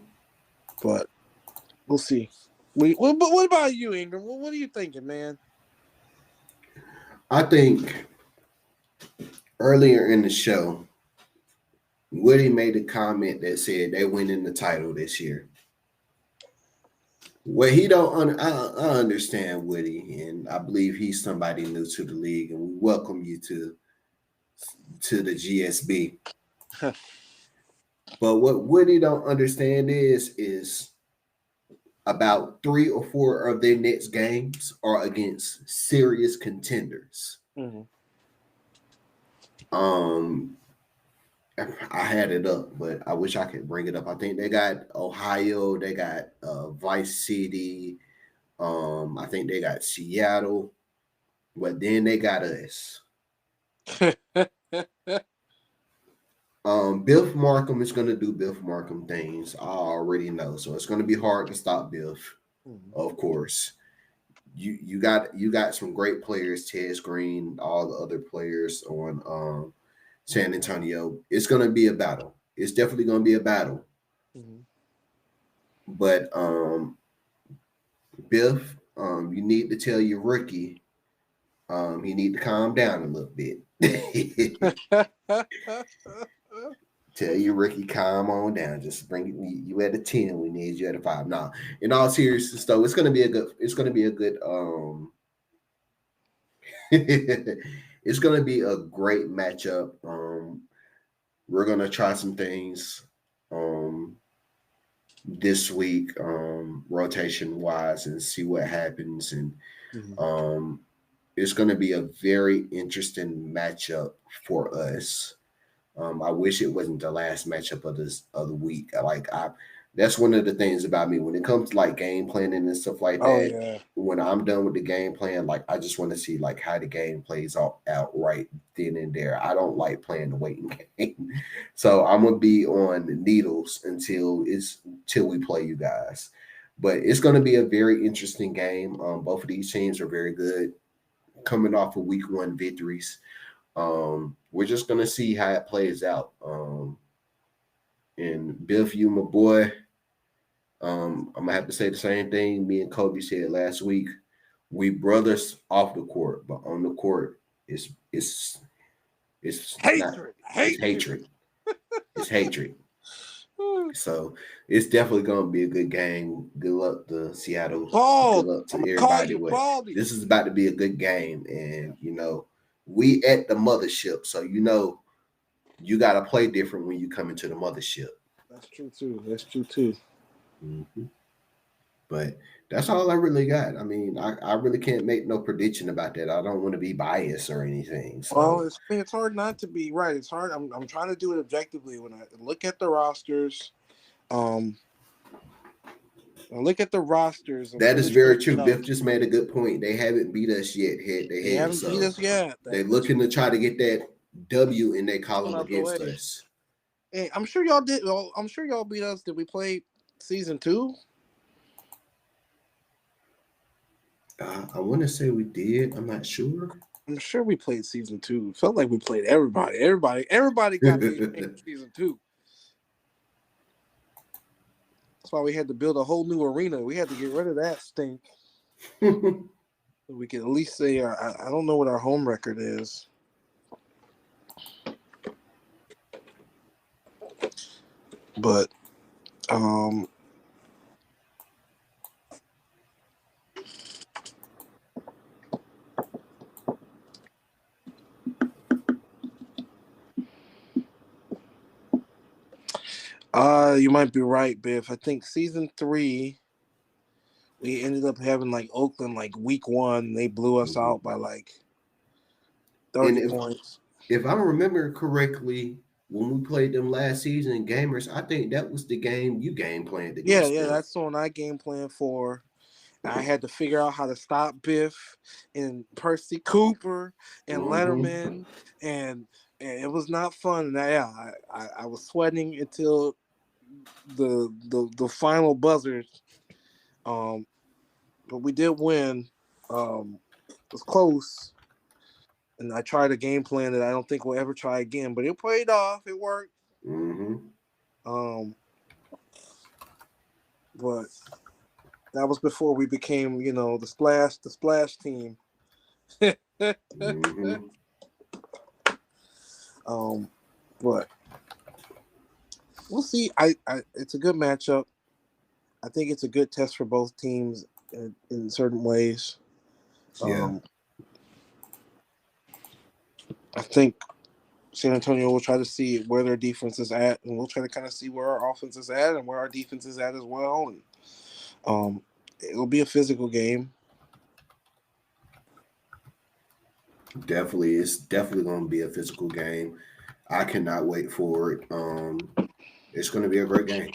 But we'll see. But what about you, Ingram? What are you thinking, man? I think earlier in the show, Woody made a comment that said they winning the title this year. Well, he don't. I understand Woody, and I believe he's somebody new to the league, and we welcome you to the GSB. But what Woody don't understand is about 3 or 4 of their next games are against serious contenders. Mm-hmm. I had it up, but I wish I could bring it up. I think they got Ohio, they got Vice City, I think they got Seattle, but then they got us. Biff Markham is going to do Biff Markham things. I already know, so it's going to be hard to stop Biff. Mm-hmm. Of course, you got some great players, Tez Green, all the other players on San Antonio. It's going to be a battle. It's definitely going to be a battle. Mm-hmm. But Biff, you need to tell your rookie, he need to calm down a little bit. Tell your rookie, calm on down. Just bring you at a 10. We need you at a 5. Now, in all seriousness, though, it's gonna be a good. It's gonna be a good. It's gonna be a great matchup. We're gonna try some things this week, rotation wise, and see what happens. And it's gonna be a very interesting matchup for us. I wish it wasn't the last matchup of the week. That's one of the things about me when it comes to like game planning and stuff like that. Oh, yeah. When I'm done with the game plan, like I just want to see like how the game plays out right then and there. I don't like playing the waiting game, so I'm gonna be on the needles until we play you guys. But it's gonna be a very interesting game. Both of these teams are very good, coming off of week 1 victories. We're just gonna see how it plays out. And Biff, you my boy. I'm gonna have to say the same thing me and Kobe said last week. We brothers off the court, but on the court, it's hatred. It's hatred. It's hatred. So it's definitely gonna be a good game. Good luck to Seattle. Good luck to everybody. This is about to be a good game, and we at the mothership, so you got to play different when you come into the mothership. That's true too. Mm-hmm. But that's all I really got. I mean, I really can't make no prediction about that. I don't want to be biased or anything. So. Well, it's hard not to be right. It's hard. I'm trying to do it objectively when I look at the rosters. That is very true. Biff just made a good point. They haven't beat us yet. They haven't beat us yet. They're looking to try to get that W in their column against us. Hey, I'm sure y'all did. Well, I'm sure y'all beat us. Did we play season 2? I want to say we did. I'm not sure. I'm sure we played season 2. Felt like we played everybody. Everybody got in season 2. That's why we had to build a whole new arena. We had to get rid of that stink. We could at least say, I don't know what our home record is. But, you might be right, Biff. I think season 3, we ended up having like Oakland like week 1. They blew us out by like 30 points. If I remember correctly, when we played them last season, gamers, I think that was the game you game planned Yeah, against yeah, them. that's the one I game plan for. I had to figure out how to stop Biff and Percy Cooper and Mm-hmm. Letterman, and it was not fun. And yeah, I was sweating until the final buzzer. Um, but we did win. It was close, and I tried a game plan that I don't think we'll ever try again. But it paid off. It worked. Mm-hmm. Um, but that was before we became, the splash team. Mm-hmm. um, but we'll see. It's a good matchup. I think it's a good test for both teams in certain ways. Yeah. Um, I think San Antonio will try to see where their defense is at, and we'll try to kind of see where our offense is at and where our defense is at as well. And it'll be a physical game. Definitely, it's definitely going to be a physical game. I cannot wait for it. It's going to be a great game.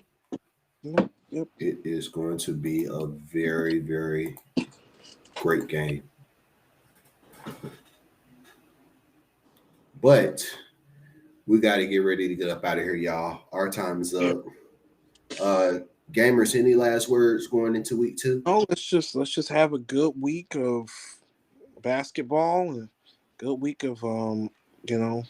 Yep. Yep. It is going to be a very, very great game. But we got to get ready to get up out of here, y'all. Our time is Yeah. up. Uh, gamers, any last words going into week 2? Oh, let's just have a good week of basketball and good week of you know,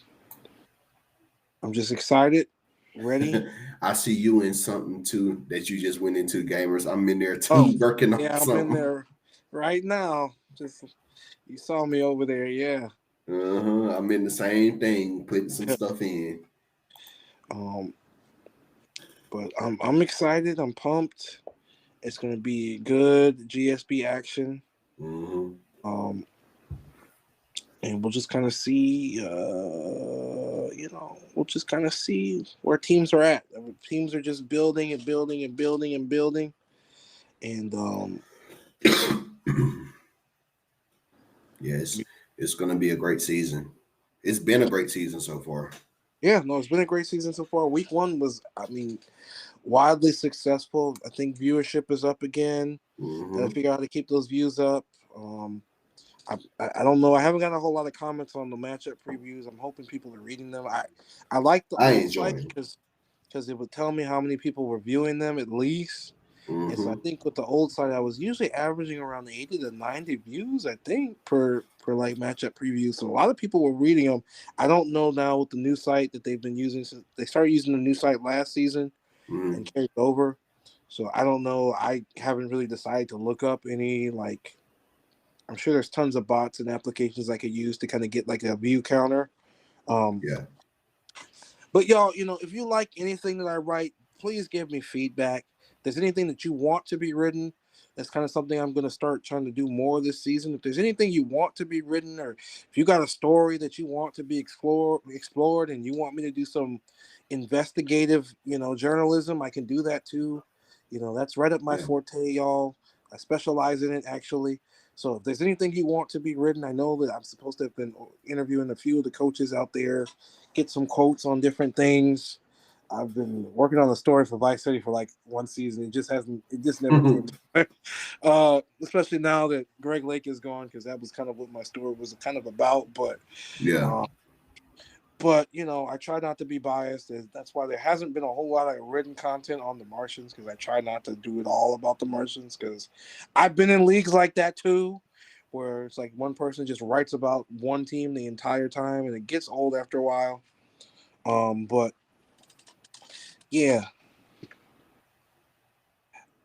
I'm just excited, ready. I see you in something too that you just went into, gamers. I'm in there Oh, too, working on yeah, I'm in something. there right now. Just you saw me over there, yeah. I'm in the same thing, putting some stuff in. um, but I'm excited. I'm pumped. It's gonna be good GSB action. hmm Um, and we'll just kind of see. We'll just kind of see where teams are at. Teams are just building and building and building and building, and Yes, it's going to be a great season. It's been a great season so far. yeah, no, it's been a great season so far. Week one was, I mean, wildly successful. I think viewership is up again. Gotta hmm figure out how to keep those views up. Um, I don't know. I haven't got a whole lot of comments on the matchup previews. I'm hoping people are reading them. I like the I old enjoy site it. because it would tell me how many people were viewing them at least. And so I hmm think with the old site, I was usually averaging around 80 to 90 views, I think, per like matchup preview. So a lot of people were reading them. I don't know now with the new site that they've been using since they started using the new site last season hmm and carried over. So I don't know. I haven't really decided to look up any like. I'm sure there's tons of bots and applications I could use to kind of get like a view counter. Um, Yeah. but y'all, if you like anything that I write, please give me feedback. If there's anything that you want to be written, that's kind of something I'm going to start trying to do more this season. If there's anything you want to be written, or if you got a story that you want to be explored, and you want me to do some investigative, journalism, I can do that too. That's right up my Yeah. forte, y'all. I specialize in it actually. So if there's anything you want to be written, I know that I'm supposed to have been interviewing a few of the coaches out there, get some quotes on different things. I've been working on a story for Vice City for like one season. It just never came to it. Especially now that Greg Lake is gone, because that was kind of what my story was kind of about. Yeah. Uh, I try not to be biased. And that's why there hasn't been a whole lot of written content on the Martians, because I try not to do it all about the Martians, because I've been in leagues like that too, where it's like one person just writes about one team the entire time, and it gets old after a while. But yeah.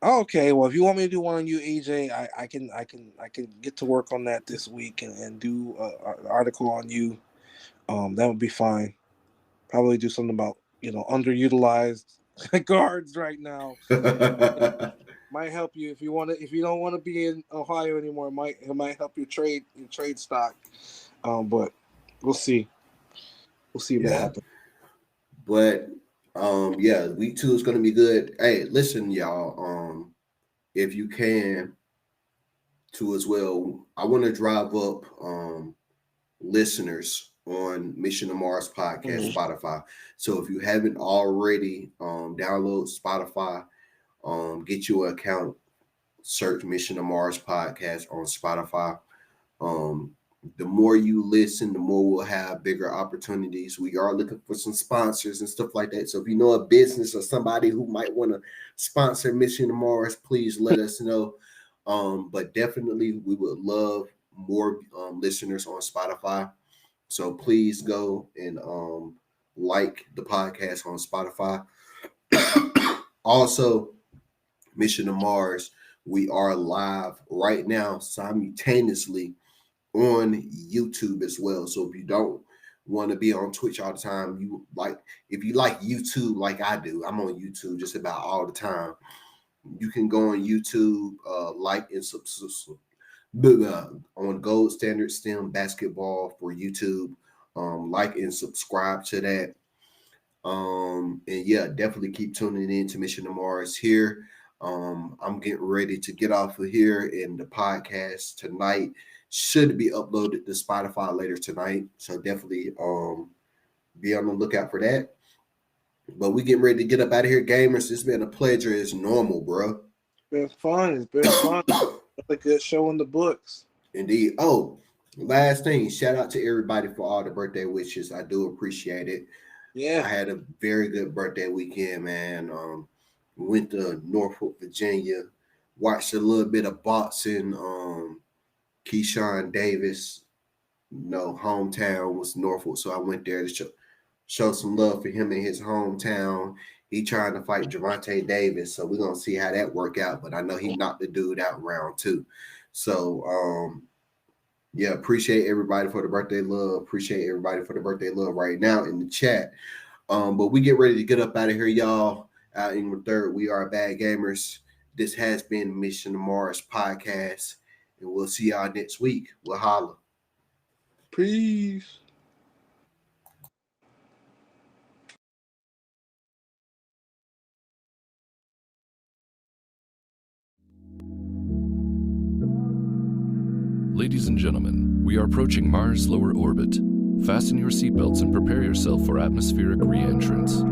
Okay, well, if you want me to do one on you, AJ, I can get to work on that this week and do an article on you. That would be fine. Probably do something about underutilized guards right now. Might help you if you want to. If you don't want to be in Ohio anymore, it might help your trade stock. But we'll see. We'll see if that yeah. happens. But yeah, week 2 is going to be good. Hey, listen, y'all. If you can too as well, I want to drive up listeners on Mission to Mars podcast, Mhm. Spotify. So if you haven't already, download Spotify, get you an account, search Mission to Mars podcast on Spotify. Um, the more you listen, the more we'll have bigger opportunities. We are looking for some sponsors and stuff like that. So if you know a business or somebody who might want to sponsor Mission to Mars, please let us know. But definitely, we would love more listeners on Spotify. So please go and like the podcast on Spotify. Also, Mission to Mars, we are live right now simultaneously on YouTube as well. So if you don't want to be on Twitch all the time, if you like YouTube like I do, I'm on YouTube just about all the time. You can go on YouTube, like and subscribe on Gold Standard STEM Basketball for YouTube. Like and subscribe to that. And yeah, definitely keep tuning in to Mission to Mars here. I'm getting ready to get off of here, and the podcast tonight should be uploaded to Spotify later tonight. So definitely be on the lookout for that. But we getting ready to get up out of here, gamers. It's been a pleasure as normal, bro. It's been fun. It's been fun. A good show in the books. Indeed. Oh, last thing, shout out to everybody for all the birthday wishes. I do appreciate it. Yeah. I had a very good birthday weekend, man. Went to Norfolk, Virginia, watched a little bit of boxing. Keyshawn Davis, hometown was Norfolk, so I went there to show some love for him in his hometown. He trying to fight Gervonta Davis, so we're gonna see how that work out. But I know he knocked the dude out round 2. So yeah, appreciate everybody for the birthday love. Appreciate everybody for the birthday love right now in the chat. But we get ready to get up out of here, y'all. Out in the third, we are Bad Gamers. This has been Mission to Mars podcast, and we'll see y'all next week. We'll holla. Peace. Ladies and gentlemen, we are approaching Mars' lower orbit. Fasten your seatbelts and prepare yourself for atmospheric re-entrance.